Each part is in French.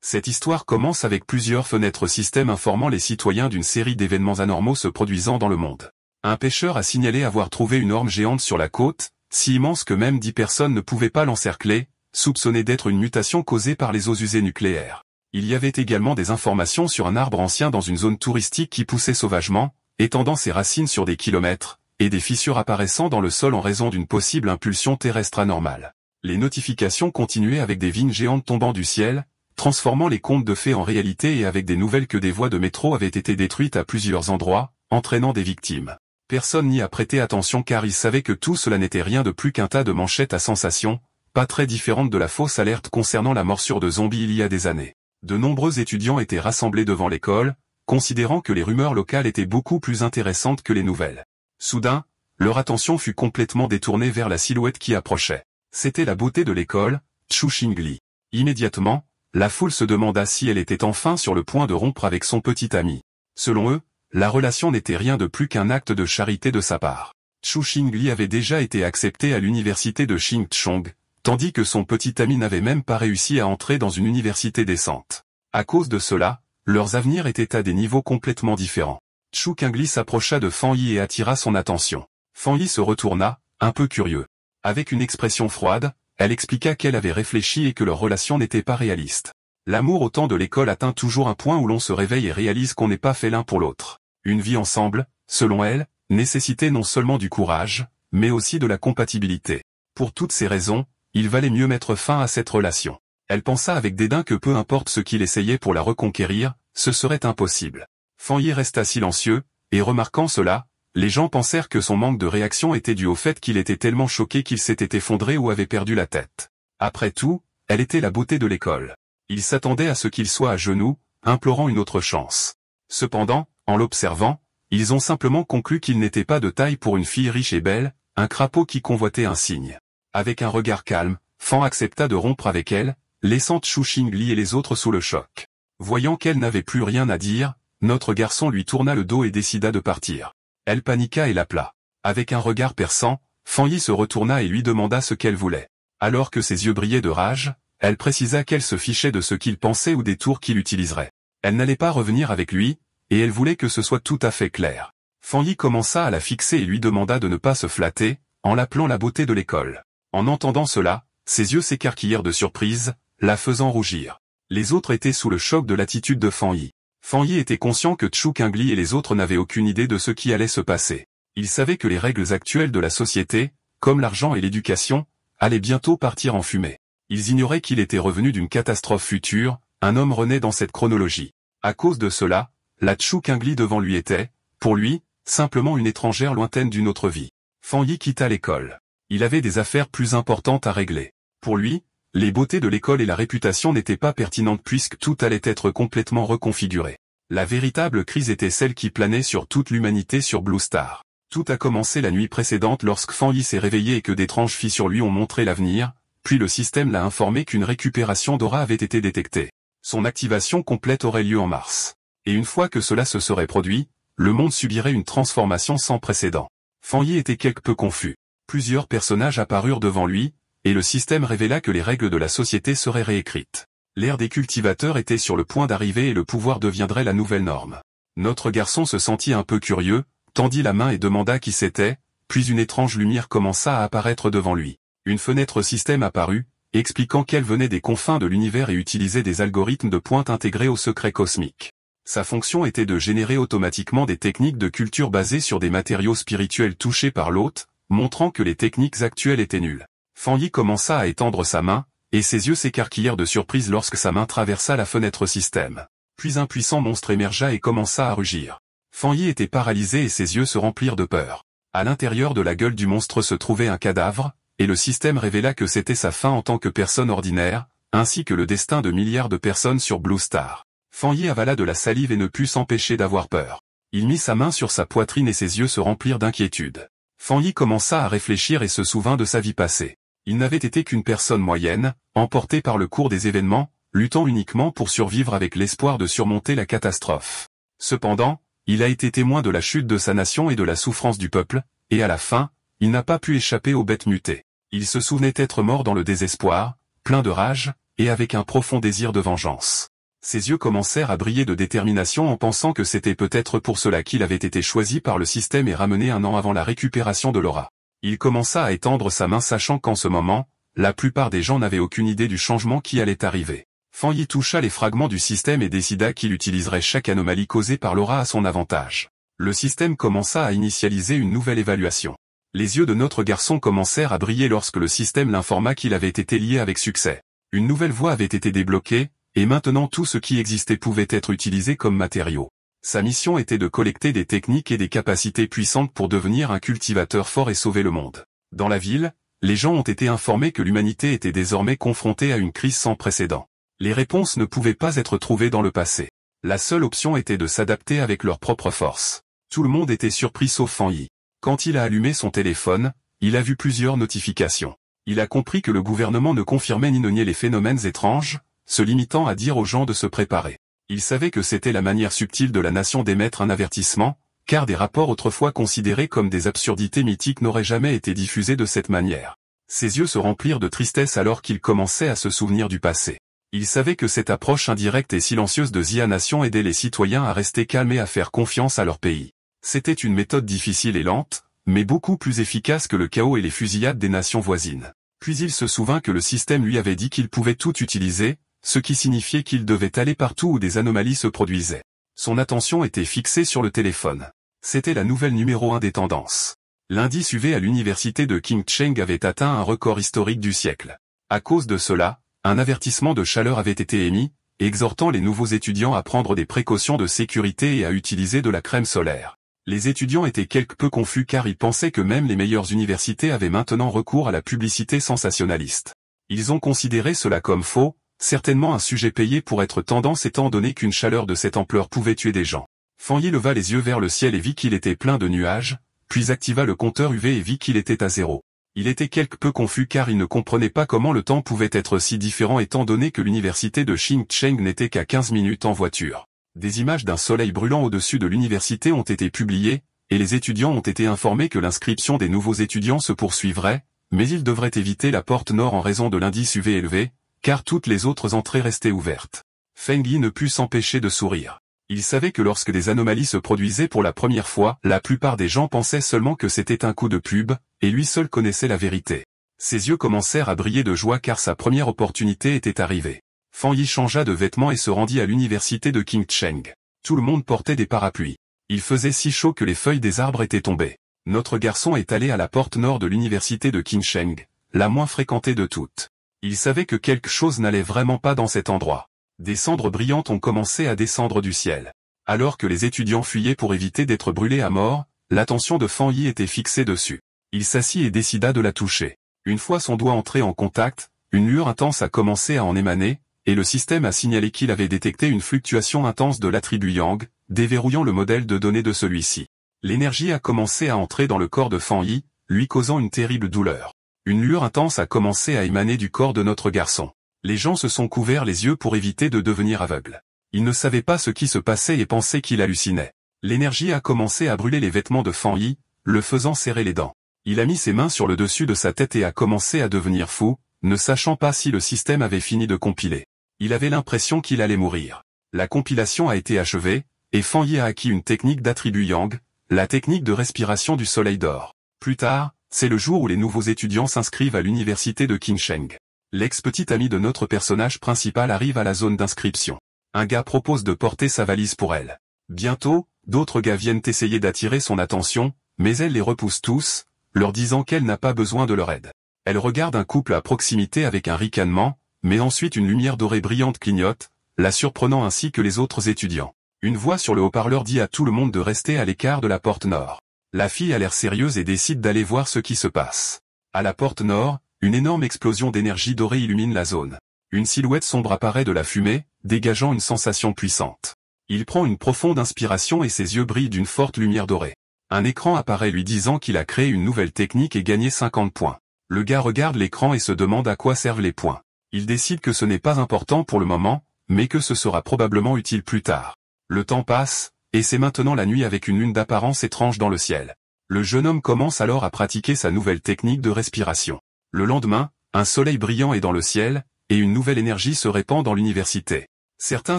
Cette histoire commence avec plusieurs fenêtres système informant les citoyens d'une série d'événements anormaux se produisant dans le monde. Un pêcheur a signalé avoir trouvé une orme géante sur la côte, si immense que même 10 personnes ne pouvaient pas l'encercler, soupçonnée d'être une mutation causée par les eaux usées nucléaires. Il y avait également des informations sur un arbre ancien dans une zone touristique qui poussait sauvagement, étendant ses racines sur des kilomètres, et des fissures apparaissant dans le sol en raison d'une possible impulsion terrestre anormale. Les notifications continuaient avec des vignes géantes tombant du ciel, transformant les contes de fées en réalité et avec des nouvelles que des voies de métro avaient été détruites à plusieurs endroits, entraînant des victimes. Personne n'y a prêté attention car il savait que tout cela n'était rien de plus qu'un tas de manchettes à sensations, pas très différentes de la fausse alerte concernant la morsure de zombies il y a des années. De nombreux étudiants étaient rassemblés devant l'école, considérant que les rumeurs locales étaient beaucoup plus intéressantes que les nouvelles. Soudain, leur attention fut complètement détournée vers la silhouette qui approchait. C'était la beauté de l'école, Chu Xingli. Immédiatement, la foule se demanda si elle était enfin sur le point de rompre avec son petit ami. Selon eux, la relation n'était rien de plus qu'un acte de charité de sa part. Chu Xingli avait déjà été accepté à l'université de Xingchong, tandis que son petit ami n'avait même pas réussi à entrer dans une université décente. À cause de cela, leurs avenirs étaient à des niveaux complètement différents. Chu Xingli s'approcha de Fan Yi et attira son attention. Fan Yi se retourna, un peu curieux. Avec une expression froide, elle expliqua qu'elle avait réfléchi et que leur relation n'était pas réaliste. L'amour au temps de l'école atteint toujours un point où l'on se réveille et réalise qu'on n'est pas fait l'un pour l'autre. Une vie ensemble, selon elle, nécessitait non seulement du courage, mais aussi de la compatibilité. Pour toutes ces raisons, il valait mieux mettre fin à cette relation. Elle pensa avec dédain que peu importe ce qu'il essayait pour la reconquérir, ce serait impossible. Fan Yi resta silencieux, et remarquant cela, les gens pensèrent que son manque de réaction était dû au fait qu'il était tellement choqué qu'il s'était effondré ou avait perdu la tête. Après tout, elle était la beauté de l'école. Il s'attendait à ce qu'il soit à genoux, implorant une autre chance. Cependant, en l'observant, ils ont simplement conclu qu'il n'était pas de taille pour une fille riche et belle, un crapaud qui convoitait un cygne. Avec un regard calme, Fan accepta de rompre avec elle, laissant Chu Xingli et les autres sous le choc. Voyant qu'elle n'avait plus rien à dire, notre garçon lui tourna le dos et décida de partir. Elle paniqua et l'appela. Avec un regard perçant, Fan Yi se retourna et lui demanda ce qu'elle voulait. Alors que ses yeux brillaient de rage, elle précisa qu'elle se fichait de ce qu'il pensait ou des tours qu'il utiliserait. Elle n'allait pas revenir avec lui, et elle voulait que ce soit tout à fait clair. Fan Yi commença à la fixer et lui demanda de ne pas se flatter, en l'appelant la beauté de l'école. En entendant cela, ses yeux s'écarquillèrent de surprise, la faisant rougir. Les autres étaient sous le choc de l'attitude de Fan Yi. Fan Yi était conscient que Chu Xingli et les autres n'avaient aucune idée de ce qui allait se passer. Il savait que les règles actuelles de la société, comme l'argent et l'éducation, allaient bientôt partir en fumée. Ils ignoraient qu'il était revenu d'une catastrophe future, un homme renaît dans cette chronologie. À cause de cela, la Chu Xingli devant lui était, pour lui, simplement une étrangère lointaine d'une autre vie. Fan Yi quitta l'école. Il avait des affaires plus importantes à régler. Pour lui, les beautés de l'école et la réputation n'étaient pas pertinentes puisque tout allait être complètement reconfiguré. La véritable crise était celle qui planait sur toute l'humanité sur Blue Star. Tout a commencé la nuit précédente lorsque Fan Yi s'est réveillé et que d'étranges fissures lui ont montré l'avenir, puis le système l'a informé qu'une récupération d'aura avait été détectée. Son activation complète aurait lieu en mars. Et une fois que cela se serait produit, le monde subirait une transformation sans précédent. Fan Yi était quelque peu confus. Plusieurs personnages apparurent devant lui, et le système révéla que les règles de la société seraient réécrites. L'ère des cultivateurs était sur le point d'arriver et le pouvoir deviendrait la nouvelle norme. Notre garçon se sentit un peu curieux, tendit la main et demanda qui c'était, puis une étrange lumière commença à apparaître devant lui. Une fenêtre système apparut, expliquant qu'elle venait des confins de l'univers et utilisait des algorithmes de pointe intégrés au secret cosmique. Sa fonction était de générer automatiquement des techniques de culture basées sur des matériaux spirituels touchés par l'hôte, montrant que les techniques actuelles étaient nulles. Fan Yi commença à étendre sa main, et ses yeux s'écarquillèrent de surprise lorsque sa main traversa la fenêtre système. Puis un puissant monstre émergea et commença à rugir. Fan Yi était paralysé et ses yeux se remplirent de peur. À l'intérieur de la gueule du monstre se trouvait un cadavre, et le système révéla que c'était sa fin en tant que personne ordinaire, ainsi que le destin de milliards de personnes sur Blue Star. Fan Yi avala de la salive et ne put s'empêcher d'avoir peur. Il mit sa main sur sa poitrine et ses yeux se remplirent d'inquiétude. Fan Yi commença à réfléchir et se souvint de sa vie passée. Il n'avait été qu'une personne moyenne, emportée par le cours des événements, luttant uniquement pour survivre avec l'espoir de surmonter la catastrophe. Cependant, il a été témoin de la chute de sa nation et de la souffrance du peuple, et à la fin, il n'a pas pu échapper aux bêtes mutées. Il se souvenait être mort dans le désespoir, plein de rage, et avec un profond désir de vengeance. Ses yeux commencèrent à briller de détermination en pensant que c'était peut-être pour cela qu'il avait été choisi par le système et ramené un an avant la récupération de Laura. Il commença à étendre sa main sachant qu'en ce moment, la plupart des gens n'avaient aucune idée du changement qui allait arriver. Fan Yi toucha les fragments du système et décida qu'il utiliserait chaque anomalie causée par Laura à son avantage. Le système commença à initialiser une nouvelle évaluation. Les yeux de notre garçon commencèrent à briller lorsque le système l'informa qu'il avait été lié avec succès. Une nouvelle voie avait été débloquée, et maintenant tout ce qui existait pouvait être utilisé comme matériau. Sa mission était de collecter des techniques et des capacités puissantes pour devenir un cultivateur fort et sauver le monde. Dans la ville, les gens ont été informés que l'humanité était désormais confrontée à une crise sans précédent. Les réponses ne pouvaient pas être trouvées dans le passé. La seule option était de s'adapter avec leurs propres forces. Tout le monde était surpris sauf Fan Yi. Quand il a allumé son téléphone, il a vu plusieurs notifications. Il a compris que le gouvernement ne confirmait ni ne niait les phénomènes étranges, se limitant à dire aux gens de se préparer. Il savait que c'était la manière subtile de la nation d'émettre un avertissement, car des rapports autrefois considérés comme des absurdités mythiques n'auraient jamais été diffusés de cette manière. Ses yeux se remplirent de tristesse alors qu'il commençait à se souvenir du passé. Il savait que cette approche indirecte et silencieuse de Xia Nation aidait les citoyens à rester calmes et à faire confiance à leur pays. C'était une méthode difficile et lente, mais beaucoup plus efficace que le chaos et les fusillades des nations voisines. Puis il se souvint que le système lui avait dit qu'il pouvait tout utiliser, ce qui signifiait qu'il devait aller partout où des anomalies se produisaient. Son attention était fixée sur le téléphone. C'était la nouvelle numéro 1 des tendances. L'indice UV à l'université de Qingcheng avait atteint un record historique du siècle. À cause de cela, un avertissement de chaleur avait été émis, exhortant les nouveaux étudiants à prendre des précautions de sécurité et à utiliser de la crème solaire. Les étudiants étaient quelque peu confus car ils pensaient que même les meilleures universités avaient maintenant recours à la publicité sensationnaliste. Ils ont considéré cela comme faux, certainement un sujet payé pour être tendance étant donné qu'une chaleur de cette ampleur pouvait tuer des gens. Fan Yi leva les yeux vers le ciel et vit qu'il était plein de nuages, puis activa le compteur UV et vit qu'il était à 0. Il était quelque peu confus car il ne comprenait pas comment le temps pouvait être si différent étant donné que l'université de Qingcheng n'était qu'à 15 minutes en voiture. Des images d'un soleil brûlant au-dessus de l'université ont été publiées, et les étudiants ont été informés que l'inscription des nouveaux étudiants se poursuivrait, mais ils devraient éviter la porte nord en raison de l'indice UV élevé, car toutes les autres entrées restaient ouvertes. Fan Yi ne put s'empêcher de sourire. Il savait que lorsque des anomalies se produisaient pour la première fois, la plupart des gens pensaient seulement que c'était un coup de pub, et lui seul connaissait la vérité. Ses yeux commencèrent à briller de joie car sa première opportunité était arrivée. Fan Yi changea de vêtements et se rendit à l'université de Qingcheng. Tout le monde portait des parapluies. Il faisait si chaud que les feuilles des arbres étaient tombées. Notre garçon est allé à la porte nord de l'université de Qingcheng, la moins fréquentée de toutes. Il savait que quelque chose n'allait vraiment pas dans cet endroit. Des cendres brillantes ont commencé à descendre du ciel. Alors que les étudiants fuyaient pour éviter d'être brûlés à mort, l'attention de Fan Yi était fixée dessus. Il s'assit et décida de la toucher. Une fois son doigt entré en contact, une lueur intense a commencé à en émaner, et le système a signalé qu'il avait détecté une fluctuation intense de l'attribut Yang, déverrouillant le modèle de données de celui-ci. L'énergie a commencé à entrer dans le corps de Fan Yi, lui causant une terrible douleur. Une lueur intense a commencé à émaner du corps de notre garçon. Les gens se sont couverts les yeux pour éviter de devenir aveugles. Ils ne savaient pas ce qui se passait et pensaient qu'il hallucinait. L'énergie a commencé à brûler les vêtements de Fan Yi, le faisant serrer les dents. Il a mis ses mains sur le dessus de sa tête et a commencé à devenir fou, ne sachant pas si le système avait fini de compiler. Il avait l'impression qu'il allait mourir. La compilation a été achevée, et Fan Yi a acquis une technique d'attribut Yang, la technique de respiration du soleil d'or. Plus tard, c'est le jour où les nouveaux étudiants s'inscrivent à l'université de Qingcheng. L'ex-petit ami de notre personnage principal arrive à la zone d'inscription. Un gars propose de porter sa valise pour elle. Bientôt, d'autres gars viennent essayer d'attirer son attention, mais elle les repousse tous, leur disant qu'elle n'a pas besoin de leur aide. Elle regarde un couple à proximité avec un ricanement, mais ensuite une lumière dorée brillante clignote, la surprenant ainsi que les autres étudiants. Une voix sur le haut-parleur dit à tout le monde de rester à l'écart de la porte nord. La fille a l'air sérieuse et décide d'aller voir ce qui se passe. À la porte nord, une énorme explosion d'énergie dorée illumine la zone. Une silhouette sombre apparaît de la fumée, dégageant une sensation puissante. Il prend une profonde inspiration et ses yeux brillent d'une forte lumière dorée. Un écran apparaît lui disant qu'il a créé une nouvelle technique et gagné 50 points. Le gars regarde l'écran et se demande à quoi servent les points. Il décide que ce n'est pas important pour le moment, mais que ce sera probablement utile plus tard. Le temps passe, et c'est maintenant la nuit avec une lune d'apparence étrange dans le ciel. Le jeune homme commence alors à pratiquer sa nouvelle technique de respiration. Le lendemain, un soleil brillant est dans le ciel, et une nouvelle énergie se répand dans l'université. Certains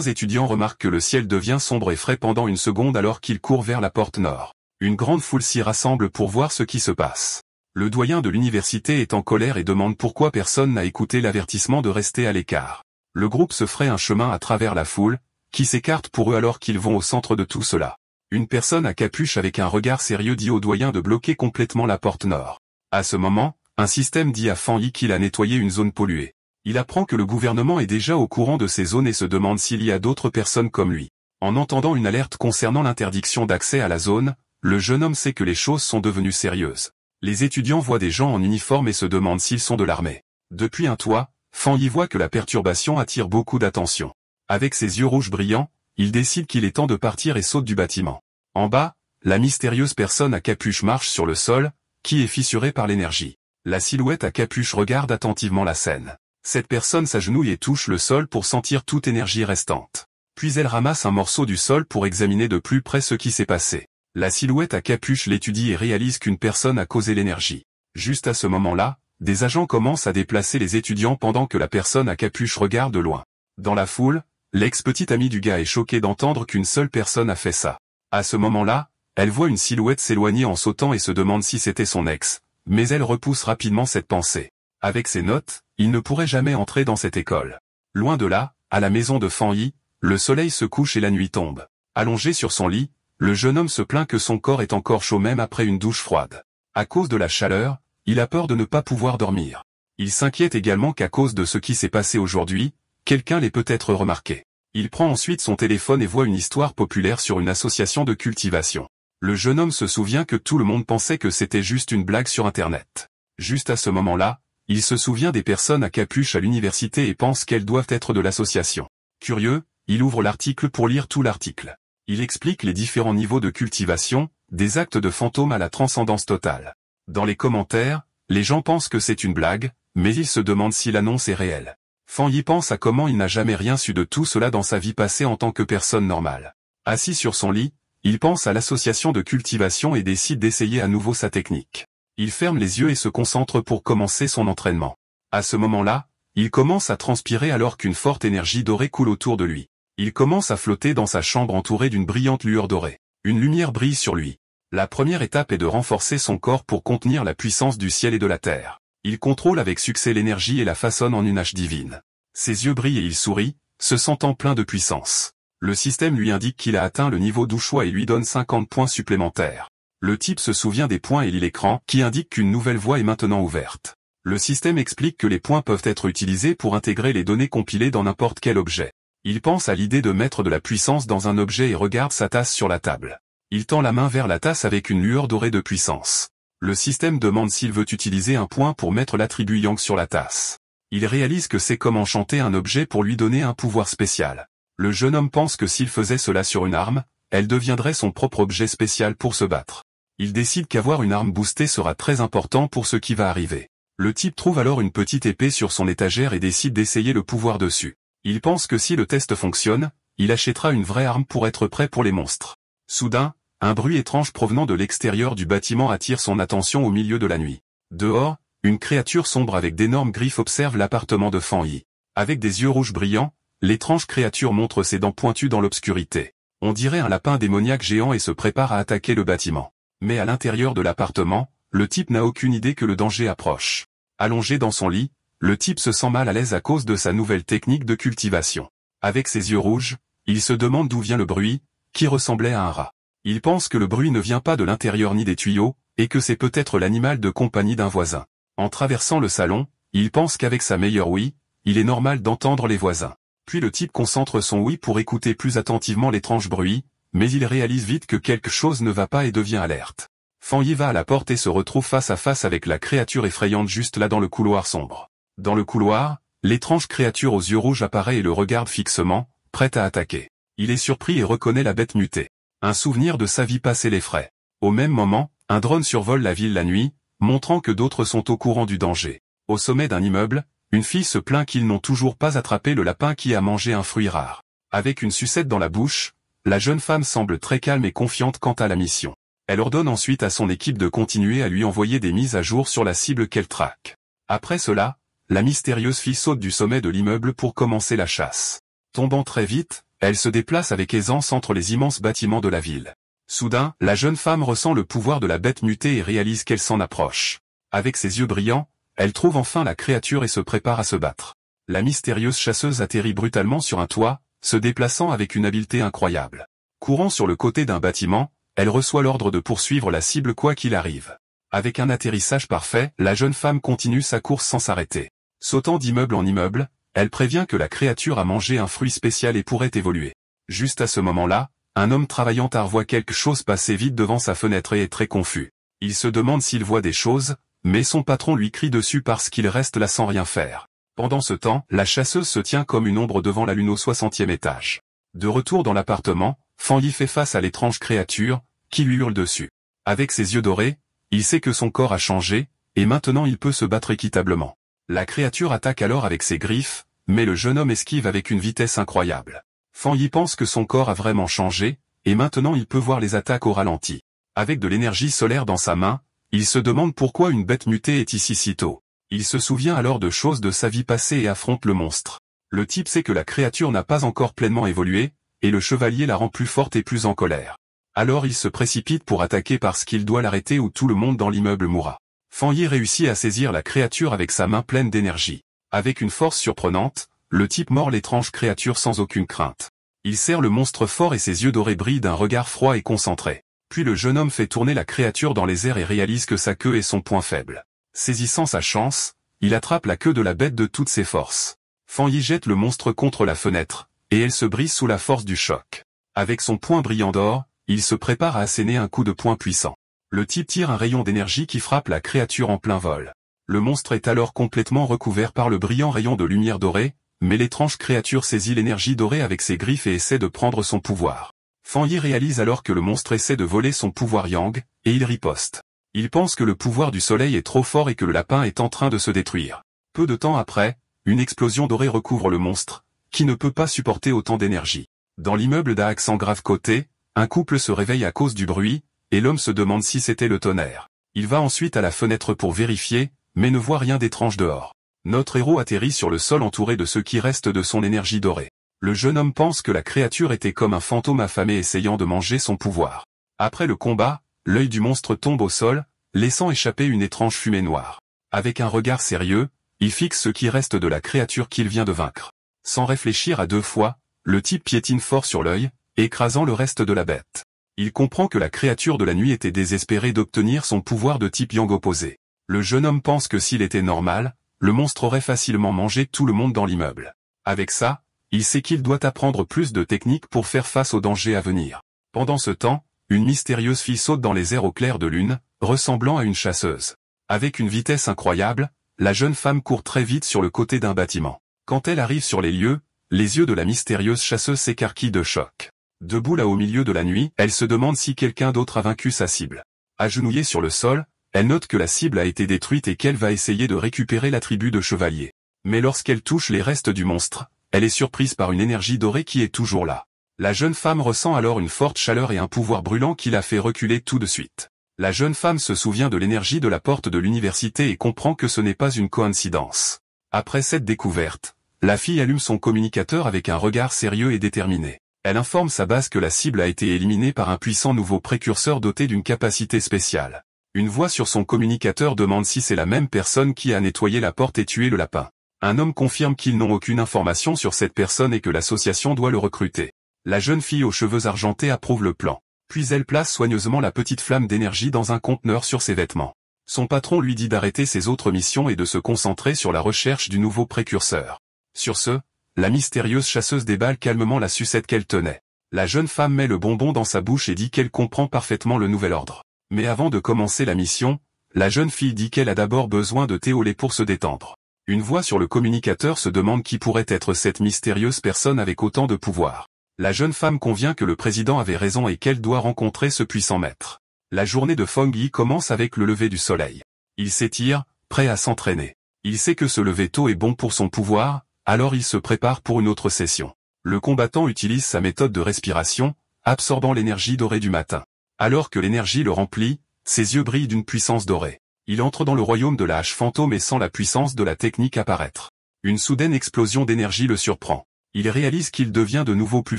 étudiants remarquent que le ciel devient sombre et frais pendant une seconde alors qu'ils courent vers la porte nord. Une grande foule s'y rassemble pour voir ce qui se passe. Le doyen de l'université est en colère et demande pourquoi personne n'a écouté l'avertissement de rester à l'écart. Le groupe se fraye un chemin à travers la foule, qui s'écarte pour eux alors qu'ils vont au centre de tout cela. Une personne à capuche avec un regard sérieux dit au doyen de bloquer complètement la porte nord. À ce moment, un système dit à Fan Yi qu'il a nettoyé une zone polluée. Il apprend que le gouvernement est déjà au courant de ces zones et se demande s'il y a d'autres personnes comme lui. En entendant une alerte concernant l'interdiction d'accès à la zone, le jeune homme sait que les choses sont devenues sérieuses. Les étudiants voient des gens en uniforme et se demandent s'ils sont de l'armée. Depuis un toit, Fan Yi voit que la perturbation attire beaucoup d'attention. Avec ses yeux rouges brillants, il décide qu'il est temps de partir et saute du bâtiment. En bas, la mystérieuse personne à capuche marche sur le sol, qui est fissuré par l'énergie. La silhouette à capuche regarde attentivement la scène. Cette personne s'agenouille et touche le sol pour sentir toute énergie restante. Puis elle ramasse un morceau du sol pour examiner de plus près ce qui s'est passé. La silhouette à capuche l'étudie et réalise qu'une personne a causé l'énergie. Juste à ce moment-là, des agents commencent à déplacer les étudiants pendant que la personne à capuche regarde de loin. Dans la foule, l'ex-petite amie du gars est choquée d'entendre qu'une seule personne a fait ça. À ce moment-là, elle voit une silhouette s'éloigner en sautant et se demande si c'était son ex, mais elle repousse rapidement cette pensée. Avec ses notes, il ne pourrait jamais entrer dans cette école. Loin de là, à la maison de Fan Yi, le soleil se couche et la nuit tombe. Allongé sur son lit, le jeune homme se plaint que son corps est encore chaud même après une douche froide. À cause de la chaleur, il a peur de ne pas pouvoir dormir. Il s'inquiète également qu'à cause de ce qui s'est passé aujourd'hui, quelqu'un l'ait peut-être remarqué. Il prend ensuite son téléphone et voit une histoire populaire sur une association de cultivation. Le jeune homme se souvient que tout le monde pensait que c'était juste une blague sur Internet. Juste à ce moment-là, il se souvient des personnes à capuche à l'université et pense qu'elles doivent être de l'association. Curieux, il ouvre l'article pour lire tout l'article. Il explique les différents niveaux de cultivation, des actes de fantôme à la transcendance totale. Dans les commentaires, les gens pensent que c'est une blague, mais ils se demandent si l'annonce est réelle. Fan Yi pense à comment il n'a jamais rien su de tout cela dans sa vie passée en tant que personne normale. Assis sur son lit, il pense à l'association de cultivation et décide d'essayer à nouveau sa technique. Il ferme les yeux et se concentre pour commencer son entraînement. À ce moment-là, il commence à transpirer alors qu'une forte énergie dorée coule autour de lui. Il commence à flotter dans sa chambre entouré d'une brillante lueur dorée. Une lumière brille sur lui. La première étape est de renforcer son corps pour contenir la puissance du ciel et de la terre. Il contrôle avec succès l'énergie et la façonne en une hache divine. Ses yeux brillent et il sourit, se sentant plein de puissance. Le système lui indique qu'il a atteint le niveau d'Ushuai et lui donne 50 points supplémentaires. Le type se souvient des points et lit l'écran, qui indique qu'une nouvelle voie est maintenant ouverte. Le système explique que les points peuvent être utilisés pour intégrer les données compilées dans n'importe quel objet. Il pense à l'idée de mettre de la puissance dans un objet et regarde sa tasse sur la table. Il tend la main vers la tasse avec une lueur dorée de puissance. Le système demande s'il veut utiliser un point pour mettre l'attribut Yang sur la tasse. Il réalise que c'est comme enchanter un objet pour lui donner un pouvoir spécial. Le jeune homme pense que s'il faisait cela sur une arme, elle deviendrait son propre objet spécial pour se battre. Il décide qu'avoir une arme boostée sera très important pour ce qui va arriver. Le type trouve alors une petite épée sur son étagère et décide d'essayer le pouvoir dessus. Il pense que si le test fonctionne, il achètera une vraie arme pour être prêt pour les monstres. Soudain, un bruit étrange provenant de l'extérieur du bâtiment attire son attention au milieu de la nuit. Dehors, une créature sombre avec d'énormes griffes observe l'appartement de Fan Yi. Avec des yeux rouges brillants, l'étrange créature montre ses dents pointues dans l'obscurité. On dirait un lapin démoniaque géant et se prépare à attaquer le bâtiment. Mais à l'intérieur de l'appartement, le type n'a aucune idée que le danger approche. Allongé dans son lit, le type se sent mal à l'aise à cause de sa nouvelle technique de cultivation. Avec ses yeux rouges, il se demande d'où vient le bruit, qui ressemblait à un rat. Il pense que le bruit ne vient pas de l'intérieur ni des tuyaux, et que c'est peut-être l'animal de compagnie d'un voisin. En traversant le salon, il pense qu'avec sa meilleure ouïe, il est normal d'entendre les voisins. Puis le type concentre son ouïe pour écouter plus attentivement l'étrange bruit, mais il réalise vite que quelque chose ne va pas et devient alerte. Fan Yi va à la porte et se retrouve face à face avec la créature effrayante juste là dans le couloir sombre. Dans le couloir, l'étrange créature aux yeux rouges apparaît et le regarde fixement, prête à attaquer. Il est surpris et reconnaît la bête mutée. Un souvenir de sa vie passée l'effraie. Au même moment, un drone survole la ville la nuit, montrant que d'autres sont au courant du danger. Au sommet d'un immeuble, une fille se plaint qu'ils n'ont toujours pas attrapé le lapin qui a mangé un fruit rare. Avec une sucette dans la bouche, la jeune femme semble très calme et confiante quant à la mission. Elle ordonne ensuite à son équipe de continuer à lui envoyer des mises à jour sur la cible qu'elle traque. Après cela, la mystérieuse fille saute du sommet de l'immeuble pour commencer la chasse. Tombant très vite, elle se déplace avec aisance entre les immenses bâtiments de la ville. Soudain, la jeune femme ressent le pouvoir de la bête mutée et réalise qu'elle s'en approche. Avec ses yeux brillants, elle trouve enfin la créature et se prépare à se battre. La mystérieuse chasseuse atterrit brutalement sur un toit, se déplaçant avec une habileté incroyable. Courant sur le côté d'un bâtiment, elle reçoit l'ordre de poursuivre la cible quoi qu'il arrive. Avec un atterrissage parfait, la jeune femme continue sa course sans s'arrêter. Sautant d'immeuble en immeuble, elle prévient que la créature a mangé un fruit spécial et pourrait évoluer. Juste à ce moment-là, un homme travaillant tard voit quelque chose passer vite devant sa fenêtre et est très confus. Il se demande s'il voit des choses, mais son patron lui crie dessus parce qu'il reste là sans rien faire. Pendant ce temps, la chasseuse se tient comme une ombre devant la lune au 60e étage. De retour dans l'appartement, Fanny fait face à l'étrange créature, qui lui hurle dessus. Avec ses yeux dorés, il sait que son corps a changé, et maintenant il peut se battre équitablement. La créature attaque alors avec ses griffes, mais le jeune homme esquive avec une vitesse incroyable. Fanny pense que son corps a vraiment changé, et maintenant il peut voir les attaques au ralenti. Avec de l'énergie solaire dans sa main, il se demande pourquoi une bête mutée est ici si tôt. Il se souvient alors de choses de sa vie passée et affronte le monstre. Le type sait que la créature n'a pas encore pleinement évolué, et le chevalier la rend plus forte et plus en colère. Alors il se précipite pour attaquer parce qu'il doit l'arrêter ou tout le monde dans l'immeuble mourra. Fanny réussit à saisir la créature avec sa main pleine d'énergie. Avec une force surprenante, le type mord l'étrange créature sans aucune crainte. Il serre le monstre fort et ses yeux dorés brillent d'un regard froid et concentré. Puis le jeune homme fait tourner la créature dans les airs et réalise que sa queue est son point faible. Saisissant sa chance, il attrape la queue de la bête de toutes ses forces. Fanny jette le monstre contre la fenêtre, et elle se brise sous la force du choc. Avec son poing brillant d'or, il se prépare à asséner un coup de poing puissant. Le type tire un rayon d'énergie qui frappe la créature en plein vol. Le monstre est alors complètement recouvert par le brillant rayon de lumière dorée, mais l'étrange créature saisit l'énergie dorée avec ses griffes et essaie de prendre son pouvoir. Fanny réalise alors que le monstre essaie de voler son pouvoir yang, et il riposte. Il pense que le pouvoir du soleil est trop fort et que le lapin est en train de se détruire. Peu de temps après, une explosion dorée recouvre le monstre, qui ne peut pas supporter autant d'énergie. Dans l'immeuble d'un accent grave côté, un couple se réveille à cause du bruit, et l'homme se demande si c'était le tonnerre. Il va ensuite à la fenêtre pour vérifier, mais ne voit rien d'étrange dehors. Notre héros atterrit sur le sol entouré de ce qui reste de son énergie dorée. Le jeune homme pense que la créature était comme un fantôme affamé essayant de manger son pouvoir. Après le combat, l'œil du monstre tombe au sol, laissant échapper une étrange fumée noire. Avec un regard sérieux, il fixe ce qui reste de la créature qu'il vient de vaincre. Sans réfléchir à deux fois, le type piétine fort sur l'œil, écrasant le reste de la bête. Il comprend que la créature de la nuit était désespérée d'obtenir son pouvoir de type yang opposé. Le jeune homme pense que s'il était normal, le monstre aurait facilement mangé tout le monde dans l'immeuble. Avec ça, il sait qu'il doit apprendre plus de techniques pour faire face aux dangers à venir. Pendant ce temps, une mystérieuse fille saute dans les airs au clair de lune, ressemblant à une chasseuse. Avec une vitesse incroyable, la jeune femme court très vite sur le côté d'un bâtiment. Quand elle arrive sur les lieux, les yeux de la mystérieuse chasseuse s'écarquillent de choc. Debout là au milieu de la nuit, elle se demande si quelqu'un d'autre a vaincu sa cible. Agenouillée sur le sol, elle note que la cible a été détruite et qu'elle va essayer de récupérer l'attribut de chevalier. Mais lorsqu'elle touche les restes du monstre, elle est surprise par une énergie dorée qui est toujours là. La jeune femme ressent alors une forte chaleur et un pouvoir brûlant qui la fait reculer tout de suite. La jeune femme se souvient de l'énergie de la porte de l'université et comprend que ce n'est pas une coïncidence. Après cette découverte, la fille allume son communicateur avec un regard sérieux et déterminé. Elle informe sa base que la cible a été éliminée par un puissant nouveau précurseur doté d'une capacité spéciale. Une voix sur son communicateur demande si c'est la même personne qui a nettoyé la porte et tué le lapin. Un homme confirme qu'ils n'ont aucune information sur cette personne et que l'association doit le recruter. La jeune fille aux cheveux argentés approuve le plan. Puis elle place soigneusement la petite flamme d'énergie dans un conteneur sur ses vêtements. Son patron lui dit d'arrêter ses autres missions et de se concentrer sur la recherche du nouveau précurseur. Sur ce, la mystérieuse chasseuse déballe calmement la sucette qu'elle tenait. La jeune femme met le bonbon dans sa bouche et dit qu'elle comprend parfaitement le nouvel ordre. Mais avant de commencer la mission, la jeune fille dit qu'elle a d'abord besoin de thé au lait pour se détendre. Une voix sur le communicateur se demande qui pourrait être cette mystérieuse personne avec autant de pouvoir. La jeune femme convient que le président avait raison et qu'elle doit rencontrer ce puissant maître. La journée de Feng Yi commence avec le lever du soleil. Il s'étire, prêt à s'entraîner. Il sait que se lever tôt est bon pour son pouvoir, alors il se prépare pour une autre session. Le combattant utilise sa méthode de respiration, absorbant l'énergie dorée du matin. Alors que l'énergie le remplit, ses yeux brillent d'une puissance dorée. Il entre dans le royaume de la hache fantôme et sent la puissance de la technique apparaître. Une soudaine explosion d'énergie le surprend. Il réalise qu'il devient de nouveau plus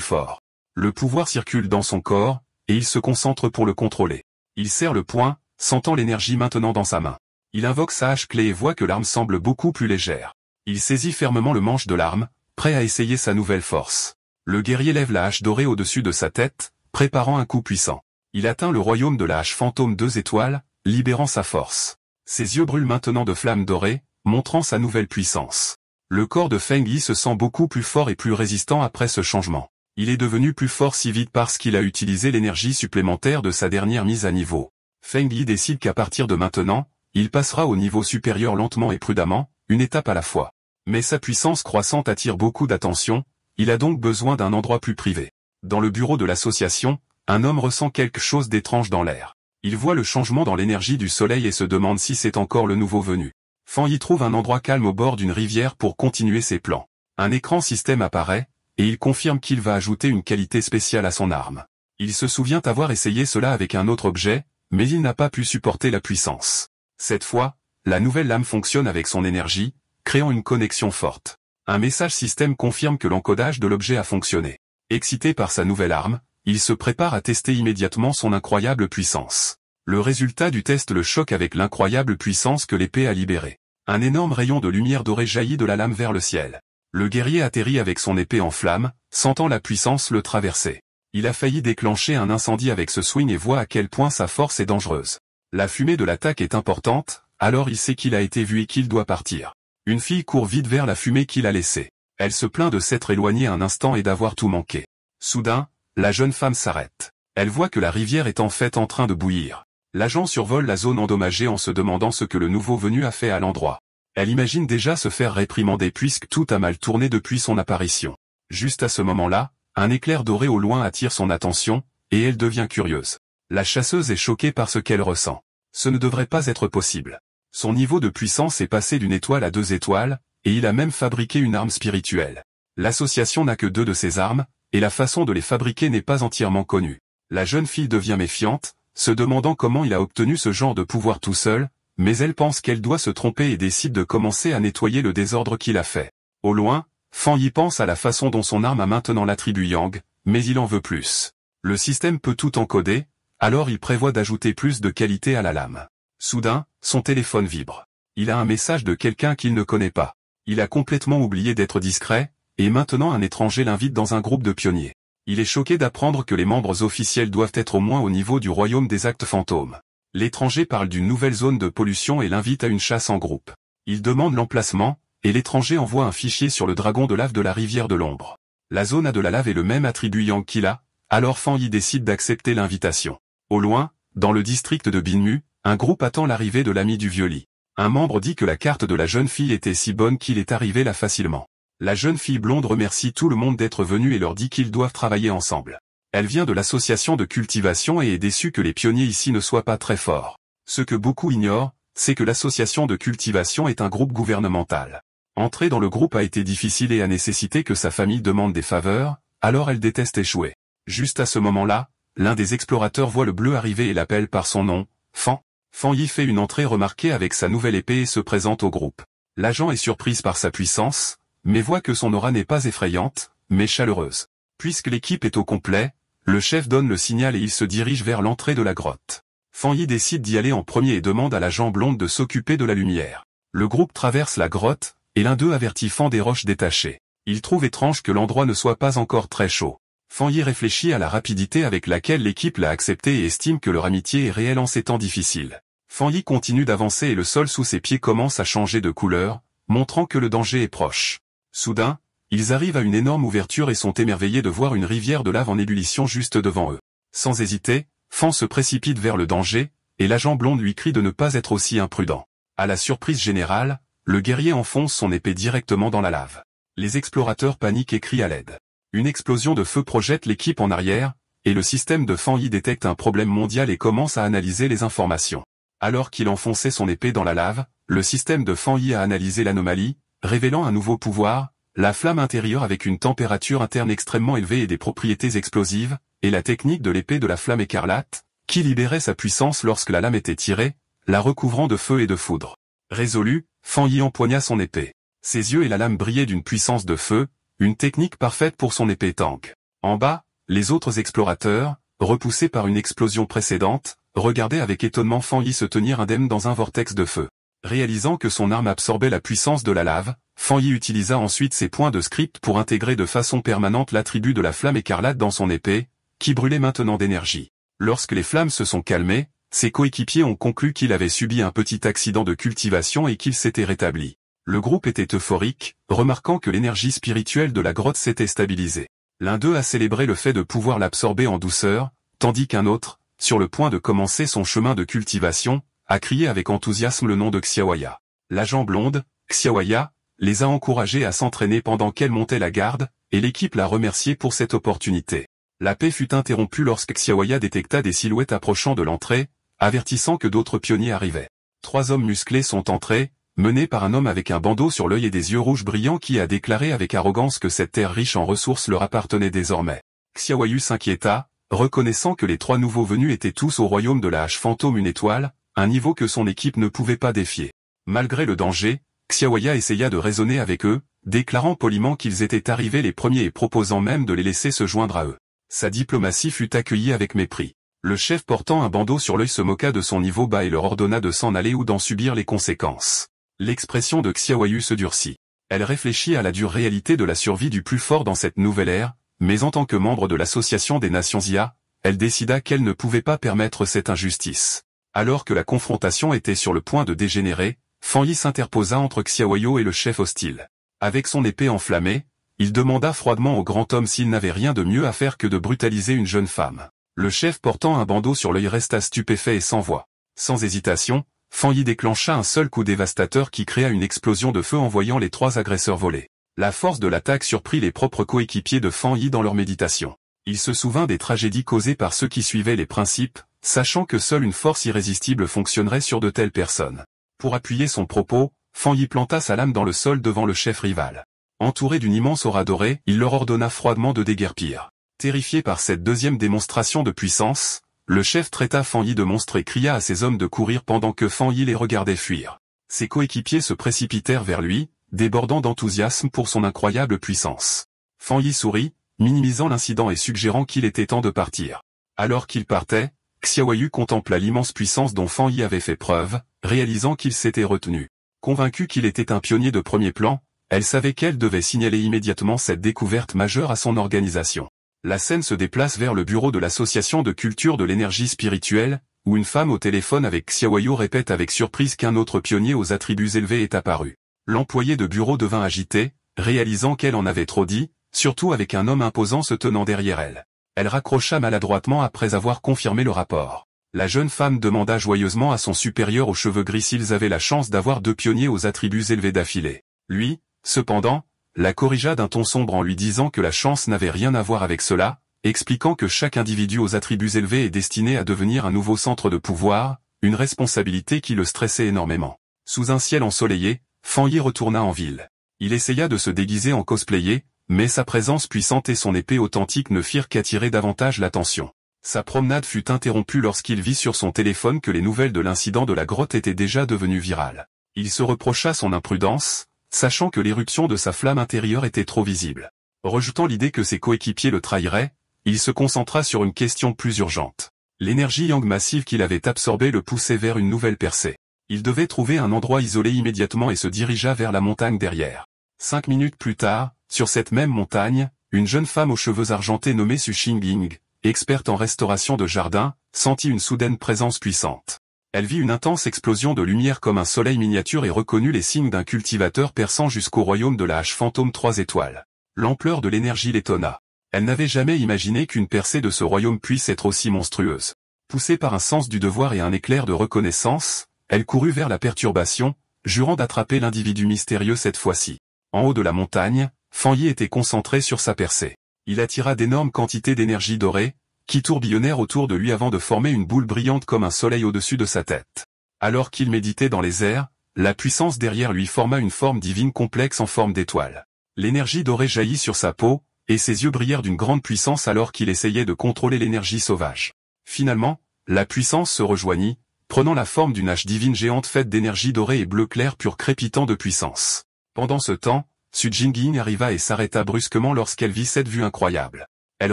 fort. Le pouvoir circule dans son corps, et il se concentre pour le contrôler. Il serre le poing, sentant l'énergie maintenant dans sa main. Il invoque sa hache clé et voit que l'arme semble beaucoup plus légère. Il saisit fermement le manche de l'arme, prêt à essayer sa nouvelle force. Le guerrier lève la hache dorée au-dessus de sa tête, préparant un coup puissant. Il atteint le royaume de la hache fantôme 2 étoiles, libérant sa force. Ses yeux brûlent maintenant de flammes dorées, montrant sa nouvelle puissance. Le corps de Feng Yi se sent beaucoup plus fort et plus résistant après ce changement. Il est devenu plus fort si vite parce qu'il a utilisé l'énergie supplémentaire de sa dernière mise à niveau. Feng Yi décide qu'à partir de maintenant, il passera au niveau supérieur lentement et prudemment, une étape à la fois. Mais sa puissance croissante attire beaucoup d'attention, il a donc besoin d'un endroit plus privé. Dans le bureau de l'association, un homme ressent quelque chose d'étrange dans l'air. Il voit le changement dans l'énergie du soleil et se demande si c'est encore le nouveau venu. Feng Yi trouve un endroit calme au bord d'une rivière pour continuer ses plans. Un écran système apparaît, et il confirme qu'il va ajouter une qualité spéciale à son arme. Il se souvient avoir essayé cela avec un autre objet, mais il n'a pas pu supporter la puissance. Cette fois, la nouvelle lame fonctionne avec son énergie, créant une connexion forte. Un message système confirme que l'encodage de l'objet a fonctionné. Excité par sa nouvelle arme, il se prépare à tester immédiatement son incroyable puissance. Le résultat du test le choque avec l'incroyable puissance que l'épée a libérée. Un énorme rayon de lumière dorée jaillit de la lame vers le ciel. Le guerrier atterrit avec son épée en flammes, sentant la puissance le traverser. Il a failli déclencher un incendie avec ce swing et voit à quel point sa force est dangereuse. La fumée de l'attaque est importante, alors il sait qu'il a été vu et qu'il doit partir. Une fille court vite vers la fumée qu'il a laissée. Elle se plaint de s'être éloignée un instant et d'avoir tout manqué. Soudain, la jeune femme s'arrête. Elle voit que la rivière est en fait en train de bouillir. L'agent survole la zone endommagée en se demandant ce que le nouveau venu a fait à l'endroit. Elle imagine déjà se faire réprimander puisque tout a mal tourné depuis son apparition. Juste à ce moment-là, un éclair doré au loin attire son attention, et elle devient curieuse. La chasseuse est choquée par ce qu'elle ressent. Ce ne devrait pas être possible. Son niveau de puissance est passé d'une étoile à 2 étoiles, et il a même fabriqué une arme spirituelle. L'association n'a que 2 de ces armes, et la façon de les fabriquer n'est pas entièrement connue. La jeune fille devient méfiante, se demandant comment il a obtenu ce genre de pouvoir tout seul, mais elle pense qu'elle doit se tromper et décide de commencer à nettoyer le désordre qu'il a fait. Au loin, Feng Yi pense à la façon dont son arme a maintenant l'attribut Yang, mais il en veut plus. Le système peut tout encoder, alors il prévoit d'ajouter plus de qualité à la lame. Soudain, son téléphone vibre. Il a un message de quelqu'un qu'il ne connaît pas. Il a complètement oublié d'être discret, et maintenant un étranger l'invite dans un groupe de pionniers. Il est choqué d'apprendre que les membres officiels doivent être au moins au niveau du royaume des actes fantômes. L'étranger parle d'une nouvelle zone de pollution et l'invite à une chasse en groupe. Il demande l'emplacement, et l'étranger envoie un fichier sur le dragon de lave de la rivière de l'ombre. La zone a de la lave et le même attribut Yang qu'il a, alors Feng Yi décide d'accepter l'invitation. Au loin, dans le district de Binmu, un groupe attend l'arrivée de l'ami du Violi. Un membre dit que la carte de la jeune fille était si bonne qu'il est arrivé là facilement. La jeune fille blonde remercie tout le monde d'être venu et leur dit qu'ils doivent travailler ensemble. Elle vient de l'association de cultivation et est déçue que les pionniers ici ne soient pas très forts. Ce que beaucoup ignorent, c'est que l'association de cultivation est un groupe gouvernemental. Entrer dans le groupe a été difficile et a nécessité que sa famille demande des faveurs, alors elle déteste échouer. Juste à ce moment-là, l'un des explorateurs voit le bleu arriver et l'appelle par son nom, Fan. Feng Yi fait une entrée remarquée avec sa nouvelle épée et se présente au groupe. L'agent est surprise par sa puissance, mais voit que son aura n'est pas effrayante, mais chaleureuse. Puisque l'équipe est au complet, le chef donne le signal et il se dirige vers l'entrée de la grotte. Feng Yi décide d'y aller en premier et demande à l'agent blonde de s'occuper de la lumière. Le groupe traverse la grotte, et l'un d'eux avertit Fan des roches détachées. Il trouve étrange que l'endroit ne soit pas encore très chaud. Feng Yi réfléchit à la rapidité avec laquelle l'équipe l'a accepté et estime que leur amitié est réelle en ces temps difficiles. Feng Yi continue d'avancer et le sol sous ses pieds commence à changer de couleur, montrant que le danger est proche. Soudain, ils arrivent à une énorme ouverture et sont émerveillés de voir une rivière de lave en ébullition juste devant eux. Sans hésiter, Fan se précipite vers le danger, et l'agent blonde lui crie de ne pas être aussi imprudent. À la surprise générale, le guerrier enfonce son épée directement dans la lave. Les explorateurs paniquent et crient à l'aide. Une explosion de feu projette l'équipe en arrière, et le système de Feng Yi détecte un problème mondial et commence à analyser les informations. Alors qu'il enfonçait son épée dans la lave, le système de Feng Yi a analysé l'anomalie, révélant un nouveau pouvoir, la flamme intérieure avec une température interne extrêmement élevée et des propriétés explosives, et la technique de l'épée de la flamme écarlate, qui libérait sa puissance lorsque la lame était tirée, la recouvrant de feu et de foudre. Résolu, Fan Yi empoigna son épée. Ses yeux et la lame brillaient d'une puissance de feu, une technique parfaite pour son épée tank. En bas, les autres explorateurs, repoussés par une explosion précédente, regardaient avec étonnement Fan Yi se tenir indemne dans un vortex de feu. Réalisant que son arme absorbait la puissance de la lave, Fan Yi utilisa ensuite ses points de script pour intégrer de façon permanente l'attribut de la flamme écarlate dans son épée, qui brûlait maintenant d'énergie. Lorsque les flammes se sont calmées, ses coéquipiers ont conclu qu'il avait subi un petit accident de cultivation et qu'il s'était rétabli. Le groupe était euphorique, remarquant que l'énergie spirituelle de la grotte s'était stabilisée. L'un d'eux a célébré le fait de pouvoir l'absorber en douceur, tandis qu'un autre, sur le point de commencer son chemin de cultivation, a crié avec enthousiasme le nom de Xiaoya. L'agent blonde, Xiaoya, les a encouragés à s'entraîner pendant qu'elle montait la garde, et l'équipe l'a remercié pour cette opportunité. La paix fut interrompue lorsque Xiaoya détecta des silhouettes approchant de l'entrée, avertissant que d'autres pionniers arrivaient. 3 hommes musclés sont entrés, menés par un homme avec un bandeau sur l'œil et des yeux rouges brillants qui a déclaré avec arrogance que cette terre riche en ressources leur appartenait désormais. Xiaoyu s'inquiéta, reconnaissant que les 3 nouveaux venus étaient tous au royaume de la hache fantôme une étoile, un niveau que son équipe ne pouvait pas défier. Malgré le danger, Xiaoya essaya de raisonner avec eux, déclarant poliment qu'ils étaient arrivés les premiers et proposant même de les laisser se joindre à eux. Sa diplomatie fut accueillie avec mépris. Le chef portant un bandeau sur l'œil se moqua de son niveau bas et leur ordonna de s'en aller ou d'en subir les conséquences. L'expression de Xiaoyu se durcit. Elle réfléchit à la dure réalité de la survie du plus fort dans cette nouvelle ère, mais en tant que membre de l'Association des Nations IA, elle décida qu'elle ne pouvait pas permettre cette injustice. Alors que la confrontation était sur le point de dégénérer, Fan Yi s'interposa entre Xiaoyu et le chef hostile. Avec son épée enflammée, il demanda froidement au grand homme s'il n'avait rien de mieux à faire que de brutaliser une jeune femme. Le chef portant un bandeau sur l'œil resta stupéfait et sans voix. Sans hésitation, Fan Yi déclencha un seul coup dévastateur qui créa une explosion de feu envoyant les 3 agresseurs voler. La force de l'attaque surprit les propres coéquipiers de Fan Yi dans leur méditation. Il se souvint des tragédies causées par ceux qui suivaient les principes, sachant que seule une force irrésistible fonctionnerait sur de telles personnes. Pour appuyer son propos, Fan Yi planta sa lame dans le sol devant le chef rival. Entouré d'une immense aura dorée, il leur ordonna froidement de déguerpir. Terrifié par cette deuxième démonstration de puissance, le chef traita Fan Yi de monstre et cria à ses hommes de courir pendant que Fan Yi les regardait fuir. Ses coéquipiers se précipitèrent vers lui, débordant d'enthousiasme pour son incroyable puissance. Fan Yi sourit, minimisant l'incident et suggérant qu'il était temps de partir. Alors qu'il partait, Xiaoyu contempla l'immense puissance dont Fan Yi avait fait preuve, réalisant qu'il s'était retenu. Convaincu qu'il était un pionnier de premier plan, elle savait qu'elle devait signaler immédiatement cette découverte majeure à son organisation. La scène se déplace vers le bureau de l'Association de culture de l'énergie spirituelle, où une femme au téléphone avec Xiaoyu répète avec surprise qu'un autre pionnier aux attributs élevés est apparu. L'employé de bureau devint agité, réalisant qu'elle en avait trop dit, surtout avec un homme imposant se tenant derrière elle. Elle raccrocha maladroitement après avoir confirmé le rapport. La jeune femme demanda joyeusement à son supérieur aux cheveux gris s'ils avaient la chance d'avoir 2 pionniers aux attributs élevés d'affilée. Lui, cependant, la corrigea d'un ton sombre en lui disant que la chance n'avait rien à voir avec cela, expliquant que chaque individu aux attributs élevés est destiné à devenir un nouveau centre de pouvoir, une responsabilité qui le stressait énormément. Sous un ciel ensoleillé, Fan Yi retourna en ville. Il essaya de se déguiser en cosplayer, mais sa présence puissante et son épée authentique ne firent qu'attirer davantage l'attention. Sa promenade fut interrompue lorsqu'il vit sur son téléphone que les nouvelles de l'incident de la grotte étaient déjà devenues virales. Il se reprocha son imprudence, sachant que l'éruption de sa flamme intérieure était trop visible. Rejetant l'idée que ses coéquipiers le trahiraient, il se concentra sur une question plus urgente. L'énergie yang massive qu'il avait absorbée le poussait vers une nouvelle percée. Il devait trouver un endroit isolé immédiatement et se dirigea vers la montagne derrière. 5 minutes plus tard, sur cette même montagne, une jeune femme aux cheveux argentés nommée Su Xingying, experte en restauration de jardins, sentit une soudaine présence puissante. Elle vit une intense explosion de lumière comme un soleil miniature et reconnut les signes d'un cultivateur perçant jusqu'au royaume de la hache fantôme 3 étoiles. L'ampleur de l'énergie l'étonna. Elle n'avait jamais imaginé qu'une percée de ce royaume puisse être aussi monstrueuse. Poussée par un sens du devoir et un éclair de reconnaissance, elle courut vers la perturbation, jurant d'attraper l'individu mystérieux cette fois-ci. En haut de la montagne, Fan Yi était concentré sur sa percée. Il attira d'énormes quantités d'énergie dorée, qui tourbillonnèrent autour de lui avant de former une boule brillante comme un soleil au-dessus de sa tête. Alors qu'il méditait dans les airs, la puissance derrière lui forma une forme divine complexe en forme d'étoile. L'énergie dorée jaillit sur sa peau, et ses yeux brillèrent d'une grande puissance alors qu'il essayait de contrôler l'énergie sauvage. Finalement, la puissance se rejoignit, prenant la forme d'une hache divine géante faite d'énergie dorée et bleu clair pur crépitant de puissance. Pendant ce temps, Su Jingying arriva et s'arrêta brusquement lorsqu'elle vit cette vue incroyable. Elle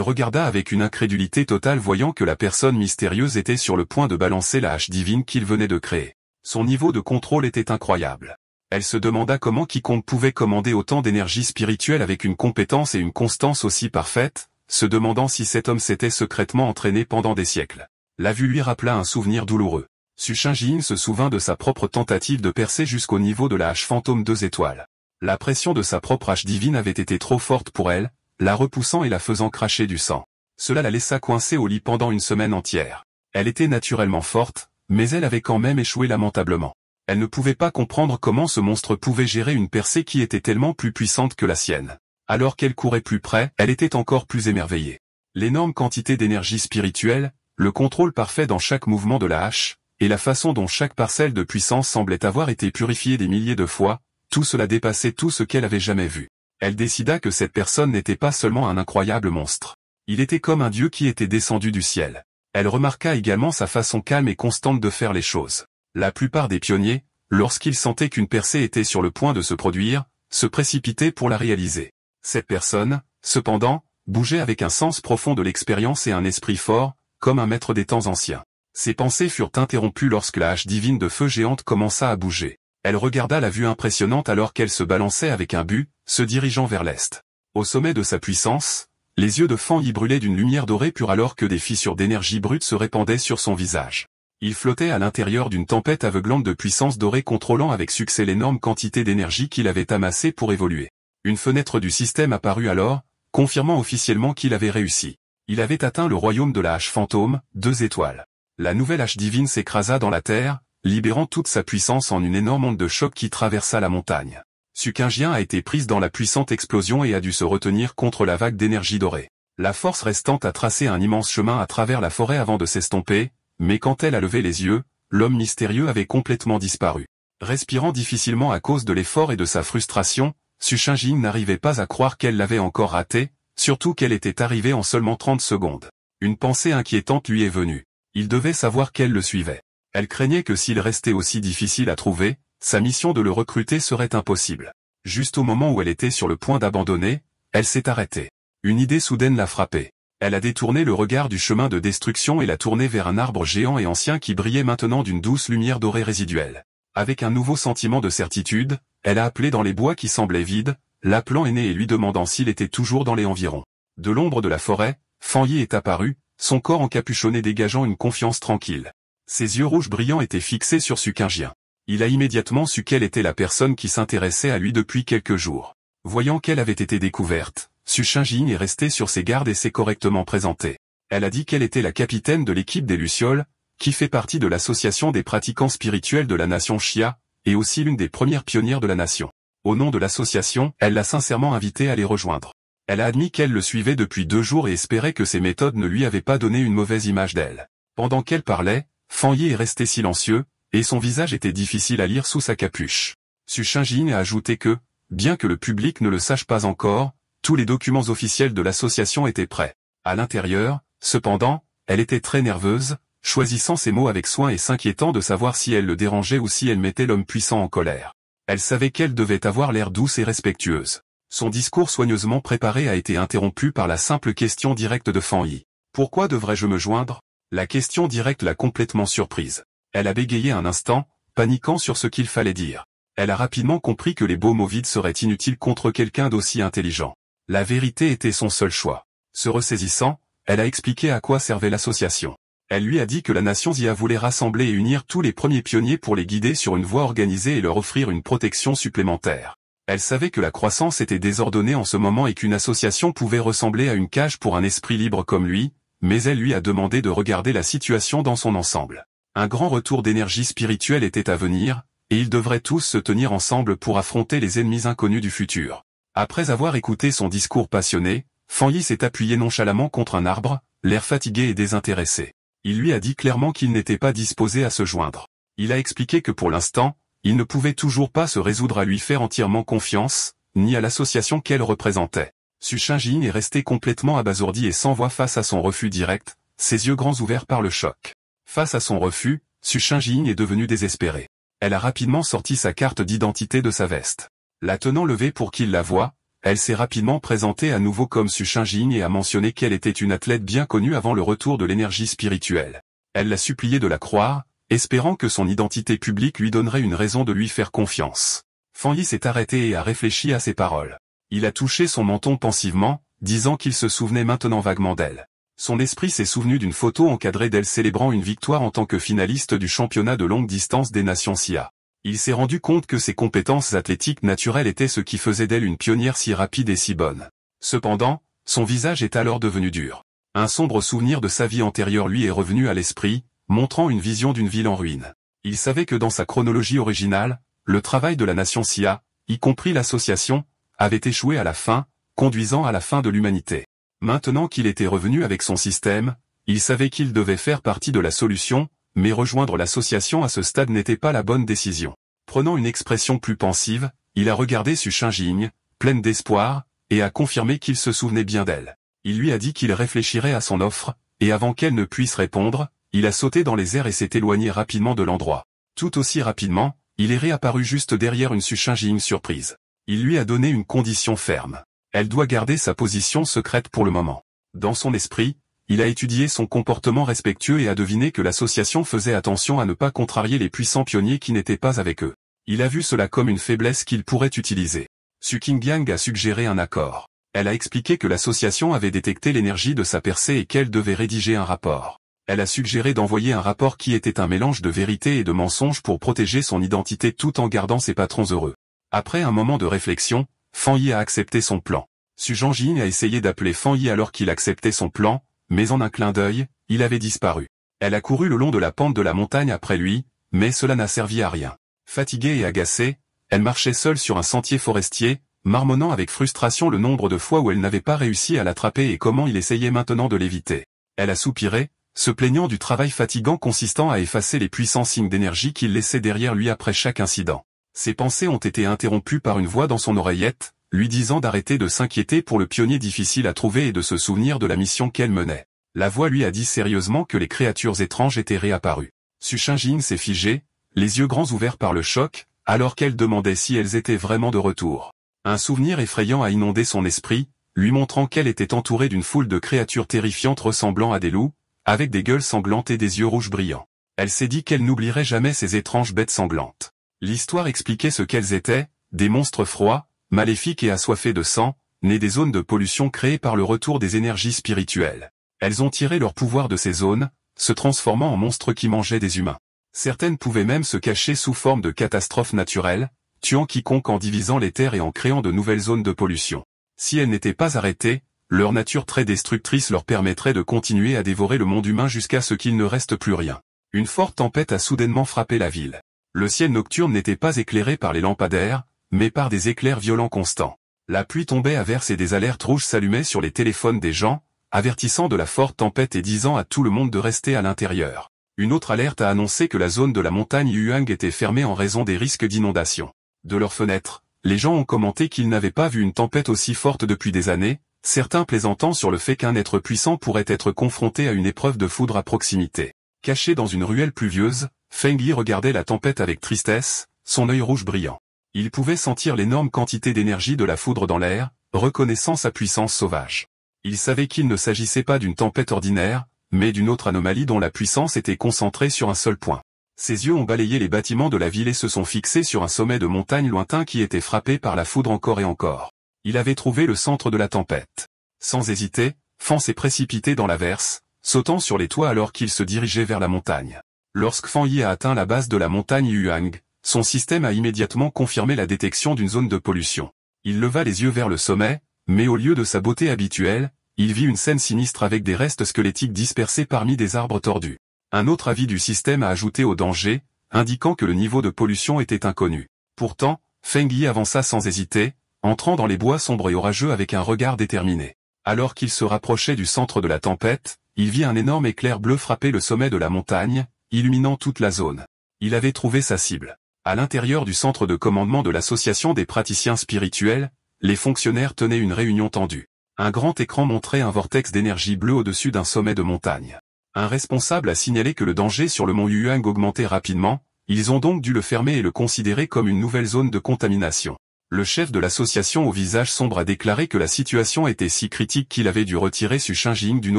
regarda avec une incrédulité totale voyant que la personne mystérieuse était sur le point de balancer la hache divine qu'il venait de créer. Son niveau de contrôle était incroyable. Elle se demanda comment quiconque pouvait commander autant d'énergie spirituelle avec une compétence et une constance aussi parfaites, se demandant si cet homme s'était secrètement entraîné pendant des siècles. La vue lui rappela un souvenir douloureux. Su Jingying se souvint de sa propre tentative de percer jusqu'au niveau de la hache fantôme 2 étoiles. La pression de sa propre hache divine avait été trop forte pour elle, la repoussant et la faisant cracher du sang. Cela la laissa coincée au lit pendant une semaine entière. Elle était naturellement forte, mais elle avait quand même échoué lamentablement. Elle ne pouvait pas comprendre comment ce monstre pouvait gérer une percée qui était tellement plus puissante que la sienne. Alors qu'elle courait plus près, elle était encore plus émerveillée. L'énorme quantité d'énergie spirituelle, le contrôle parfait dans chaque mouvement de la hache, et la façon dont chaque parcelle de puissance semblait avoir été purifiée des milliers de fois, tout cela dépassait tout ce qu'elle avait jamais vu. Elle décida que cette personne n'était pas seulement un incroyable monstre. Il était comme un dieu qui était descendu du ciel. Elle remarqua également sa façon calme et constante de faire les choses. La plupart des pionniers, lorsqu'ils sentaient qu'une percée était sur le point de se produire, se précipitaient pour la réaliser. Cette personne, cependant, bougeait avec un sens profond de l'expérience et un esprit fort, comme un maître des temps anciens. Ses pensées furent interrompues lorsque la hache divine de feu géante commença à bouger. Elle regarda la vue impressionnante alors qu'elle se balançait avec un but, se dirigeant vers l'est. Au sommet de sa puissance, les yeux de Fan Yi brûlaient d'une lumière dorée pure alors que des fissures d'énergie brute se répandaient sur son visage. Il flottait à l'intérieur d'une tempête aveuglante de puissance dorée contrôlant avec succès l'énorme quantité d'énergie qu'il avait amassée pour évoluer. Une fenêtre du système apparut alors, confirmant officiellement qu'il avait réussi. Il avait atteint le royaume de la hache fantôme, 2 étoiles. La nouvelle hache divine s'écrasa dans la terre, libérant toute sa puissance en une énorme onde de choc qui traversa la montagne. Su Jingying a été prise dans la puissante explosion et a dû se retenir contre la vague d'énergie dorée. La force restante a tracé un immense chemin à travers la forêt avant de s'estomper, mais quand elle a levé les yeux, l'homme mystérieux avait complètement disparu. Respirant difficilement à cause de l'effort et de sa frustration, Su Jingying n'arrivait pas à croire qu'elle l'avait encore raté, surtout qu'elle était arrivée en seulement 30 secondes. Une pensée inquiétante lui est venue. Il devait savoir qu'elle le suivait. Elle craignait que s'il restait aussi difficile à trouver, sa mission de le recruter serait impossible. Juste au moment où elle était sur le point d'abandonner, elle s'est arrêtée. Une idée soudaine l'a frappée. Elle a détourné le regard du chemin de destruction et l'a tourné vers un arbre géant et ancien qui brillait maintenant d'une douce lumière dorée résiduelle. Avec un nouveau sentiment de certitude, elle a appelé dans les bois qui semblaient vides, l'appelant aîné et lui demandant s'il était toujours dans les environs. De l'ombre de la forêt, Fan Yi est apparu, son corps encapuchonné dégageant une confiance tranquille. Ses yeux rouges brillants étaient fixés sur Su Jingying. Il a immédiatement su quelle était la personne qui s'intéressait à lui depuis quelques jours. Voyant qu'elle avait été découverte, Su Jingying est restée sur ses gardes et s'est correctement présentée. Elle a dit qu'elle était la capitaine de l'équipe des Lucioles, qui fait partie de l'association des pratiquants spirituels de la nation Xia, et aussi l'une des premières pionnières de la nation. Au nom de l'association, elle l'a sincèrement invitée à les rejoindre. Elle a admis qu'elle le suivait depuis 2 jours et espérait que ses méthodes ne lui avaient pas donné une mauvaise image d'elle. Pendant qu'elle parlait, Fan Yi est resté silencieux, et son visage était difficile à lire sous sa capuche. Su Jingying a ajouté que, bien que le public ne le sache pas encore, tous les documents officiels de l'association étaient prêts. À l'intérieur, cependant, elle était très nerveuse, choisissant ses mots avec soin et s'inquiétant de savoir si elle le dérangeait ou si elle mettait l'homme puissant en colère. Elle savait qu'elle devait avoir l'air douce et respectueuse. Son discours soigneusement préparé a été interrompu par la simple question directe de Fan Yi. « Pourquoi devrais-je me joindre ?» La question directe l'a complètement surprise. Elle a bégayé un instant, paniquant sur ce qu'il fallait dire. Elle a rapidement compris que les beaux mots vides seraient inutiles contre quelqu'un d'aussi intelligent. La vérité était son seul choix. Se ressaisissant, elle a expliqué à quoi servait l'association. Elle lui a dit que la nation Xia voulait rassembler et unir tous les premiers pionniers pour les guider sur une voie organisée et leur offrir une protection supplémentaire. Elle savait que la croissance était désordonnée en ce moment et qu'une association pouvait ressembler à une cage pour un esprit libre comme lui, mais elle lui a demandé de regarder la situation dans son ensemble. Un grand retour d'énergie spirituelle était à venir, et ils devraient tous se tenir ensemble pour affronter les ennemis inconnus du futur. Après avoir écouté son discours passionné, Fan Yi s'est appuyé nonchalamment contre un arbre, l'air fatigué et désintéressé. Il lui a dit clairement qu'il n'était pas disposé à se joindre. Il a expliqué que pour l'instant, il ne pouvait toujours pas se résoudre à lui faire entièrement confiance, ni à l'association qu'elle représentait. Su Jingying est resté complètement abasourdi et sans voix face à son refus direct, ses yeux grands ouverts par le choc. Face à son refus, Su Shinjing est devenue désespérée. Elle a rapidement sorti sa carte d'identité de sa veste. La tenant levée pour qu'il la voie, elle s'est rapidement présentée à nouveau comme Su Shinjing et a mentionné qu'elle était une athlète bien connue avant le retour de l'énergie spirituelle. Elle l'a supplié de la croire, espérant que son identité publique lui donnerait une raison de lui faire confiance. Fan Yi s'est arrêté et a réfléchi à ses paroles. Il a touché son menton pensivement, disant qu'il se souvenait maintenant vaguement d'elle. Son esprit s'est souvenu d'une photo encadrée d'elle célébrant une victoire en tant que finaliste du championnat de longue distance des nations SIA. Il s'est rendu compte que ses compétences athlétiques naturelles étaient ce qui faisait d'elle une pionnière si rapide et si bonne. Cependant, son visage est alors devenu dur. Un sombre souvenir de sa vie antérieure lui est revenu à l'esprit, montrant une vision d'une ville en ruine. Il savait que dans sa chronologie originale, le travail de la nation SIA, y compris l'association, avait échoué à la fin, conduisant à la fin de l'humanité. Maintenant qu'il était revenu avec son système, il savait qu'il devait faire partie de la solution, mais rejoindre l'association à ce stade n'était pas la bonne décision. Prenant une expression plus pensive, il a regardé Su Shinjing, pleine d'espoir, et a confirmé qu'il se souvenait bien d'elle. Il lui a dit qu'il réfléchirait à son offre, et avant qu'elle ne puisse répondre, il a sauté dans les airs et s'est éloigné rapidement de l'endroit. Tout aussi rapidement, il est réapparu juste derrière une Su Shinjing surprise. Il lui a donné une condition ferme. Elle doit garder sa position secrète pour le moment. Dans son esprit, il a étudié son comportement respectueux et a deviné que l'association faisait attention à ne pas contrarier les puissants pionniers qui n'étaient pas avec eux. Il a vu cela comme une faiblesse qu'il pourrait utiliser. Su Qingyang a suggéré un accord. Elle a expliqué que l'association avait détecté l'énergie de sa percée et qu'elle devait rédiger un rapport. Elle a suggéré d'envoyer un rapport qui était un mélange de vérité et de mensonge pour protéger son identité tout en gardant ses patrons heureux. Après un moment de réflexion, Fan Yi a accepté son plan. Su Shinjing a essayé d'appeler Fan Yi alors qu'il acceptait son plan, mais en un clin d'œil, il avait disparu. Elle a couru le long de la pente de la montagne après lui, mais cela n'a servi à rien. Fatiguée et agacée, elle marchait seule sur un sentier forestier, marmonnant avec frustration le nombre de fois où elle n'avait pas réussi à l'attraper et comment il essayait maintenant de l'éviter. Elle a soupiré, se plaignant du travail fatigant consistant à effacer les puissants signes d'énergie qu'il laissait derrière lui après chaque incident. Ses pensées ont été interrompues par une voix dans son oreillette, lui disant d'arrêter de s'inquiéter pour le pionnier difficile à trouver et de se souvenir de la mission qu'elle menait. La voix lui a dit sérieusement que les créatures étranges étaient réapparues. Su Shinjing s'est figée, les yeux grands ouverts par le choc, alors qu'elle demandait si elles étaient vraiment de retour. Un souvenir effrayant a inondé son esprit, lui montrant qu'elle était entourée d'une foule de créatures terrifiantes ressemblant à des loups, avec des gueules sanglantes et des yeux rouges brillants. Elle s'est dit qu'elle n'oublierait jamais ces étranges bêtes sanglantes. L'histoire expliquait ce qu'elles étaient, des monstres froids, maléfiques et assoiffés de sang, nés des zones de pollution créées par le retour des énergies spirituelles. Elles ont tiré leur pouvoir de ces zones, se transformant en monstres qui mangeaient des humains. Certaines pouvaient même se cacher sous forme de catastrophes naturelles, tuant quiconque en divisant les terres et en créant de nouvelles zones de pollution. Si elles n'étaient pas arrêtées, leur nature très destructrice leur permettrait de continuer à dévorer le monde humain jusqu'à ce qu'il ne reste plus rien. Une forte tempête a soudainement frappé la ville. Le ciel nocturne n'était pas éclairé par les lampadaires, mais par des éclairs violents constants. La pluie tombait à verse et des alertes rouges s'allumaient sur les téléphones des gens, avertissant de la forte tempête et disant à tout le monde de rester à l'intérieur. Une autre alerte a annoncé que la zone de la montagne Yuang était fermée en raison des risques d'inondation. De leurs fenêtres, les gens ont commenté qu'ils n'avaient pas vu une tempête aussi forte depuis des années, certains plaisantant sur le fait qu'un être puissant pourrait être confronté à une épreuve de foudre à proximité. Caché dans une ruelle pluvieuse, Feng Yi regardait la tempête avec tristesse, son œil rouge brillant. Il pouvait sentir l'énorme quantité d'énergie de la foudre dans l'air, reconnaissant sa puissance sauvage. Il savait qu'il ne s'agissait pas d'une tempête ordinaire, mais d'une autre anomalie dont la puissance était concentrée sur un seul point. Ses yeux ont balayé les bâtiments de la ville et se sont fixés sur un sommet de montagne lointain qui était frappé par la foudre encore et encore. Il avait trouvé le centre de la tempête. Sans hésiter, Fan s'est précipité dans l'averse, sautant sur les toits alors qu'il se dirigeait vers la montagne. Lorsque Fan Yi a atteint la base de la montagne Yuang, son système a immédiatement confirmé la détection d'une zone de pollution. Il leva les yeux vers le sommet, mais au lieu de sa beauté habituelle, il vit une scène sinistre avec des restes squelettiques dispersés parmi des arbres tordus. Un autre avis du système a ajouté au danger, indiquant que le niveau de pollution était inconnu. Pourtant, Feng Yi avança sans hésiter, entrant dans les bois sombres et orageux avec un regard déterminé. Alors qu'il se rapprochait du centre de la tempête, il vit un énorme éclair bleu frapper le sommet de la montagne, illuminant toute la zone. Il avait trouvé sa cible. À l'intérieur du centre de commandement de l'association des praticiens spirituels, les fonctionnaires tenaient une réunion tendue. Un grand écran montrait un vortex d'énergie bleue au-dessus d'un sommet de montagne. Un responsable a signalé que le danger sur le mont Yuang augmentait rapidement, ils ont donc dû le fermer et le considérer comme une nouvelle zone de contamination. Le chef de l'association au visage sombre a déclaré que la situation était si critique qu'il avait dû retirer Su Shinjing d'une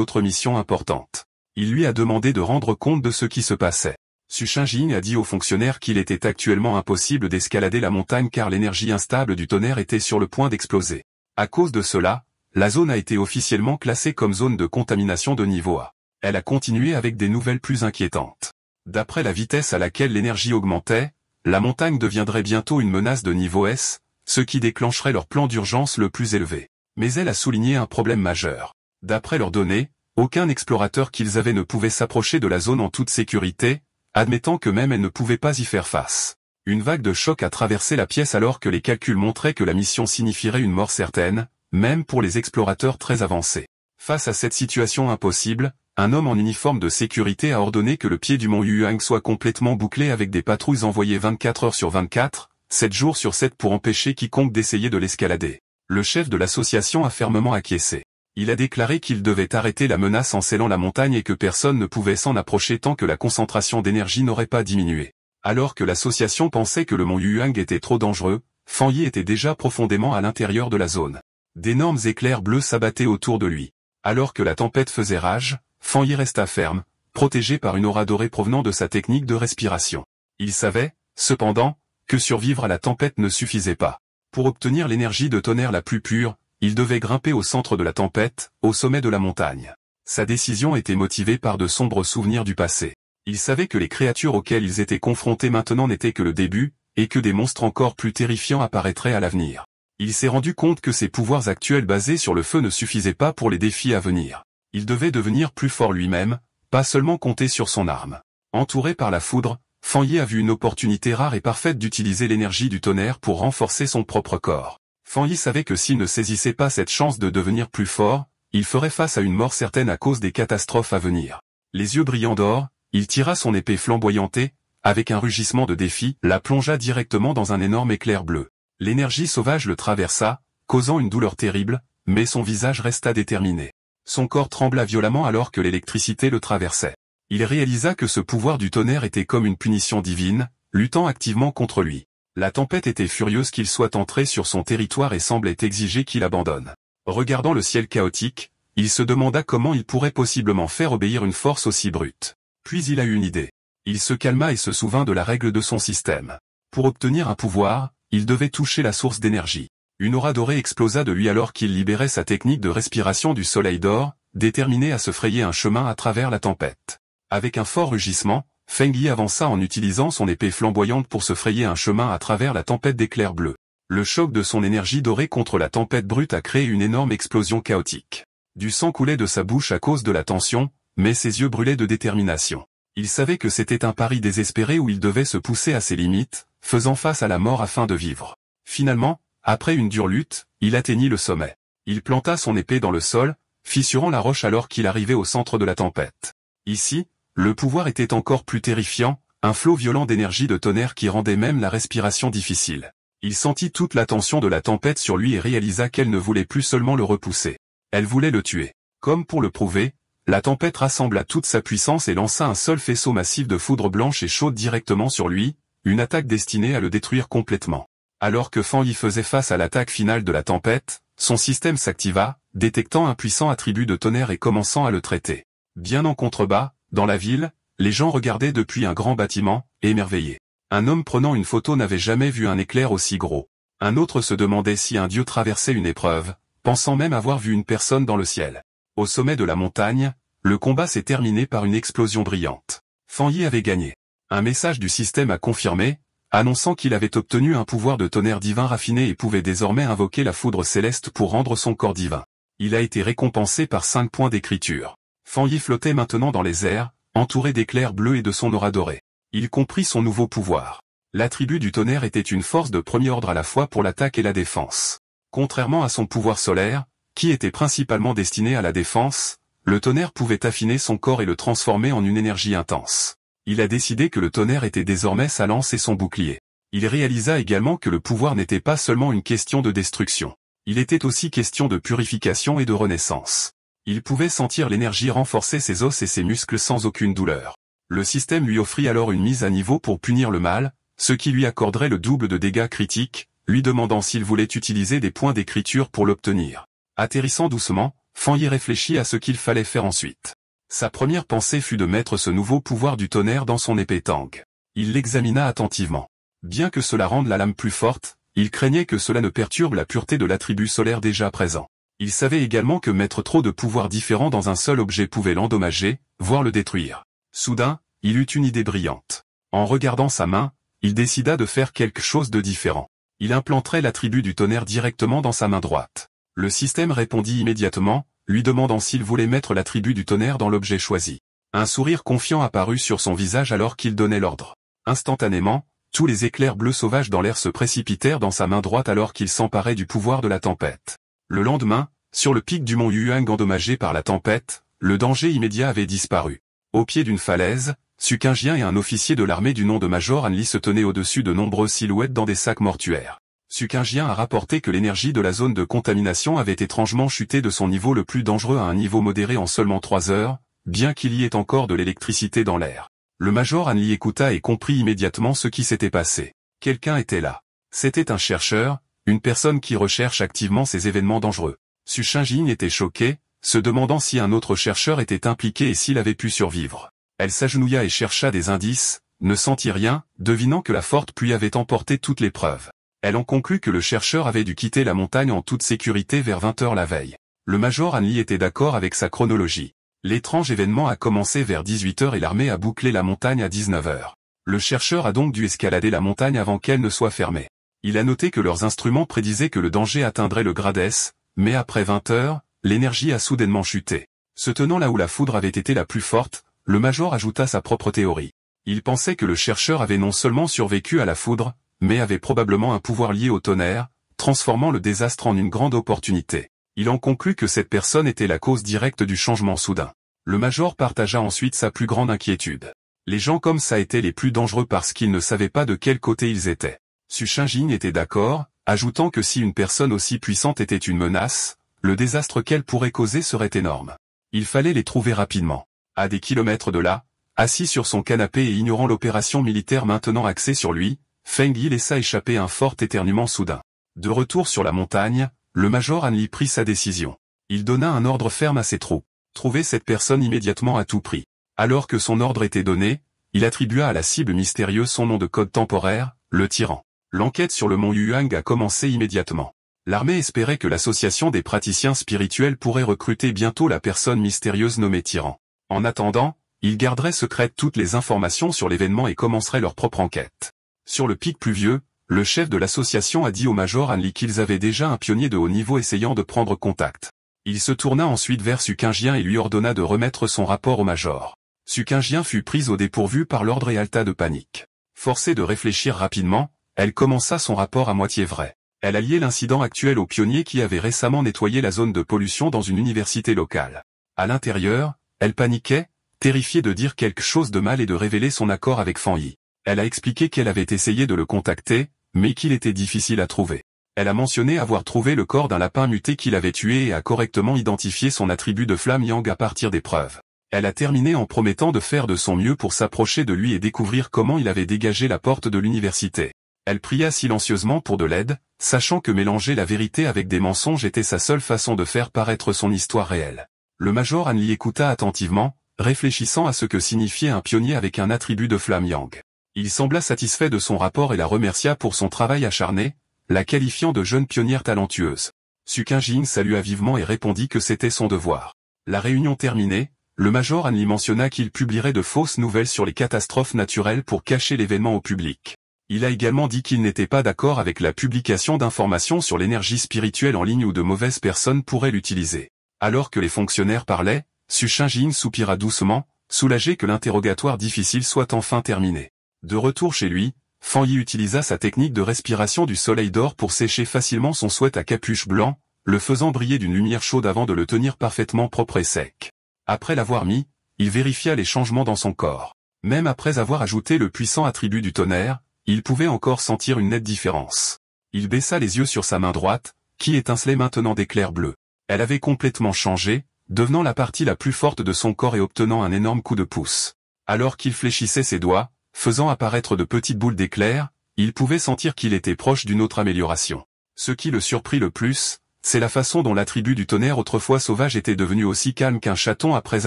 autre mission importante. Il lui a demandé de rendre compte de ce qui se passait. Su Shinjing a dit aux fonctionnaires qu'il était actuellement impossible d'escalader la montagne car l'énergie instable du tonnerre était sur le point d'exploser. À cause de cela, la zone a été officiellement classée comme zone de contamination de niveau A. Elle a continué avec des nouvelles plus inquiétantes. D'après la vitesse à laquelle l'énergie augmentait, la montagne deviendrait bientôt une menace de niveau S, ce qui déclencherait leur plan d'urgence le plus élevé. Mais elle a souligné un problème majeur. D'après leurs données, aucun explorateur qu'ils avaient ne pouvait s'approcher de la zone en toute sécurité, admettant que même elle ne pouvait pas y faire face. Une vague de choc a traversé la pièce alors que les calculs montraient que la mission signifierait une mort certaine, même pour les explorateurs très avancés. Face à cette situation impossible, un homme en uniforme de sécurité a ordonné que le pied du mont Yuang soit complètement bouclé avec des patrouilles envoyées 24 heures sur 24, 7 jours sur 7 pour empêcher quiconque d'essayer de l'escalader. Le chef de l'association a fermement acquiescé. Il a déclaré qu'il devait arrêter la menace en scellant la montagne et que personne ne pouvait s'en approcher tant que la concentration d'énergie n'aurait pas diminué. Alors que l'association pensait que le mont Yuang était trop dangereux, Fan Yi était déjà profondément à l'intérieur de la zone. D'énormes éclairs bleus s'abattaient autour de lui. Alors que la tempête faisait rage, Fan Yi resta ferme, protégé par une aura dorée provenant de sa technique de respiration. Il savait, cependant, que survivre à la tempête ne suffisait pas. Pour obtenir l'énergie de tonnerre la plus pure, il devait grimper au centre de la tempête, au sommet de la montagne. Sa décision était motivée par de sombres souvenirs du passé. Il savait que les créatures auxquelles ils étaient confrontés maintenant n'étaient que le début, et que des monstres encore plus terrifiants apparaîtraient à l'avenir. Il s'est rendu compte que ses pouvoirs actuels basés sur le feu ne suffisaient pas pour les défis à venir. Il devait devenir plus fort lui-même, pas seulement compter sur son arme. Entouré par la foudre, Fan Yi a vu une opportunité rare et parfaite d'utiliser l'énergie du tonnerre pour renforcer son propre corps. Fan Yi savait que s'il ne saisissait pas cette chance de devenir plus fort, il ferait face à une mort certaine à cause des catastrophes à venir. Les yeux brillants d'or, il tira son épée flamboyante et, avec un rugissement de défi, la plongea directement dans un énorme éclair bleu. L'énergie sauvage le traversa, causant une douleur terrible, mais son visage resta déterminé. Son corps trembla violemment alors que l'électricité le traversait. Il réalisa que ce pouvoir du tonnerre était comme une punition divine, luttant activement contre lui. La tempête était furieuse qu'il soit entré sur son territoire et semblait exiger qu'il abandonne. Regardant le ciel chaotique, il se demanda comment il pourrait possiblement faire obéir une force aussi brute. Puis il a eu une idée. Il se calma et se souvint de la règle de son système. Pour obtenir un pouvoir, il devait toucher la source d'énergie. Une aura dorée explosa de lui alors qu'il libérait sa technique de respiration du soleil d'or, déterminé à se frayer un chemin à travers la tempête. Avec un fort rugissement, Feng Yi avança en utilisant son épée flamboyante pour se frayer un chemin à travers la tempête d'éclairs bleus. Le choc de son énergie dorée contre la tempête brute a créé une énorme explosion chaotique. Du sang coulait de sa bouche à cause de la tension, mais ses yeux brûlaient de détermination. Il savait que c'était un pari désespéré où il devait se pousser à ses limites, faisant face à la mort afin de vivre. Finalement, après une dure lutte, il atteignit le sommet. Il planta son épée dans le sol, fissurant la roche alors qu'il arrivait au centre de la tempête. Ici, le pouvoir était encore plus terrifiant, un flot violent d'énergie de tonnerre qui rendait même la respiration difficile. Il sentit toute la tension de la tempête sur lui et réalisa qu'elle ne voulait plus seulement le repousser. Elle voulait le tuer. Comme pour le prouver, la tempête rassembla toute sa puissance et lança un seul faisceau massif de foudre blanche et chaude directement sur lui, une attaque destinée à le détruire complètement. Alors que Fan Yi faisait face à l'attaque finale de la tempête, son système s'activa, détectant un puissant attribut de tonnerre et commençant à le traiter. Bien en contrebas, dans la ville, les gens regardaient depuis un grand bâtiment, émerveillés. Un homme prenant une photo n'avait jamais vu un éclair aussi gros. Un autre se demandait si un dieu traversait une épreuve, pensant même avoir vu une personne dans le ciel. Au sommet de la montagne, le combat s'est terminé par une explosion brillante. Fan Yi avait gagné. Un message du système a confirmé, annonçant qu'il avait obtenu un pouvoir de tonnerre divin raffiné et pouvait désormais invoquer la foudre céleste pour rendre son corps divin. Il a été récompensé par 5 points d'écriture. Fan Yi flottait maintenant dans les airs, entouré d'éclairs bleus et de son aura dorée. Il comprit son nouveau pouvoir. L'attribut du tonnerre était une force de premier ordre à la fois pour l'attaque et la défense. Contrairement à son pouvoir solaire, qui était principalement destiné à la défense, le tonnerre pouvait affiner son corps et le transformer en une énergie intense. Il a décidé que le tonnerre était désormais sa lance et son bouclier. Il réalisa également que le pouvoir n'était pas seulement une question de destruction. Il était aussi question de purification et de renaissance. Il pouvait sentir l'énergie renforcer ses os et ses muscles sans aucune douleur. Le système lui offrit alors une mise à niveau pour punir le mal, ce qui lui accorderait le double de dégâts critiques, lui demandant s'il voulait utiliser des points d'écriture pour l'obtenir. Atterrissant doucement, Fan Yi réfléchit à ce qu'il fallait faire ensuite. Sa première pensée fut de mettre ce nouveau pouvoir du tonnerre dans son épée Tang. Il l'examina attentivement. Bien que cela rende la lame plus forte, il craignait que cela ne perturbe la pureté de l'attribut solaire déjà présent. Il savait également que mettre trop de pouvoirs différents dans un seul objet pouvait l'endommager, voire le détruire. Soudain, il eut une idée brillante. En regardant sa main, il décida de faire quelque chose de différent. Il implanterait l'attribut du tonnerre directement dans sa main droite. Le système répondit immédiatement, lui demandant s'il voulait mettre l'attribut du tonnerre dans l'objet choisi. Un sourire confiant apparut sur son visage alors qu'il donnait l'ordre. Instantanément, tous les éclairs bleus sauvages dans l'air se précipitèrent dans sa main droite alors qu'il s'emparait du pouvoir de la tempête. Le lendemain, sur le pic du mont Yuang endommagé par la tempête, le danger immédiat avait disparu. Au pied d'une falaise, Su Qingjian et un officier de l'armée du nom de Major Anli se tenaient au-dessus de nombreuses silhouettes dans des sacs mortuaires. Su Qingjian a rapporté que l'énergie de la zone de contamination avait étrangement chuté de son niveau le plus dangereux à un niveau modéré en seulement 3 heures, bien qu'il y ait encore de l'électricité dans l'air. Le Major Anli écouta et comprit immédiatement ce qui s'était passé. Quelqu'un était là. C'était un chercheur, une personne qui recherche activement ces événements dangereux. Su Qingjian était choqué, se demandant si un autre chercheur était impliqué et s'il avait pu survivre. Elle s'agenouilla et chercha des indices, ne sentit rien, devinant que la forte pluie avait emporté toutes les preuves. Elle en conclut que le chercheur avait dû quitter la montagne en toute sécurité vers 20 heures la veille. Le Major Anli était d'accord avec sa chronologie. L'étrange événement a commencé vers 18 heures et l'armée a bouclé la montagne à 19 heures. Le chercheur a donc dû escalader la montagne avant qu'elle ne soit fermée. Il a noté que leurs instruments prédisaient que le danger atteindrait le grade S, mais après 20 heures, l'énergie a soudainement chuté. Se tenant là où la foudre avait été la plus forte, le Major ajouta sa propre théorie. Il pensait que le chercheur avait non seulement survécu à la foudre, mais avait probablement un pouvoir lié au tonnerre, transformant le désastre en une grande opportunité. Il en conclut que cette personne était la cause directe du changement soudain. Le Major partagea ensuite sa plus grande inquiétude. Les gens comme ça étaient les plus dangereux parce qu'ils ne savaient pas de quel côté ils étaient. Su Qingjian était d'accord, ajoutant que si une personne aussi puissante était une menace, le désastre qu'elle pourrait causer serait énorme. Il fallait les trouver rapidement. À des kilomètres de là, assis sur son canapé et ignorant l'opération militaire maintenant axée sur lui, Feng Yi laissa échapper un fort éternuement soudain. De retour sur la montagne, le Major Anli prit sa décision. Il donna un ordre ferme à ses troupes. Trouver cette personne immédiatement à tout prix. Alors que son ordre était donné, il attribua à la cible mystérieuse son nom de code temporaire, le Tyran. L'enquête sur le mont Yuang a commencé immédiatement. L'armée espérait que l'association des praticiens spirituels pourrait recruter bientôt la personne mystérieuse nommée Tyran. En attendant, ils garderaient secrètes toutes les informations sur l'événement et commenceraient leur propre enquête. Sur le pic pluvieux, le chef de l'association a dit au Major Anli qu'ils avaient déjà un pionnier de haut niveau essayant de prendre contact. Il se tourna ensuite vers Su Qingjian et lui ordonna de remettre son rapport au Major. Su Qingjian fut prise au dépourvu par l'ordre et halta de panique. Forcée de réfléchir rapidement, elle commença son rapport à moitié vrai. Elle alliait l'incident actuel au pionnier qui avait récemment nettoyé la zone de pollution dans une université locale. À l'intérieur, elle paniquait, terrifiée de dire quelque chose de mal et de révéler son accord avec Fan Yi. Elle a expliqué qu'elle avait essayé de le contacter, mais qu'il était difficile à trouver. Elle a mentionné avoir trouvé le corps d'un lapin muté qu'il avait tué et a correctement identifié son attribut de flamme yang à partir des preuves. Elle a terminé en promettant de faire de son mieux pour s'approcher de lui et découvrir comment il avait dégagé la porte de l'université. Elle pria silencieusement pour de l'aide, sachant que mélanger la vérité avec des mensonges était sa seule façon de faire paraître son histoire réelle. Le Major Anli écouta attentivement, réfléchissant à ce que signifiait un pionnier avec un attribut de flamme yang. Il sembla satisfait de son rapport et la remercia pour son travail acharné, la qualifiant de jeune pionnière talentueuse. Su Qingjian salua vivement et répondit que c'était son devoir. La réunion terminée, le Major Anli mentionna qu'il publierait de fausses nouvelles sur les catastrophes naturelles pour cacher l'événement au public. Il a également dit qu'il n'était pas d'accord avec la publication d'informations sur l'énergie spirituelle en ligne où de mauvaises personnes pourraient l'utiliser. Alors que les fonctionnaires parlaient, Su Qingjian soupira doucement, soulagé que l'interrogatoire difficile soit enfin terminé. De retour chez lui, Fan Yi utilisa sa technique de respiration du soleil d'or pour sécher facilement son sweat à capuche blanc, le faisant briller d'une lumière chaude avant de le tenir parfaitement propre et sec. Après l'avoir mis, il vérifia les changements dans son corps. Même après avoir ajouté le puissant attribut du tonnerre, il pouvait encore sentir une nette différence. Il baissa les yeux sur sa main droite, qui étincelait maintenant d'éclairs bleus. Elle avait complètement changé, devenant la partie la plus forte de son corps et obtenant un énorme coup de pouce. Alors qu'il fléchissait ses doigts, faisant apparaître de petites boules d'éclairs, il pouvait sentir qu'il était proche d'une autre amélioration. Ce qui le surprit le plus, c'est la façon dont l'attribut du tonnerre autrefois sauvage était devenu aussi calme qu'un chaton après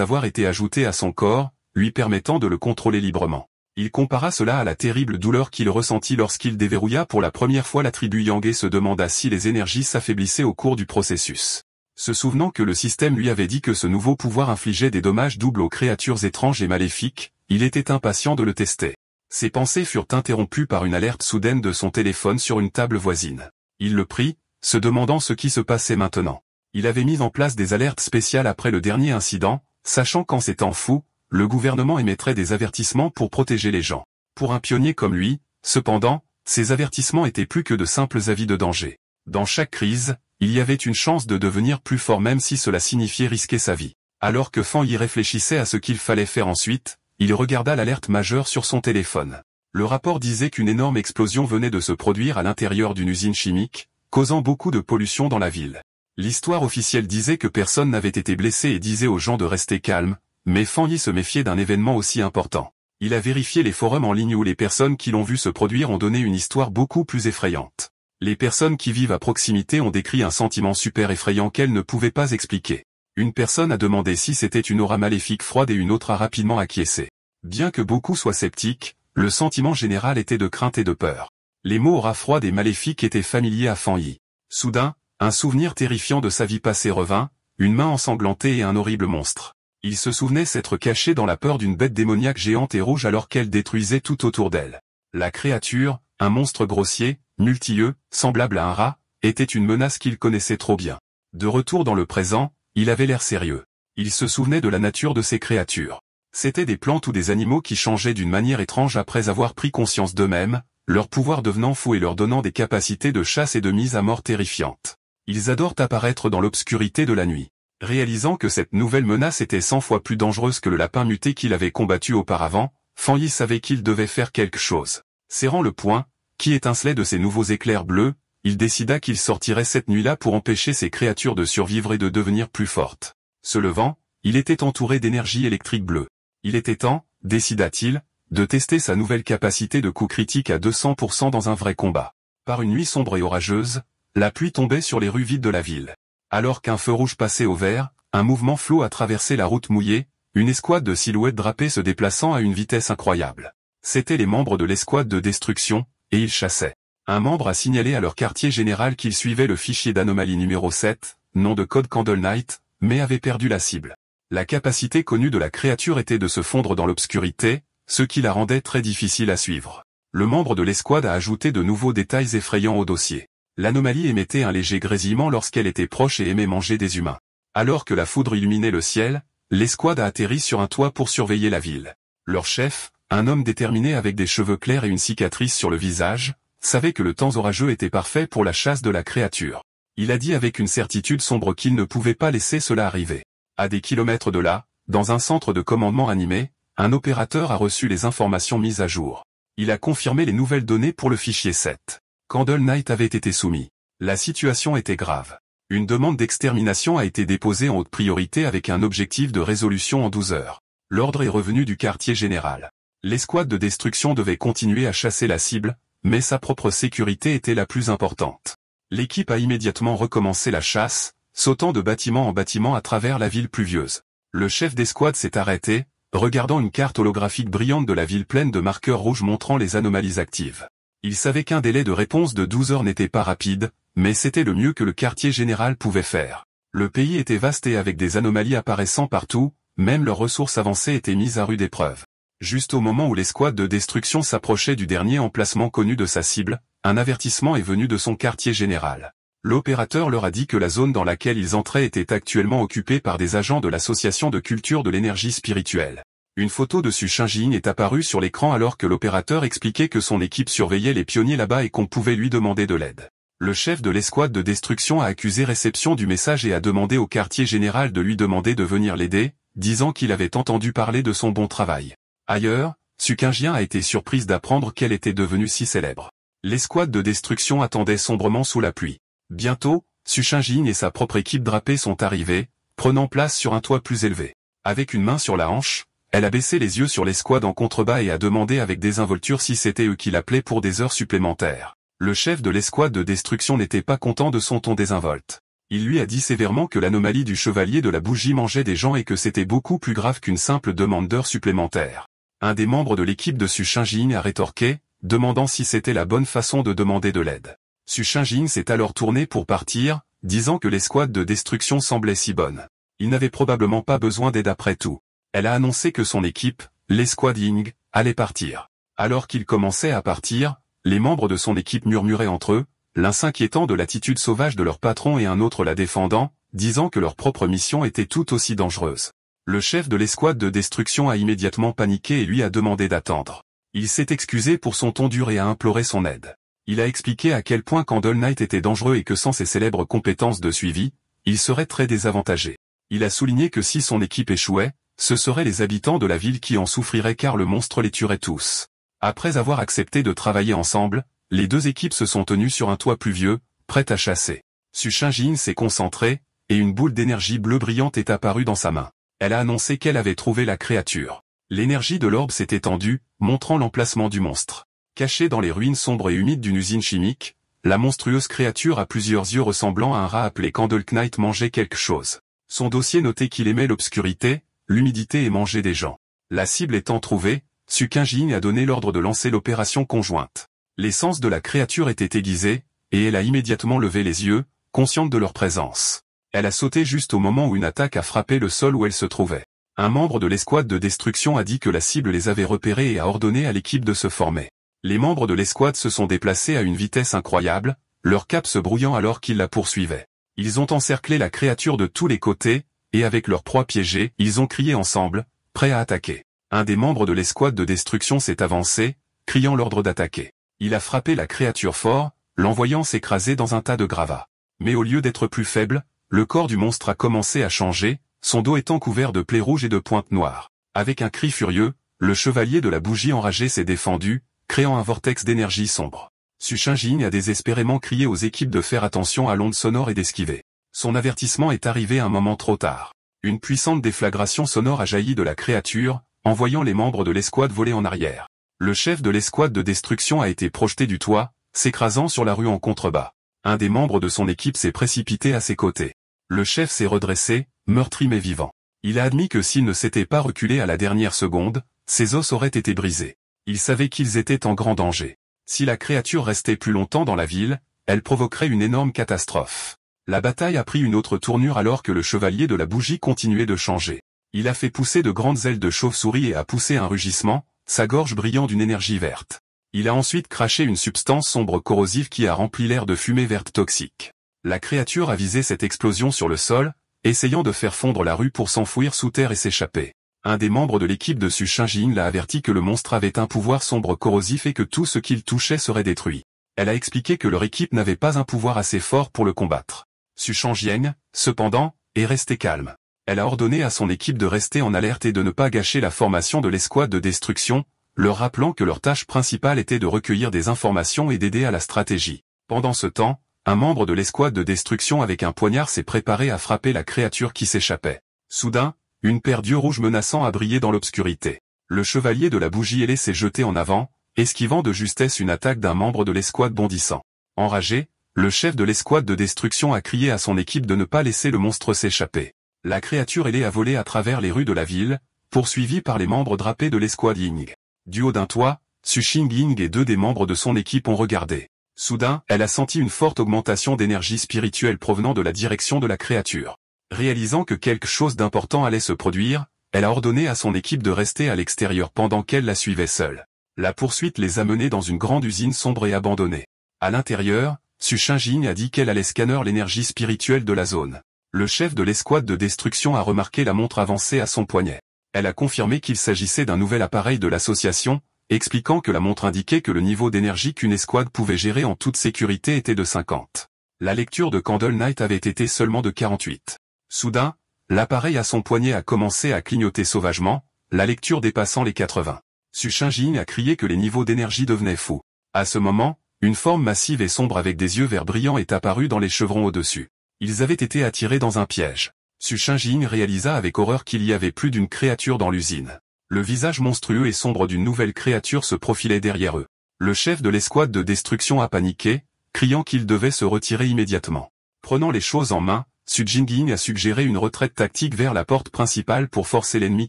avoir été ajouté à son corps, lui permettant de le contrôler librement. Il compara cela à la terrible douleur qu'il ressentit lorsqu'il déverrouilla pour la première fois l'attribut Yang et se demanda si les énergies s'affaiblissaient au cours du processus. Se souvenant que le système lui avait dit que ce nouveau pouvoir infligeait des dommages doubles aux créatures étranges et maléfiques, il était impatient de le tester. Ses pensées furent interrompues par une alerte soudaine de son téléphone sur une table voisine. Il le prit, se demandant ce qui se passait maintenant. Il avait mis en place des alertes spéciales après le dernier incident, sachant qu'en ces temps fous, le gouvernement émettrait des avertissements pour protéger les gens. Pour un pionnier comme lui, cependant, ces avertissements étaient plus que de simples avis de danger. Dans chaque crise, il y avait une chance de devenir plus fort même si cela signifiait risquer sa vie. Alors que Fan Yi réfléchissait à ce qu'il fallait faire ensuite, il regarda l'alerte majeure sur son téléphone. Le rapport disait qu'une énorme explosion venait de se produire à l'intérieur d'une usine chimique, causant beaucoup de pollution dans la ville. L'histoire officielle disait que personne n'avait été blessé et disait aux gens de rester calmes, mais Fan Yi se méfiait d'un événement aussi important. Il a vérifié les forums en ligne où les personnes qui l'ont vu se produire ont donné une histoire beaucoup plus effrayante. Les personnes qui vivent à proximité ont décrit un sentiment super effrayant qu'elles ne pouvaient pas expliquer. Une personne a demandé si c'était une aura maléfique froide et une autre a rapidement acquiescé. Bien que beaucoup soient sceptiques, le sentiment général était de crainte et de peur. Les mots aura froide et maléfique étaient familiers à Fan Yi. Soudain, un souvenir terrifiant de sa vie passée revint, une main ensanglantée et un horrible monstre. Il se souvenait s'être caché dans la peur d'une bête démoniaque géante et rouge alors qu'elle détruisait tout autour d'elle. La créature, un monstre grossier, multi-yeux, semblable à un rat, était une menace qu'il connaissait trop bien. De retour dans le présent, il avait l'air sérieux. Il se souvenait de la nature de ces créatures. C'étaient des plantes ou des animaux qui changeaient d'une manière étrange après avoir pris conscience d'eux-mêmes, leur pouvoir devenant fou et leur donnant des capacités de chasse et de mise à mort terrifiantes. Ils adorent apparaître dans l'obscurité de la nuit. Réalisant que cette nouvelle menace était 100 fois plus dangereuse que le lapin muté qu'il avait combattu auparavant, Fan Yi savait qu'il devait faire quelque chose. Serrant le poing, qui étincelait de ces nouveaux éclairs bleus, il décida qu'il sortirait cette nuit-là pour empêcher ces créatures de survivre et de devenir plus fortes. Se levant, il était entouré d'énergie électrique bleue. Il était temps, décida-t-il, de tester sa nouvelle capacité de coup critique à 200% dans un vrai combat. Par une nuit sombre et orageuse, la pluie tombait sur les rues vides de la ville. Alors qu'un feu rouge passait au vert, un mouvement flot a traversé la route mouillée, une escouade de silhouettes drapées se déplaçant à une vitesse incroyable. C'étaient les membres de l'escouade de destruction, et ils chassaient. Un membre a signalé à leur quartier général qu'il suivait le fichier d'anomalie numéro 7, nom de code Candle Knight, mais avait perdu la cible. La capacité connue de la créature était de se fondre dans l'obscurité, ce qui la rendait très difficile à suivre. Le membre de l'escouade a ajouté de nouveaux détails effrayants au dossier. L'anomalie émettait un léger grésillement lorsqu'elle était proche et aimait manger des humains. Alors que la foudre illuminait le ciel, l'escouade a atterri sur un toit pour surveiller la ville. Leur chef, un homme déterminé avec des cheveux clairs et une cicatrice sur le visage, savait que le temps orageux était parfait pour la chasse de la créature. Il a dit avec une certitude sombre qu'il ne pouvait pas laisser cela arriver. À des kilomètres de là, dans un centre de commandement animé, un opérateur a reçu les informations mises à jour. Il a confirmé les nouvelles données pour le fichier 7. Candle Knight avait été soumis. La situation était grave. Une demande d'extermination a été déposée en haute priorité avec un objectif de résolution en 12 heures. L'ordre est revenu du quartier général. L'escouade de destruction devait continuer à chasser la cible, mais sa propre sécurité était la plus importante. L'équipe a immédiatement recommencé la chasse, sautant de bâtiment en bâtiment à travers la ville pluvieuse. Le chef d'escouade s'est arrêté, regardant une carte holographique brillante de la ville pleine de marqueurs rouges montrant les anomalies actives. Il savait qu'un délai de réponse de 12 heures n'était pas rapide, mais c'était le mieux que le quartier général pouvait faire. Le pays était vaste et avec des anomalies apparaissant partout, même leurs ressources avancées étaient mises à rude épreuve. Juste au moment où l'escouade de destruction s'approchait du dernier emplacement connu de sa cible, un avertissement est venu de son quartier général. L'opérateur leur a dit que la zone dans laquelle ils entraient était actuellement occupée par des agents de l'association de culture de l'énergie spirituelle. Une photo de Su Shinjin est apparue sur l'écran alors que l'opérateur expliquait que son équipe surveillait les pionniers là-bas et qu'on pouvait lui demander de l'aide. Le chef de l'escouade de destruction a accusé réception du message et a demandé au quartier général de lui demander de venir l'aider, disant qu'il avait entendu parler de son bon travail. Ailleurs, Su Shinjin a été surprise d'apprendre qu'elle était devenue si célèbre. L'escouade de destruction attendait sombrement sous la pluie. Bientôt, Su Shinjin et sa propre équipe drapée sont arrivés, prenant place sur un toit plus élevé. Avec une main sur la hanche, elle a baissé les yeux sur l'escouade en contrebas et a demandé avec désinvolture si c'était eux qui l'appelaient pour des heures supplémentaires. Le chef de l'escouade de destruction n'était pas content de son ton désinvolte. Il lui a dit sévèrement que l'anomalie du chevalier de la bougie mangeait des gens et que c'était beaucoup plus grave qu'une simple demande d'heures supplémentaires. Un des membres de l'équipe de Su Shinjin a rétorqué, demandant si c'était la bonne façon de demander de l'aide. Su Shinjin s'est alors tourné pour partir, disant que l'escouade de destruction semblait si bonne. Il n'avait probablement pas besoin d'aide après tout. Elle a annoncé que son équipe, l'escouade Ying, allait partir. Alors qu'ils commençaient à partir, les membres de son équipe murmuraient entre eux, l'un s'inquiétant de l'attitude sauvage de leur patron et un autre la défendant, disant que leur propre mission était tout aussi dangereuse. Le chef de l'escouade de destruction a immédiatement paniqué et lui a demandé d'attendre. Il s'est excusé pour son ton dur et a imploré son aide. Il a expliqué à quel point Candle Knight était dangereux et que sans ses célèbres compétences de suivi, il serait très désavantagé. Il a souligné que si son équipe échouait, ce seraient les habitants de la ville qui en souffriraient car le monstre les tuerait tous. Après avoir accepté de travailler ensemble, les deux équipes se sont tenues sur un toit pluvieux, prêtes à chasser. Su Shinjin s'est concentré, et une boule d'énergie bleue brillante est apparue dans sa main. Elle a annoncé qu'elle avait trouvé la créature. L'énergie de l'orbe s'est étendue, montrant l'emplacement du monstre. Cachée dans les ruines sombres et humides d'une usine chimique, la monstrueuse créature à plusieurs yeux ressemblant à un rat appelé Candle Knight mangeait quelque chose. Son dossier notait qu'il aimait l'obscurité, l'humidité et manger des gens. La cible étant trouvée, Su Shinjin a donné l'ordre de lancer l'opération conjointe. L'essence de la créature était aiguisée, et elle a immédiatement levé les yeux, consciente de leur présence. Elle a sauté juste au moment où une attaque a frappé le sol où elle se trouvait. Un membre de l'escouade de destruction a dit que la cible les avait repérés et a ordonné à l'équipe de se former. Les membres de l'escouade se sont déplacés à une vitesse incroyable, leur cap se brouillant alors qu'ils la poursuivaient. Ils ont encerclé la créature de tous les côtés, et avec leur proie piégée, ils ont crié ensemble, prêts à attaquer. Un des membres de l'escouade de destruction s'est avancé, criant l'ordre d'attaquer. Il a frappé la créature fort, l'envoyant s'écraser dans un tas de gravats. Mais au lieu d'être plus faible, le corps du monstre a commencé à changer, son dos étant couvert de plaies rouges et de pointes noires. Avec un cri furieux, le chevalier de la bougie enragé s'est défendu, créant un vortex d'énergie sombre. Su Shinjin a désespérément crié aux équipes de faire attention à l'onde sonore et d'esquiver. Son avertissement est arrivé un moment trop tard. Une puissante déflagration sonore a jailli de la créature, envoyant les membres de l'escouade voler en arrière. Le chef de l'escouade de destruction a été projeté du toit, s'écrasant sur la rue en contrebas. Un des membres de son équipe s'est précipité à ses côtés. Le chef s'est redressé, meurtri mais vivant. Il a admis que s'il ne s'était pas reculé à la dernière seconde, ses os auraient été brisés. Il savait qu'ils étaient en grand danger. Si la créature restait plus longtemps dans la ville, elle provoquerait une énorme catastrophe. La bataille a pris une autre tournure alors que le chevalier de la bougie continuait de changer. Il a fait pousser de grandes ailes de chauve-souris et a poussé un rugissement, sa gorge brillant d'une énergie verte. Il a ensuite craché une substance sombre corrosive qui a rempli l'air de fumée verte toxique. La créature a visé cette explosion sur le sol, essayant de faire fondre la rue pour s'enfouir sous terre et s'échapper. Un des membres de l'équipe de Su Shinjin l'a averti que le monstre avait un pouvoir sombre corrosif et que tout ce qu'il touchait serait détruit. Elle a expliqué que leur équipe n'avait pas un pouvoir assez fort pour le combattre. Su Shinjin, cependant, est resté calme. Elle a ordonné à son équipe de rester en alerte et de ne pas gâcher la formation de l'escouade de destruction, leur rappelant que leur tâche principale était de recueillir des informations et d'aider à la stratégie. Pendant ce temps, un membre de l'escouade de destruction avec un poignard s'est préparé à frapper la créature qui s'échappait. Soudain, une paire d'yeux rouges menaçants a brillé dans l'obscurité. Le chevalier de la bougie ailée s'est jeté en avant, esquivant de justesse une attaque d'un membre de l'escouade bondissant. Enragé, le chef de l'escouade de destruction a crié à son équipe de ne pas laisser le monstre s'échapper. La créature ailée a volé à travers les rues de la ville, poursuivie par les membres drapés de l'escouade Ying. Du haut d'un toit, Su Shinjin et deux des membres de son équipe ont regardé. Soudain, elle a senti une forte augmentation d'énergie spirituelle provenant de la direction de la créature. Réalisant que quelque chose d'important allait se produire, elle a ordonné à son équipe de rester à l'extérieur pendant qu'elle la suivait seule. La poursuite les a menés dans une grande usine sombre et abandonnée. À l'intérieur, Su Shinjin a dit qu'elle allait scanner l'énergie spirituelle de la zone. Le chef de l'escouade de destruction a remarqué la montre avancée à son poignet. Elle a confirmé qu'il s'agissait d'un nouvel appareil de l'association, expliquant que la montre indiquait que le niveau d'énergie qu'une escouade pouvait gérer en toute sécurité était de 50. La lecture de Candle Knight avait été seulement de 48. Soudain, l'appareil à son poignet a commencé à clignoter sauvagement, la lecture dépassant les 80. Su Shinjin a crié que les niveaux d'énergie devenaient fous. À ce moment, une forme massive et sombre avec des yeux verts brillants est apparue dans les chevrons au-dessus. Ils avaient été attirés dans un piège. Su Shinjing réalisa avec horreur qu'il y avait plus d'une créature dans l'usine. Le visage monstrueux et sombre d'une nouvelle créature se profilait derrière eux. Le chef de l'escouade de destruction a paniqué, criant qu'il devait se retirer immédiatement. Prenant les choses en main, Su Jingjing a suggéré une retraite tactique vers la porte principale pour forcer l'ennemi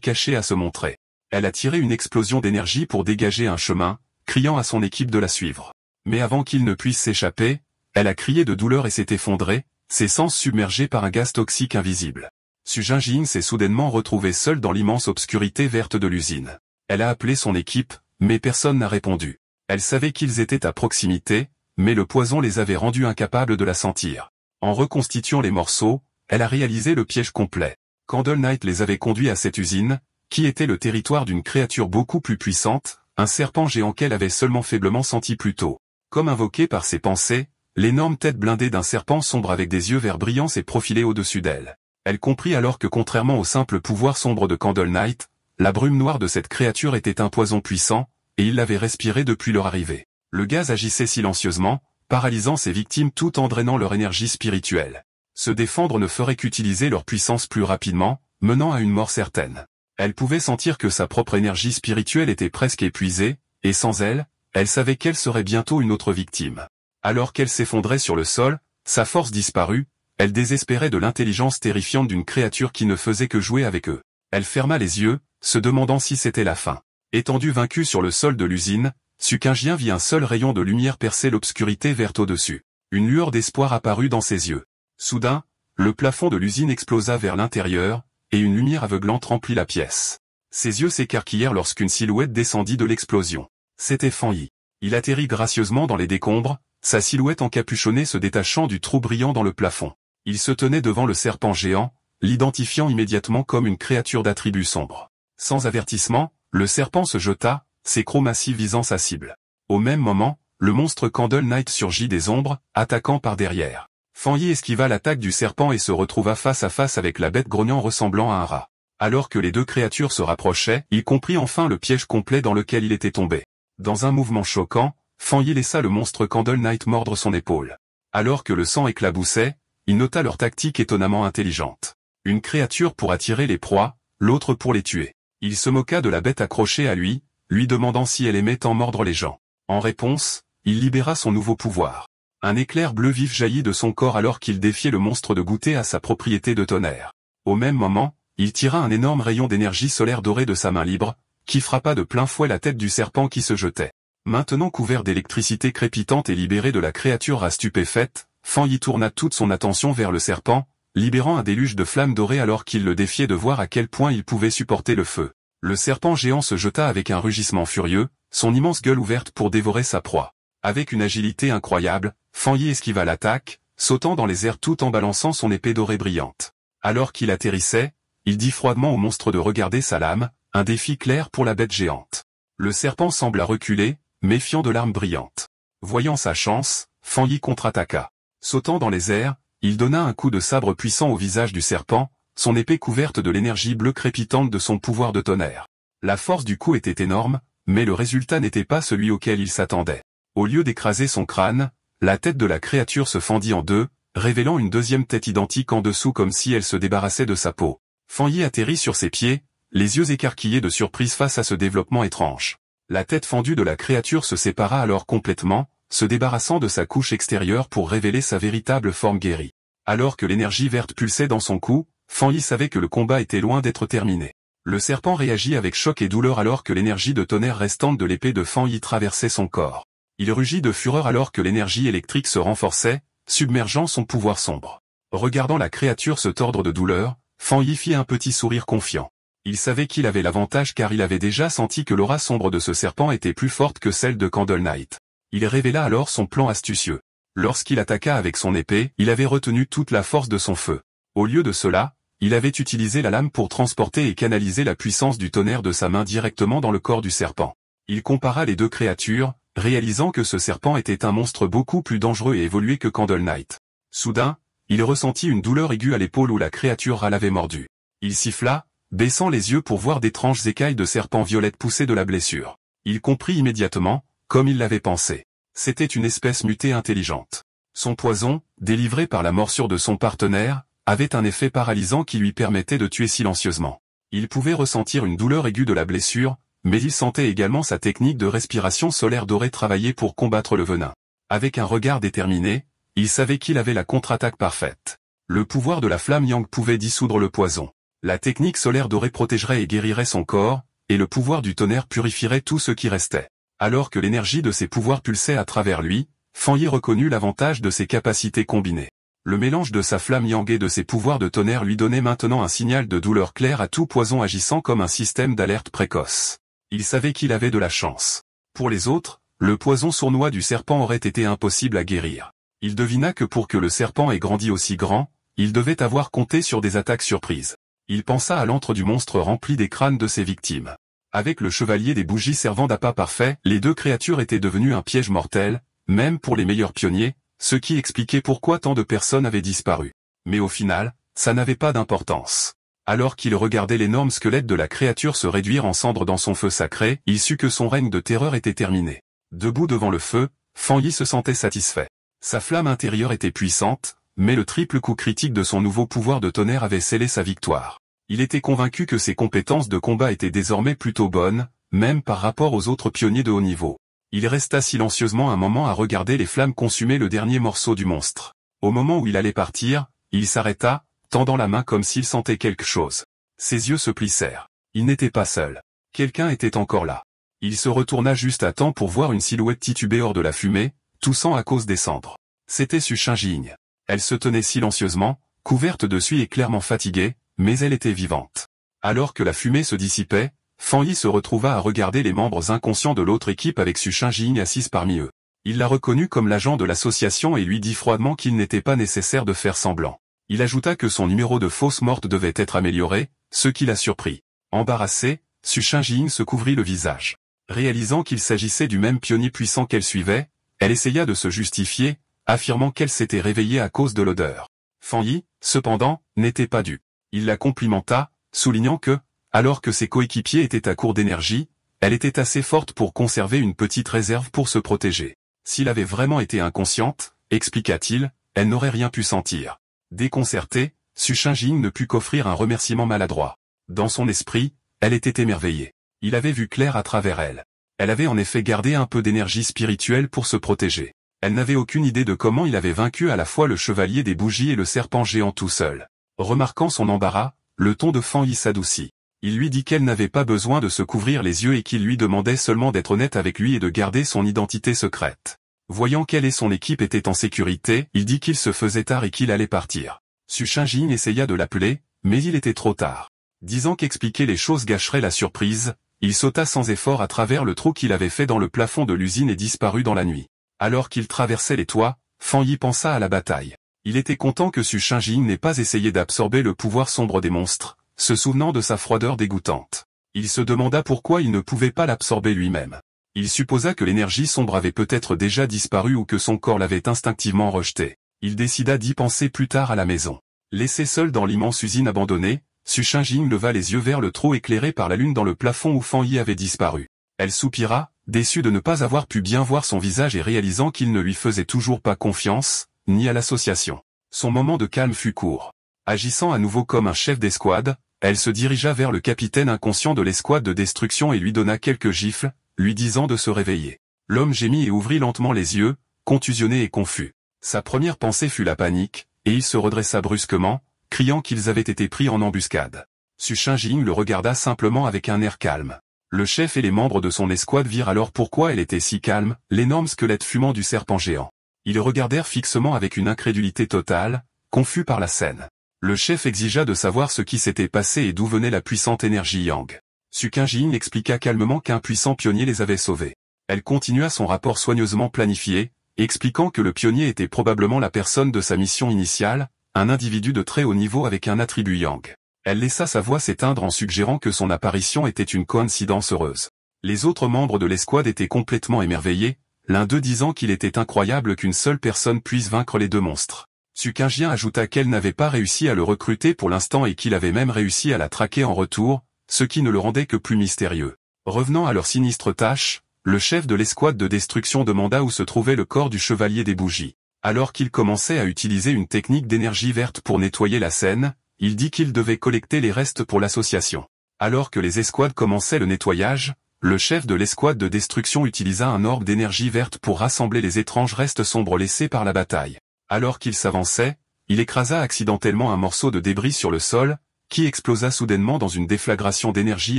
caché à se montrer. Elle a tiré une explosion d'énergie pour dégager un chemin, criant à son équipe de la suivre. Mais avant qu'il ne puisse s'échapper, elle a crié de douleur et s'est effondrée, ses sens submergés par un gaz toxique invisible. Su Jingjing s'est soudainement retrouvée seule dans l'immense obscurité verte de l'usine. Elle a appelé son équipe, mais personne n'a répondu. Elle savait qu'ils étaient à proximité, mais le poison les avait rendus incapables de la sentir. En reconstituant les morceaux, elle a réalisé le piège complet. Candle Knight les avait conduits à cette usine, qui était le territoire d'une créature beaucoup plus puissante, un serpent géant qu'elle avait seulement faiblement senti plus tôt. Comme invoqué par ses pensées, l'énorme tête blindée d'un serpent sombre avec des yeux verts brillants s'est profilée au-dessus d'elle. Elle comprit alors que contrairement au simple pouvoir sombre de Candle Knight, la brume noire de cette créature était un poison puissant, et il l'avait respiré depuis leur arrivée. Le gaz agissait silencieusement, paralysant ses victimes tout en drainant leur énergie spirituelle. Se défendre ne ferait qu'utiliser leur puissance plus rapidement, menant à une mort certaine. Elle pouvait sentir que sa propre énergie spirituelle était presque épuisée, et sans elle, elle savait qu'elle serait bientôt une autre victime. Alors qu'elle s'effondrait sur le sol, sa force disparut, elle désespérait de l'intelligence terrifiante d'une créature qui ne faisait que jouer avec eux. Elle ferma les yeux, se demandant si c'était la fin. Étendue vaincue sur le sol de l'usine, Su Qingjian vit un seul rayon de lumière percer l'obscurité verte au-dessus. Une lueur d'espoir apparut dans ses yeux. Soudain, le plafond de l'usine explosa vers l'intérieur, et une lumière aveuglante remplit la pièce. Ses yeux s'écarquillèrent lorsqu'une silhouette descendit de l'explosion. C'était Fan Yi. Il atterrit gracieusement dans les décombres, sa silhouette encapuchonnée se détachant du trou brillant dans le plafond. Il se tenait devant le serpent géant, l'identifiant immédiatement comme une créature d'attribut sombre. Sans avertissement, le serpent se jeta, ses crocs massifs visant sa cible. Au même moment, le monstre Candle Knight surgit des ombres, attaquant par derrière. Fan Yi esquiva l'attaque du serpent et se retrouva face à face avec la bête grognant ressemblant à un rat. Alors que les deux créatures se rapprochaient, il comprit enfin le piège complet dans lequel il était tombé. Dans un mouvement choquant, Fan Yi laissa le monstre Candle Knight mordre son épaule. Alors que le sang éclaboussait, il nota leur tactique étonnamment intelligente. Une créature pour attirer les proies, l'autre pour les tuer. Il se moqua de la bête accrochée à lui, lui demandant si elle aimait tant mordre les gens. En réponse, il libéra son nouveau pouvoir. Un éclair bleu vif jaillit de son corps alors qu'il défiait le monstre de goûter à sa propriété de tonnerre. Au même moment, il tira un énorme rayon d'énergie solaire dorée de sa main libre, qui frappa de plein fouet la tête du serpent qui se jetait. Maintenant couvert d'électricité crépitante et libéré de la créature à stupéfaite, Fan Yi tourna toute son attention vers le serpent, libérant un déluge de flammes dorées alors qu'il le défiait de voir à quel point il pouvait supporter le feu. Le serpent géant se jeta avec un rugissement furieux, son immense gueule ouverte pour dévorer sa proie. Avec une agilité incroyable, Fan Yi esquiva l'attaque, sautant dans les airs tout en balançant son épée dorée brillante. Alors qu'il atterrissait, il dit froidement au monstre de regarder sa lame, un défi clair pour la bête géante. Le serpent sembla reculer, méfiant de l'arme brillante. Voyant sa chance, Fan Yi contre-attaqua. Sautant dans les airs, il donna un coup de sabre puissant au visage du serpent, son épée couverte de l'énergie bleue crépitante de son pouvoir de tonnerre. La force du coup était énorme, mais le résultat n'était pas celui auquel il s'attendait. Au lieu d'écraser son crâne, la tête de la créature se fendit en deux, révélant une deuxième tête identique en dessous comme si elle se débarrassait de sa peau. Fan Yi atterrit sur ses pieds, les yeux écarquillés de surprise face à ce développement étrange. La tête fendue de la créature se sépara alors complètement, se débarrassant de sa couche extérieure pour révéler sa véritable forme guérie. Alors que l'énergie verte pulsait dans son cou, Fan Yi savait que le combat était loin d'être terminé. Le serpent réagit avec choc et douleur alors que l'énergie de tonnerre restante de l'épée de Fan Yi traversait son corps. Il rugit de fureur alors que l'énergie électrique se renforçait, submergeant son pouvoir sombre. Regardant la créature se tordre de douleur, Fan Yi fit un petit sourire confiant. Il savait qu'il avait l'avantage car il avait déjà senti que l'aura sombre de ce serpent était plus forte que celle de Candle Knight. Il révéla alors son plan astucieux. Lorsqu'il attaqua avec son épée, il avait retenu toute la force de son feu. Au lieu de cela, il avait utilisé la lame pour transporter et canaliser la puissance du tonnerre de sa main directement dans le corps du serpent. Il compara les deux créatures, réalisant que ce serpent était un monstre beaucoup plus dangereux et évolué que Candle Knight. Soudain, il ressentit une douleur aiguë à l'épaule où la créature l'avait mordu. Il siffla, baissant les yeux pour voir d'étranges écailles de serpent violette pousser de la blessure. Il comprit immédiatement, comme il l'avait pensé. C'était une espèce mutée intelligente. Son poison, délivré par la morsure de son partenaire, avait un effet paralysant qui lui permettait de tuer silencieusement. Il pouvait ressentir une douleur aiguë de la blessure, mais il sentait également sa technique de respiration solaire dorée travailler pour combattre le venin. Avec un regard déterminé, il savait qu'il avait la contre-attaque parfaite. Le pouvoir de la flamme yang pouvait dissoudre le poison. La technique solaire dorée protégerait et guérirait son corps, et le pouvoir du tonnerre purifierait tout ce qui restait. Alors que l'énergie de ses pouvoirs pulsait à travers lui, Fan Yi reconnut l'avantage de ses capacités combinées. Le mélange de sa flamme yang et de ses pouvoirs de tonnerre lui donnait maintenant un signal de douleur clair à tout poison agissant comme un système d'alerte précoce. Il savait qu'il avait de la chance. Pour les autres, le poison sournois du serpent aurait été impossible à guérir. Il devina que pour que le serpent ait grandi aussi grand, il devait avoir compté sur des attaques surprises. Il pensa à l'antre du monstre rempli des crânes de ses victimes. Avec le chevalier des bougies servant d'appât parfait, les deux créatures étaient devenues un piège mortel, même pour les meilleurs pionniers, ce qui expliquait pourquoi tant de personnes avaient disparu. Mais au final, ça n'avait pas d'importance. Alors qu'il regardait l'énorme squelette de la créature se réduire en cendres dans son feu sacré, il sut que son règne de terreur était terminé. Debout devant le feu, Fan Yi se sentait satisfait. Sa flamme intérieure était puissante, mais le triple coup critique de son nouveau pouvoir de tonnerre avait scellé sa victoire. Il était convaincu que ses compétences de combat étaient désormais plutôt bonnes, même par rapport aux autres pionniers de haut niveau. Il resta silencieusement un moment à regarder les flammes consumer le dernier morceau du monstre. Au moment où il allait partir, il s'arrêta, tendant la main comme s'il sentait quelque chose. Ses yeux se plissèrent. Il n'était pas seul. Quelqu'un était encore là. Il se retourna juste à temps pour voir une silhouette tituber hors de la fumée, toussant à cause des cendres. C'était Su Shinjing. Elle se tenait silencieusement, couverte de suie et clairement fatiguée, mais elle était vivante. Alors que la fumée se dissipait, Fan Yi se retrouva à regarder les membres inconscients de l'autre équipe avec Su Shinjing assise parmi eux. Il la reconnut comme l'agent de l'association et lui dit froidement qu'il n'était pas nécessaire de faire semblant. Il ajouta que son numéro de fausse morte devait être amélioré, ce qui la surprit. Embarrassée, Su Shinjing se couvrit le visage. Réalisant qu'il s'agissait du même pionnier puissant qu'elle suivait, elle essaya de se justifier, affirmant qu'elle s'était réveillée à cause de l'odeur. Fan Yi, cependant, n'était pas dupe. Il la complimenta, soulignant que, alors que ses coéquipiers étaient à court d'énergie, elle était assez forte pour conserver une petite réserve pour se protéger. S'il avait vraiment été inconsciente, expliqua-t-il, elle n'aurait rien pu sentir. Déconcertée, Su Shinjing ne put qu'offrir un remerciement maladroit. Dans son esprit, elle était émerveillée. Il avait vu clair à travers elle. Elle avait en effet gardé un peu d'énergie spirituelle pour se protéger. Elle n'avait aucune idée de comment il avait vaincu à la fois le chevalier des bougies et le serpent géant tout seul. Remarquant son embarras, le ton de Fan Yi s'adoucit. Il lui dit qu'elle n'avait pas besoin de se couvrir les yeux et qu'il lui demandait seulement d'être honnête avec lui et de garder son identité secrète. Voyant qu'elle et son équipe étaient en sécurité, il dit qu'il se faisait tard et qu'il allait partir. Su Shinjing essaya de l'appeler, mais il était trop tard. Disant qu'expliquer les choses gâcherait la surprise, il sauta sans effort à travers le trou qu'il avait fait dans le plafond de l'usine et disparut dans la nuit. Alors qu'il traversait les toits, Fan Yi pensa à la bataille. Il était content que Su Shinjing n'ait pas essayé d'absorber le pouvoir sombre des monstres, se souvenant de sa froideur dégoûtante. Il se demanda pourquoi il ne pouvait pas l'absorber lui-même. Il supposa que l'énergie sombre avait peut-être déjà disparu ou que son corps l'avait instinctivement rejeté. Il décida d'y penser plus tard à la maison. Laissé seul dans l'immense usine abandonnée, Su Shinjing leva les yeux vers le trou éclairé par la lune dans le plafond où Fan Yi avait disparu. Elle soupira, déçue de ne pas avoir pu bien voir son visage et réalisant qu'il ne lui faisait toujours pas confiance, ni à l'association. Son moment de calme fut court. Agissant à nouveau comme un chef d'escouade, elle se dirigea vers le capitaine inconscient de l'escouade de destruction et lui donna quelques gifles, lui disant de se réveiller. L'homme gémit et ouvrit lentement les yeux, contusionné et confus. Sa première pensée fut la panique, et il se redressa brusquement, criant qu'ils avaient été pris en embuscade. Su Shinjing le regarda simplement avec un air calme. Le chef et les membres de son escouade virent alors pourquoi elle était si calme, l'énorme squelette fumant du serpent géant. Ils regardèrent fixement avec une incrédulité totale, confus par la scène. Le chef exigea de savoir ce qui s'était passé et d'où venait la puissante énergie Yang. Su Shinjing expliqua calmement qu'un puissant pionnier les avait sauvés. Elle continua son rapport soigneusement planifié, expliquant que le pionnier était probablement la personne de sa mission initiale, un individu de très haut niveau avec un attribut Yang. Elle laissa sa voix s'éteindre en suggérant que son apparition était une coïncidence heureuse. Les autres membres de l'escouade étaient complètement émerveillés, l'un d'eux disant qu'il était incroyable qu'une seule personne puisse vaincre les deux monstres. Su Shinjing ajouta qu'elle n'avait pas réussi à le recruter pour l'instant et qu'il avait même réussi à la traquer en retour, ce qui ne le rendait que plus mystérieux. Revenant à leur sinistre tâche, le chef de l'escouade de destruction demanda où se trouvait le corps du chevalier des bougies. Alors qu'il commençait à utiliser une technique d'énergie verte pour nettoyer la scène, il dit qu'il devait collecter les restes pour l'association. Alors que les escouades commençaient le nettoyage, le chef de l'escouade de destruction utilisa un orbe d'énergie verte pour rassembler les étranges restes sombres laissés par la bataille. Alors qu'il s'avançait, il écrasa accidentellement un morceau de débris sur le sol, qui explosa soudainement dans une déflagration d'énergie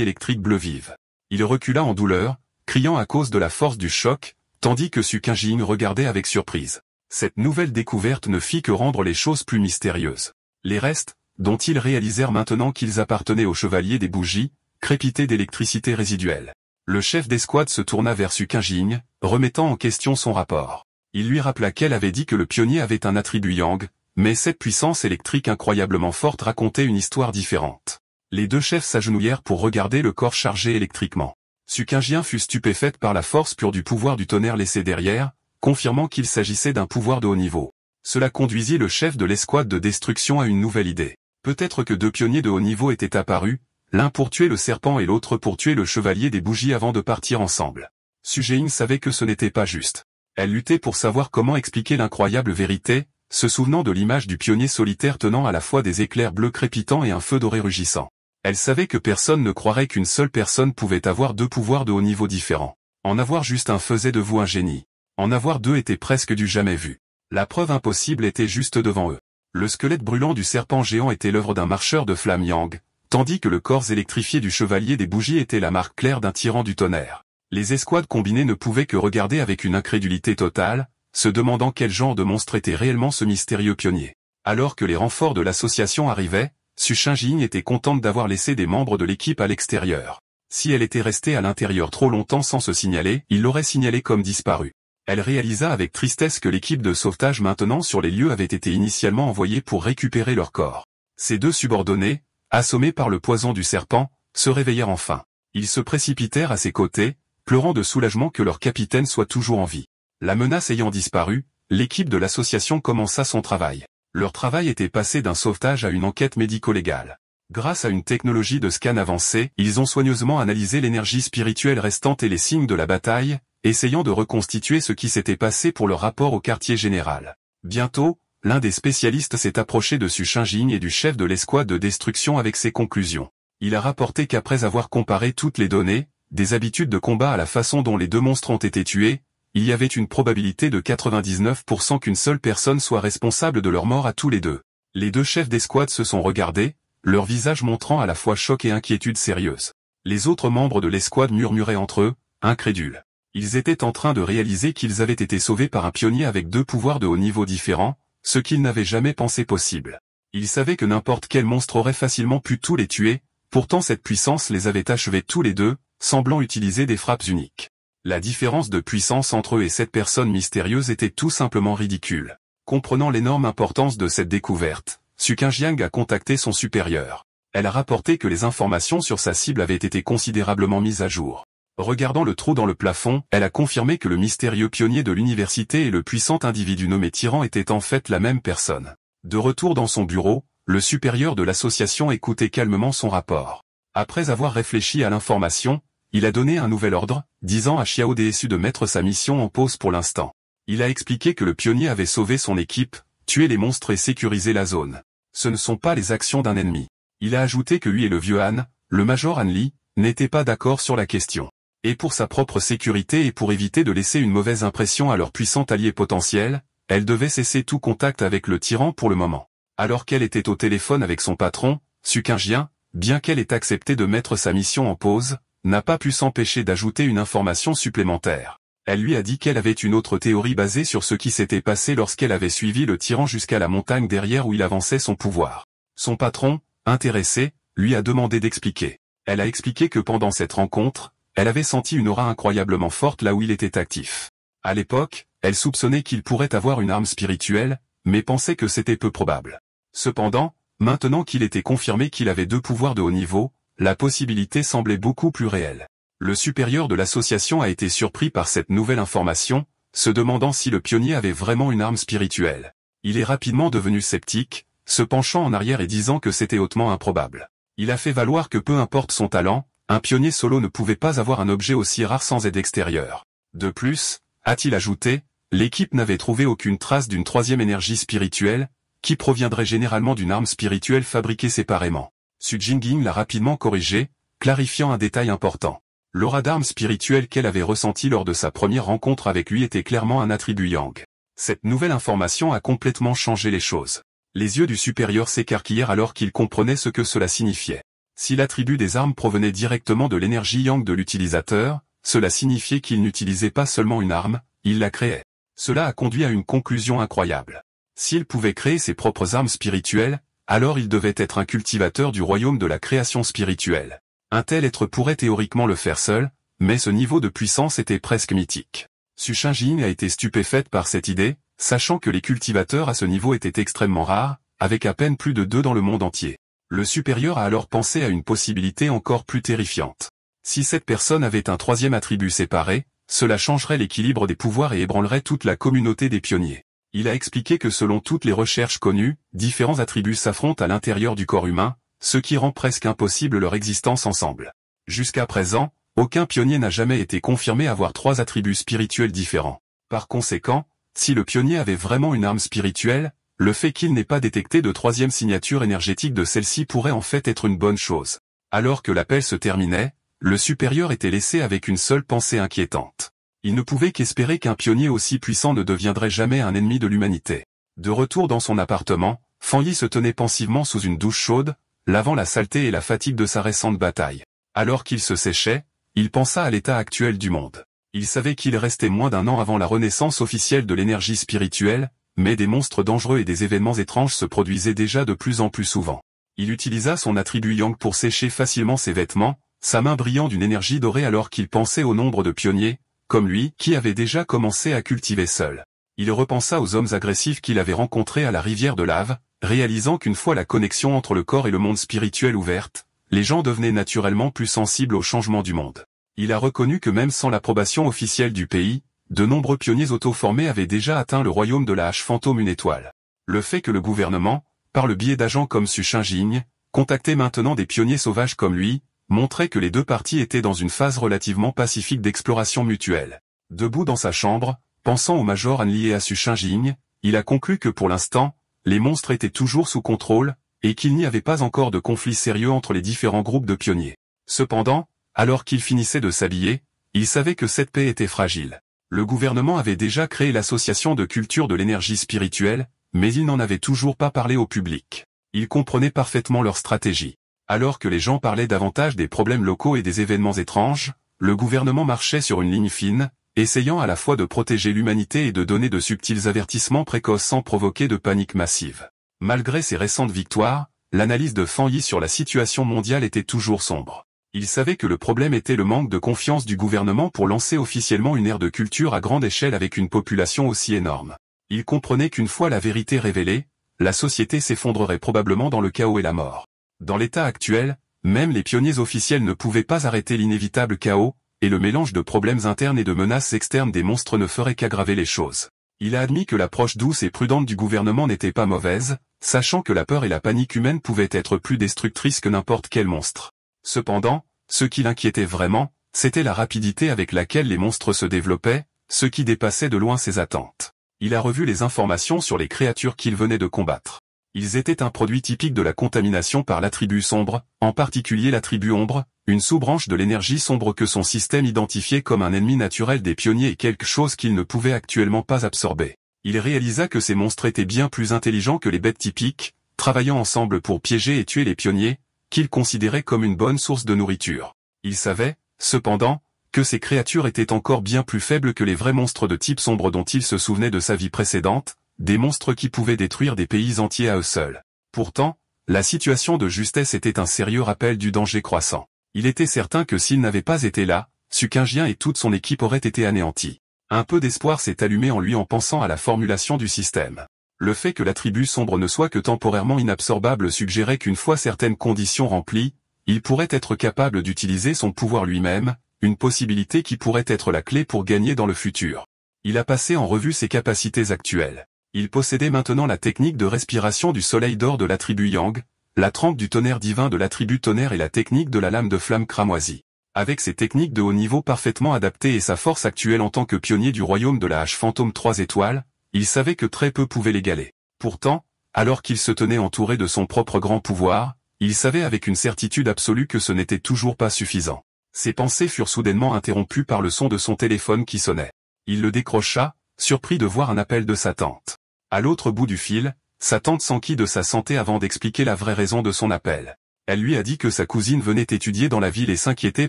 électrique bleu vive. Il recula en douleur, criant à cause de la force du choc, tandis que Su Qingjing regardait avec surprise. Cette nouvelle découverte ne fit que rendre les choses plus mystérieuses. Les restes, dont ils réalisèrent maintenant qu'ils appartenaient aux chevaliers des bougies, crépitaient d'électricité résiduelle. Le chef d'escouade se tourna vers Su Qingjing, remettant en question son rapport. Il lui rappela qu'elle avait dit que le pionnier avait un attribut yang, mais cette puissance électrique incroyablement forte racontait une histoire différente. Les deux chefs s'agenouillèrent pour regarder le corps chargé électriquement. Su Qingjing fut stupéfaite par la force pure du pouvoir du tonnerre laissé derrière, confirmant qu'il s'agissait d'un pouvoir de haut niveau. Cela conduisit le chef de l'escouade de destruction à une nouvelle idée. Peut-être que deux pionniers de haut niveau étaient apparus, l'un pour tuer le serpent et l'autre pour tuer le chevalier des bougies avant de partir ensemble. Su Qingjing savait que ce n'était pas juste. Elle luttait pour savoir comment expliquer l'incroyable vérité, se souvenant de l'image du pionnier solitaire tenant à la fois des éclairs bleus crépitants et un feu doré rugissant. Elle savait que personne ne croirait qu'une seule personne pouvait avoir deux pouvoirs de haut niveau différents. En avoir juste un faisait de vous un génie. En avoir deux était presque du jamais vu. La preuve impossible était juste devant eux. Le squelette brûlant du serpent géant était l'œuvre d'un marcheur de flamme yang, tandis que le corps électrifié du chevalier des bougies était la marque claire d'un tyran du tonnerre. Les escouades combinées ne pouvaient que regarder avec une incrédulité totale, se demandant quel genre de monstre était réellement ce mystérieux pionnier. Alors que les renforts de l'association arrivaient, Su Qingjing était contente d'avoir laissé des membres de l'équipe à l'extérieur. Si elle était restée à l'intérieur trop longtemps sans se signaler, il l'aurait signalée comme disparue. Elle réalisa avec tristesse que l'équipe de sauvetage maintenant sur les lieux avait été initialement envoyée pour récupérer leur corps. Ces deux subordonnés, assommés par le poison du serpent, se réveillèrent enfin. Ils se précipitèrent à ses côtés, pleurant de soulagement que leur capitaine soit toujours en vie. La menace ayant disparu, l'équipe de l'association commença son travail. Leur travail était passé d'un sauvetage à une enquête médico-légale. Grâce à une technologie de scan avancée, ils ont soigneusement analysé l'énergie spirituelle restante et les signes de la bataille, essayant de reconstituer ce qui s'était passé pour leur rapport au quartier général. Bientôt, l'un des spécialistes s'est approché de Su Qingjing et du chef de l'escouade de destruction avec ses conclusions. Il a rapporté qu'après avoir comparé toutes les données, des habitudes de combat à la façon dont les deux monstres ont été tués, il y avait une probabilité de 99% qu'une seule personne soit responsable de leur mort à tous les deux. Les deux chefs d'escouade se sont regardés, leurs visages montrant à la fois choc et inquiétude sérieuse. Les autres membres de l'escouade murmuraient entre eux, incrédules. Ils étaient en train de réaliser qu'ils avaient été sauvés par un pionnier avec deux pouvoirs de haut niveau différents, ce qu'ils n'avaient jamais pensé possible. Ils savaient que n'importe quel monstre aurait facilement pu tous les tuer, pourtant cette puissance les avait achevés tous les deux, semblant utiliser des frappes uniques. La différence de puissance entre eux et cette personne mystérieuse était tout simplement ridicule. Comprenant l'énorme importance de cette découverte, Su Qingjing a contacté son supérieur. Elle a rapporté que les informations sur sa cible avaient été considérablement mises à jour. Regardant le trou dans le plafond, elle a confirmé que le mystérieux pionnier de l'université et le puissant individu nommé Tyran étaient en fait la même personne. De retour dans son bureau, le supérieur de l'association écoutait calmement son rapport. Après avoir réfléchi à l'information, il a donné un nouvel ordre, disant à Xiao Desu de mettre sa mission en pause pour l'instant. Il a expliqué que le pionnier avait sauvé son équipe, tué les monstres et sécurisé la zone. Ce ne sont pas les actions d'un ennemi. Il a ajouté que lui et le vieux Han, le major Han Li, n'étaient pas d'accord sur la question. Et pour sa propre sécurité et pour éviter de laisser une mauvaise impression à leur puissant allié potentiel, elle devait cesser tout contact avec le tyran pour le moment. Alors qu'elle était au téléphone avec son patron, Su Qingjing, bien qu'elle ait accepté de mettre sa mission en pause, n'a pas pu s'empêcher d'ajouter une information supplémentaire. Elle lui a dit qu'elle avait une autre théorie basée sur ce qui s'était passé lorsqu'elle avait suivi le tyran jusqu'à la montagne derrière où il avançait son pouvoir. Son patron, intéressé, lui a demandé d'expliquer. Elle a expliqué que pendant cette rencontre, elle avait senti une aura incroyablement forte là où il était actif. À l'époque, elle soupçonnait qu'il pourrait avoir une arme spirituelle, mais pensait que c'était peu probable. Cependant, maintenant qu'il était confirmé qu'il avait deux pouvoirs de haut niveau, la possibilité semblait beaucoup plus réelle. Le supérieur de l'association a été surpris par cette nouvelle information, se demandant si le pionnier avait vraiment une arme spirituelle. Il est rapidement devenu sceptique, se penchant en arrière et disant que c'était hautement improbable. Il a fait valoir que peu importe son talent, un pionnier solo ne pouvait pas avoir un objet aussi rare sans aide extérieure. De plus, a-t-il ajouté, l'équipe n'avait trouvé aucune trace d'une troisième énergie spirituelle, qui proviendrait généralement d'une arme spirituelle fabriquée séparément. Su Jingying l'a rapidement corrigé, clarifiant un détail important. L'aura d'arme spirituelle qu'elle avait ressentie lors de sa première rencontre avec lui était clairement un attribut Yang. Cette nouvelle information a complètement changé les choses. Les yeux du supérieur s'écarquillèrent alors qu'il comprenait ce que cela signifiait. Si l'attribut des armes provenait directement de l'énergie Yang de l'utilisateur, cela signifiait qu'il n'utilisait pas seulement une arme, il la créait. Cela a conduit à une conclusion incroyable. S'il pouvait créer ses propres armes spirituelles, alors il devait être un cultivateur du royaume de la création spirituelle. Un tel être pourrait théoriquement le faire seul, mais ce niveau de puissance était presque mythique. Su Jingying a été stupéfaite par cette idée, sachant que les cultivateurs à ce niveau étaient extrêmement rares, avec à peine plus de 2 dans le monde entier. Le supérieur a alors pensé à une possibilité encore plus terrifiante. Si cette personne avait un troisième attribut séparé, cela changerait l'équilibre des pouvoirs et ébranlerait toute la communauté des pionniers. Il a expliqué que selon toutes les recherches connues, différents attributs s'affrontent à l'intérieur du corps humain, ce qui rend presque impossible leur existence ensemble. Jusqu'à présent, aucun pionnier n'a jamais été confirmé avoir 3 attributs spirituels différents. Par conséquent, si le pionnier avait vraiment une arme spirituelle, le fait qu'il n'ait pas détecté de troisième signature énergétique de celle-ci pourrait en fait être une bonne chose. Alors que l'appel se terminait, le supérieur était laissé avec une seule pensée inquiétante. Il ne pouvait qu'espérer qu'un pionnier aussi puissant ne deviendrait jamais un ennemi de l'humanité. De retour dans son appartement, Fan Yi se tenait pensivement sous une douche chaude, lavant la saleté et la fatigue de sa récente bataille. Alors qu'il se séchait, il pensa à l'état actuel du monde. Il savait qu'il restait moins d'1 an avant la renaissance officielle de l'énergie spirituelle, mais des monstres dangereux et des événements étranges se produisaient déjà de plus en plus souvent. Il utilisa son attribut Yang pour sécher facilement ses vêtements, sa main brillant d'une énergie dorée alors qu'il pensait au nombre de pionniers, comme lui, qui avait déjà commencé à cultiver seul. Il repensa aux hommes agressifs qu'il avait rencontrés à la rivière de lave, réalisant qu'une fois la connexion entre le corps et le monde spirituel ouverte, les gens devenaient naturellement plus sensibles aux changements du monde. Il a reconnu que même sans l'approbation officielle du pays, de nombreux pionniers auto-formés avaient déjà atteint le royaume de la hache fantôme une étoile. Le fait que le gouvernement, par le biais d'agents comme Su Jingying, contactait maintenant des pionniers sauvages comme lui, montrait que les deux parties étaient dans une phase relativement pacifique d'exploration mutuelle. Debout dans sa chambre, pensant au Major Han lié à Su Jingying, il a conclu que pour l'instant, les monstres étaient toujours sous contrôle, et qu'il n'y avait pas encore de conflit sérieux entre les différents groupes de pionniers. Cependant, alors qu'il finissait de s'habiller, il savait que cette paix était fragile. Le gouvernement avait déjà créé l'association de culture de l'énergie spirituelle, mais il n'en avait toujours pas parlé au public. Il comprenait parfaitement leur stratégie. Alors que les gens parlaient davantage des problèmes locaux et des événements étranges, le gouvernement marchait sur une ligne fine, essayant à la fois de protéger l'humanité et de donner de subtils avertissements précoces sans provoquer de panique massive. Malgré ses récentes victoires, l'analyse de Fan Yi sur la situation mondiale était toujours sombre. Il savait que le problème était le manque de confiance du gouvernement pour lancer officiellement une ère de culture à grande échelle avec une population aussi énorme. Il comprenait qu'une fois la vérité révélée, la société s'effondrerait probablement dans le chaos et la mort. Dans l'état actuel, même les pionniers officiels ne pouvaient pas arrêter l'inévitable chaos, et le mélange de problèmes internes et de menaces externes des monstres ne ferait qu'aggraver les choses. Il a admis que l'approche douce et prudente du gouvernement n'était pas mauvaise, sachant que la peur et la panique humaine pouvaient être plus destructrices que n'importe quel monstre. Cependant, ce qui l'inquiétait vraiment, c'était la rapidité avec laquelle les monstres se développaient, ce qui dépassait de loin ses attentes. Il a revu les informations sur les créatures qu'il venait de combattre. Ils étaient un produit typique de la contamination par l'attribut sombre, en particulier l'attribut ombre, une sous-branche de l'énergie sombre que son système identifiait comme un ennemi naturel des pionniers et quelque chose qu'il ne pouvait actuellement pas absorber. Il réalisa que ces monstres étaient bien plus intelligents que les bêtes typiques, travaillant ensemble pour piéger et tuer les pionniers, qu'il considérait comme une bonne source de nourriture. Il savait, cependant, que ces créatures étaient encore bien plus faibles que les vrais monstres de type sombre dont il se souvenait de sa vie précédente, des monstres qui pouvaient détruire des pays entiers à eux seuls. Pourtant, la situation de justesse était un sérieux rappel du danger croissant. Il était certain que s'il n'avait pas été là, Su Jingying et toute son équipe auraient été anéantis. Un peu d'espoir s'est allumé en lui en pensant à la formulation du système. Le fait que l'attribut sombre ne soit que temporairement inabsorbable suggérait qu'une fois certaines conditions remplies, il pourrait être capable d'utiliser son pouvoir lui-même, une possibilité qui pourrait être la clé pour gagner dans le futur. Il a passé en revue ses capacités actuelles. Il possédait maintenant la technique de respiration du soleil d'or de l'attribut Yang, la trempe du tonnerre divin de l'attribut tonnerre et la technique de la lame de flamme cramoisie. Avec ses techniques de haut niveau parfaitement adaptées et sa force actuelle en tant que pionnier du royaume de la H Fantôme 3 étoiles, il savait que très peu pouvaient l'égaler. Pourtant, alors qu'il se tenait entouré de son propre grand pouvoir, il savait avec une certitude absolue que ce n'était toujours pas suffisant. Ses pensées furent soudainement interrompues par le son de son téléphone qui sonnait. Il le décrocha, surpris de voir un appel de sa tante. À l'autre bout du fil, sa tante s'enquit de sa santé avant d'expliquer la vraie raison de son appel. Elle lui a dit que sa cousine venait étudier dans la ville et s'inquiétait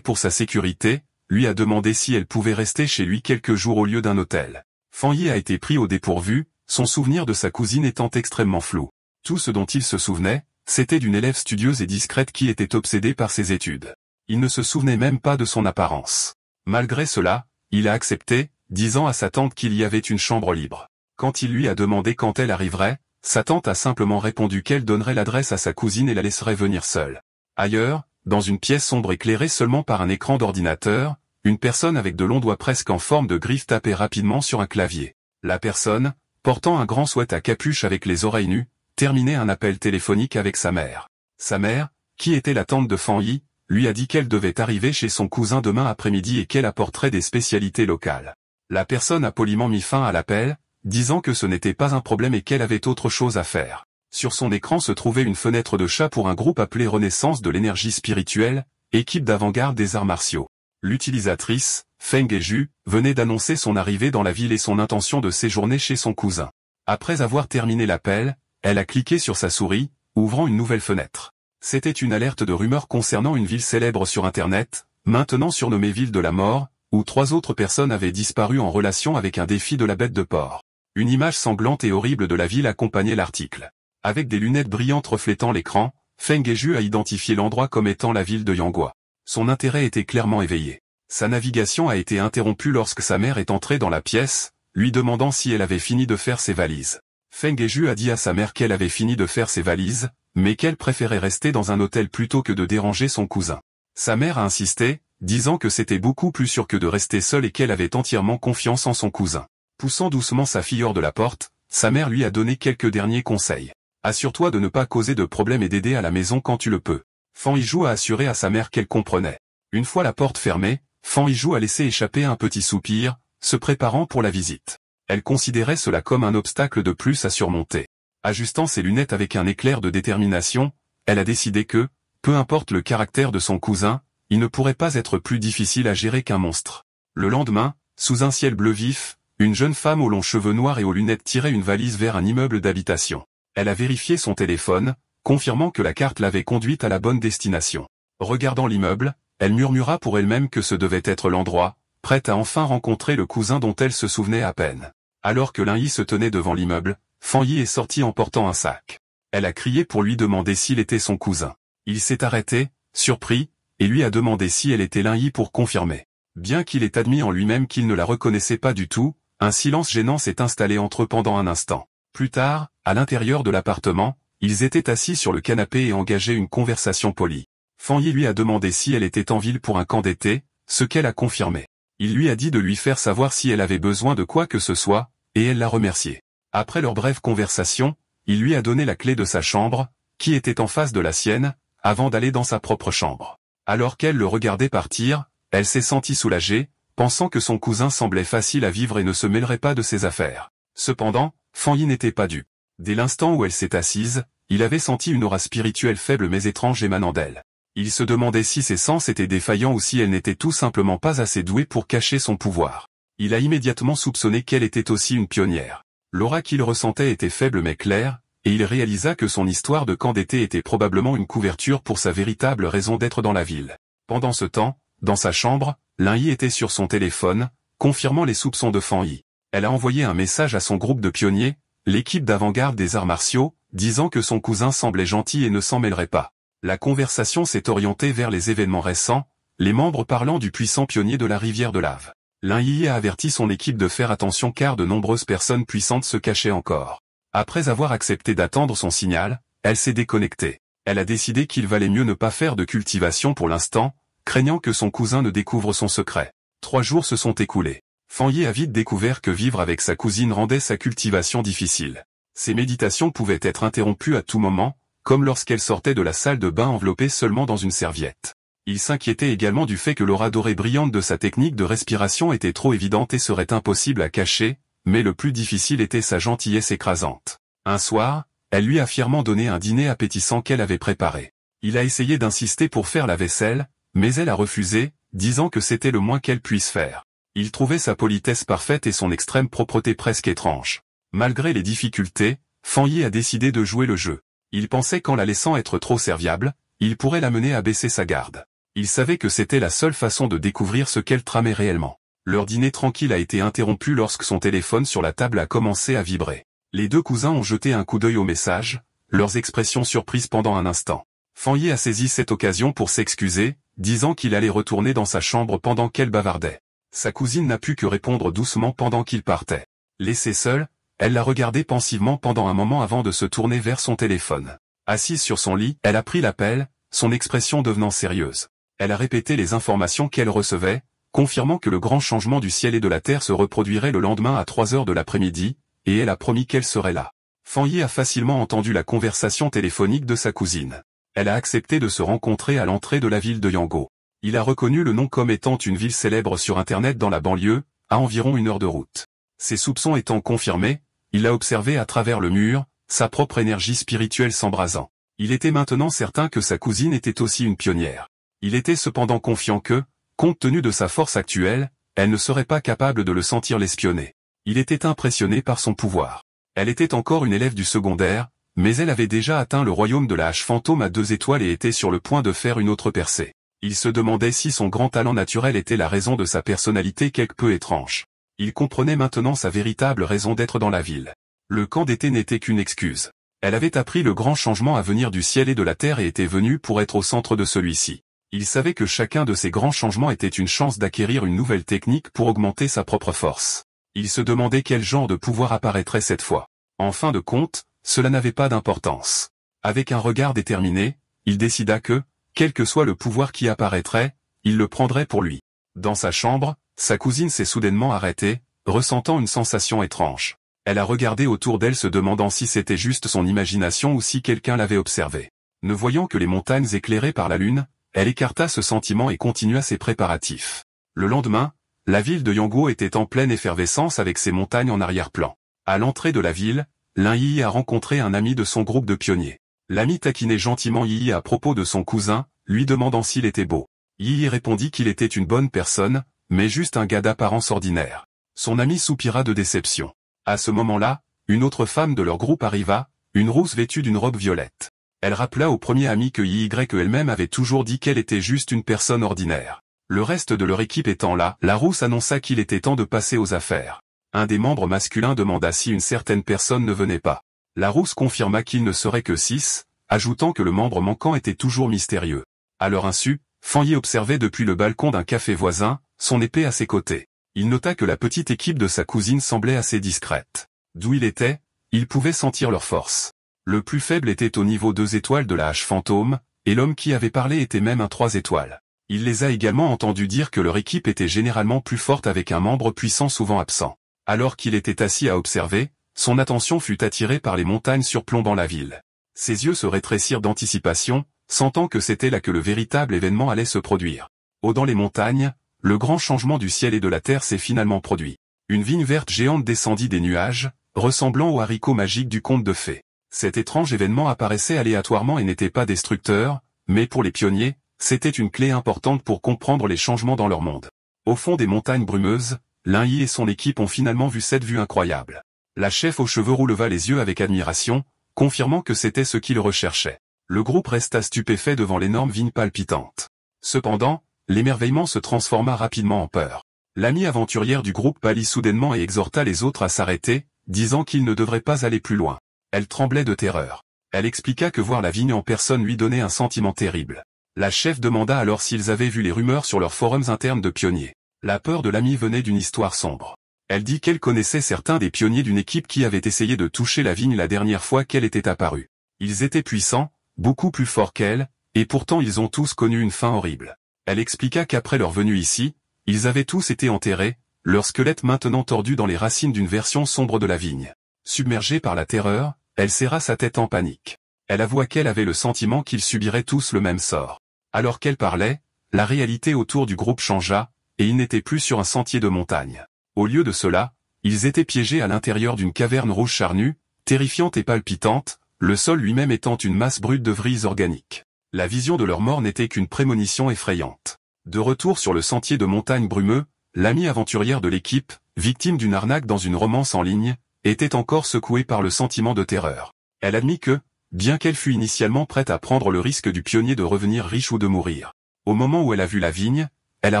pour sa sécurité, lui a demandé si elle pouvait rester chez lui quelques jours au lieu d'un hôtel. Fan Yi a été pris au dépourvu, son souvenir de sa cousine étant extrêmement flou. Tout ce dont il se souvenait, c'était d'une élève studieuse et discrète qui était obsédée par ses études. Il ne se souvenait même pas de son apparence. Malgré cela, il a accepté, disant à sa tante qu'il y avait une chambre libre. Quand il lui a demandé quand elle arriverait, sa tante a simplement répondu qu'elle donnerait l'adresse à sa cousine et la laisserait venir seule. Ailleurs, dans une pièce sombre éclairée seulement par un écran d'ordinateur, une personne avec de longs doigts presque en forme de griffe tapait rapidement sur un clavier. La personne, portant un grand sweat à capuche avec les oreilles nues, terminait un appel téléphonique avec sa mère. Sa mère, qui était la tante de Fan Yi, lui a dit qu'elle devait arriver chez son cousin demain après-midi et qu'elle apporterait des spécialités locales. La personne a poliment mis fin à l'appel, disant que ce n'était pas un problème et qu'elle avait autre chose à faire. Sur son écran se trouvait une fenêtre de chat pour un groupe appelé Renaissance de l'énergie spirituelle, équipe d'avant-garde des arts martiaux. L'utilisatrice, Feng Eju, venait d'annoncer son arrivée dans la ville et son intention de séjourner chez son cousin. Après avoir terminé l'appel, elle a cliqué sur sa souris, ouvrant une nouvelle fenêtre. C'était une alerte de rumeurs concernant une ville célèbre sur Internet, maintenant surnommée Ville de la Mort, où 3 autres personnes avaient disparu en relation avec un défi de la bête de porc. Une image sanglante et horrible de la ville accompagnait l'article. Avec des lunettes brillantes reflétant l'écran, Feng Eju a identifié l'endroit comme étant la ville de Yanghua. Son intérêt était clairement éveillé. Sa navigation a été interrompue lorsque sa mère est entrée dans la pièce, lui demandant si elle avait fini de faire ses valises. Feng Eju a dit à sa mère qu'elle avait fini de faire ses valises, mais qu'elle préférait rester dans un hôtel plutôt que de déranger son cousin. Sa mère a insisté, disant que c'était beaucoup plus sûr que de rester seule et qu'elle avait entièrement confiance en son cousin. Poussant doucement sa fille hors de la porte, sa mère lui a donné quelques derniers conseils. Assure-toi de ne pas causer de problème et d'aider à la maison quand tu le peux. Fan Yiju a assuré à sa mère qu'elle comprenait. Une fois la porte fermée, Fan Yiju a laissé échapper un petit soupir, se préparant pour la visite. Elle considérait cela comme un obstacle de plus à surmonter. Ajustant ses lunettes avec un éclair de détermination, elle a décidé que, peu importe le caractère de son cousin, il ne pourrait pas être plus difficile à gérer qu'un monstre. Le lendemain, sous un ciel bleu vif, une jeune femme aux longs cheveux noirs et aux lunettes tirait une valise vers un immeuble d'habitation. Elle a vérifié son téléphone, confirmant que la carte l'avait conduite à la bonne destination. Regardant l'immeuble, elle murmura pour elle-même que ce devait être l'endroit, prête à enfin rencontrer le cousin dont elle se souvenait à peine. Alors que Lin Yi se tenait devant l'immeuble, Fan Yi est sorti en portant un sac. Elle a crié pour lui demander s'il était son cousin. Il s'est arrêté, surpris, et lui a demandé si elle était Lin Yi pour confirmer. Bien qu'il ait admis en lui-même qu'il ne la reconnaissait pas du tout, un silence gênant s'est installé entre eux pendant un instant. Plus tard, à l'intérieur de l'appartement, ils étaient assis sur le canapé et engageaient une conversation polie. Fan Yi lui a demandé si elle était en ville pour un camp d'été, ce qu'elle a confirmé. Il lui a dit de lui faire savoir si elle avait besoin de quoi que ce soit, et elle l'a remercié. Après leur brève conversation, il lui a donné la clé de sa chambre, qui était en face de la sienne, avant d'aller dans sa propre chambre. Alors qu'elle le regardait partir, elle s'est sentie soulagée, pensant que son cousin semblait facile à vivre et ne se mêlerait pas de ses affaires. Cependant, Fan Yi n'était pas dupe. Dès l'instant où elle s'est assise, il avait senti une aura spirituelle faible mais étrange émanant d'elle. Il se demandait si ses sens étaient défaillants ou si elle n'était tout simplement pas assez douée pour cacher son pouvoir. Il a immédiatement soupçonné qu'elle était aussi une pionnière. L'aura qu'il ressentait était faible mais claire, et il réalisa que son histoire de camp d'été était probablement une couverture pour sa véritable raison d'être dans la ville. Pendant ce temps, dans sa chambre, Lin Yi était sur son téléphone, confirmant les soupçons de Fan Yi. Elle a envoyé un message à son groupe de pionniers, l'équipe d'avant-garde des arts martiaux, disant que son cousin semblait gentil et ne s'en mêlerait pas. La conversation s'est orientée vers les événements récents, les membres parlant du puissant pionnier de la rivière de lave. Lin Yi a averti son équipe de faire attention car de nombreuses personnes puissantes se cachaient encore. Après avoir accepté d'attendre son signal, elle s'est déconnectée. Elle a décidé qu'il valait mieux ne pas faire de cultivation pour l'instant, craignant que son cousin ne découvre son secret. 3 jours se sont écoulés. Fan Yi a vite découvert que vivre avec sa cousine rendait sa cultivation difficile. Ses méditations pouvaient être interrompues à tout moment, comme lorsqu'elle sortait de la salle de bain enveloppée seulement dans une serviette. Il s'inquiétait également du fait que l'aura dorée brillante de sa technique de respiration était trop évidente et serait impossible à cacher, mais le plus difficile était sa gentillesse écrasante. Un soir, elle lui a fièrement donné un dîner appétissant qu'elle avait préparé. Il a essayé d'insister pour faire la vaisselle, mais elle a refusé, disant que c'était le moins qu'elle puisse faire. Il trouvait sa politesse parfaite et son extrême propreté presque étrange. Malgré les difficultés, Fanyi a décidé de jouer le jeu. Il pensait qu'en la laissant être trop serviable, il pourrait l'amener à baisser sa garde. Il savait que c'était la seule façon de découvrir ce qu'elle tramait réellement. Leur dîner tranquille a été interrompu lorsque son téléphone sur la table a commencé à vibrer. Les deux cousins ont jeté un coup d'œil au message, leurs expressions surprises pendant un instant. Fanyi a saisi cette occasion pour s'excuser, disant qu'il allait retourner dans sa chambre pendant qu'elle bavardait. Sa cousine n'a pu que répondre doucement pendant qu'il partait. Laissée seule, elle l'a regardé pensivement pendant un moment avant de se tourner vers son téléphone. Assise sur son lit, elle a pris l'appel, son expression devenant sérieuse. Elle a répété les informations qu'elle recevait, confirmant que le grand changement du ciel et de la terre se reproduirait le lendemain à 3 heures de l'après-midi, et elle a promis qu'elle serait là. Fanyi a facilement entendu la conversation téléphonique de sa cousine. Elle a accepté de se rencontrer à l'entrée de la ville de Yangon. Il a reconnu le nom comme étant une ville célèbre sur Internet dans la banlieue, à environ 1 heure de route. Ses soupçons étant confirmés, il l'a observé à travers le mur, sa propre énergie spirituelle s'embrasant. Il était maintenant certain que sa cousine était aussi une pionnière. Il était cependant confiant que, compte tenu de sa force actuelle, elle ne serait pas capable de le sentir l'espionner. Il était impressionné par son pouvoir. Elle était encore une élève du secondaire, mais elle avait déjà atteint le royaume de la hache fantôme à 2 étoiles et était sur le point de faire une autre percée. Il se demandait si son grand talent naturel était la raison de sa personnalité quelque peu étrange. Il comprenait maintenant sa véritable raison d'être dans la ville. Le camp d'été n'était qu'une excuse. Elle avait appris le grand changement à venir du ciel et de la terre et était venue pour être au centre de celui-ci. Il savait que chacun de ces grands changements était une chance d'acquérir une nouvelle technique pour augmenter sa propre force. Il se demandait quel genre de pouvoir apparaîtrait cette fois. En fin de compte, cela n'avait pas d'importance. Avec un regard déterminé, il décida que, quel que soit le pouvoir qui apparaîtrait, il le prendrait pour lui. Dans sa chambre, sa cousine s'est soudainement arrêtée, ressentant une sensation étrange. Elle a regardé autour d'elle se demandant si c'était juste son imagination ou si quelqu'un l'avait observé. Ne voyant que les montagnes éclairées par la lune, elle écarta ce sentiment et continua ses préparatifs. Le lendemain, la ville de Yangon était en pleine effervescence avec ses montagnes en arrière-plan. À l'entrée de la ville, Lin Yi a rencontré un ami de son groupe de pionniers. L'ami taquinait gentiment Yi à propos de son cousin, lui demandant s'il était beau. Yi répondit qu'il était une bonne personne, mais juste un gars d'apparence ordinaire. Son ami soupira de déception. À ce moment-là, une autre femme de leur groupe arriva, une rousse vêtue d'une robe violette. Elle rappela au premier ami que Yi elle-même avait toujours dit qu'elle était juste une personne ordinaire. Le reste de leur équipe étant là, la rousse annonça qu'il était temps de passer aux affaires. Un des membres masculins demanda si une certaine personne ne venait pas. La rousse confirma qu'il ne serait que 6, ajoutant que le membre manquant était toujours mystérieux. À leur insu, Fanyi observait depuis le balcon d'un café voisin, son épée à ses côtés. Il nota que la petite équipe de sa cousine semblait assez discrète. D'où il était, il pouvait sentir leur force. Le plus faible était au niveau 2 étoiles de la hache fantôme, et l'homme qui avait parlé était même un 3 étoiles. Il les a également entendus dire que leur équipe était généralement plus forte avec un membre puissant souvent absent. Alors qu'il était assis à observer, son attention fut attirée par les montagnes surplombant la ville. Ses yeux se rétrécirent d'anticipation, sentant que c'était là que le véritable événement allait se produire. Haut dans les montagnes, le grand changement du ciel et de la terre s'est finalement produit. Une vigne verte géante descendit des nuages, ressemblant aux haricots magiques du conte de fées. Cet étrange événement apparaissait aléatoirement et n'était pas destructeur, mais pour les pionniers, c'était une clé importante pour comprendre les changements dans leur monde. Au fond des montagnes brumeuses, Lin Yi et son équipe ont finalement vu cette vue incroyable. La chef aux cheveux roux leva les yeux avec admiration, confirmant que c'était ce qu'il recherchait. Le groupe resta stupéfait devant l'énorme vigne palpitante. Cependant, l'émerveillement se transforma rapidement en peur. L'amie aventurière du groupe pâlit soudainement et exhorta les autres à s'arrêter, disant qu'ils ne devraient pas aller plus loin. Elle tremblait de terreur. Elle expliqua que voir la vigne en personne lui donnait un sentiment terrible. La chef demanda alors s'ils avaient vu les rumeurs sur leurs forums internes de pionniers. La peur de l'amie venait d'une histoire sombre. Elle dit qu'elle connaissait certains des pionniers d'une équipe qui avait essayé de toucher la vigne la dernière fois qu'elle était apparue. Ils étaient puissants, beaucoup plus forts qu'elle, et pourtant ils ont tous connu une fin horrible. Elle expliqua qu'après leur venue ici, ils avaient tous été enterrés, leurs squelettes maintenant tordus dans les racines d'une version sombre de la vigne. Submergée par la terreur, elle serra sa tête en panique. Elle avoua qu'elle avait le sentiment qu'ils subiraient tous le même sort. Alors qu'elle parlait, la réalité autour du groupe changea, et ils n'étaient plus sur un sentier de montagne. Au lieu de cela, ils étaient piégés à l'intérieur d'une caverne rouge charnue, terrifiante et palpitante, le sol lui-même étant une masse brute de vrilles organiques. La vision de leur mort n'était qu'une prémonition effrayante. De retour sur le sentier de montagne brumeux, l'amie aventurière de l'équipe, victime d'une arnaque dans une romance en ligne, était encore secouée par le sentiment de terreur. Elle admit que, bien qu'elle fût initialement prête à prendre le risque du pionnier de revenir riche ou de mourir, au moment où elle a vu la vigne, elle a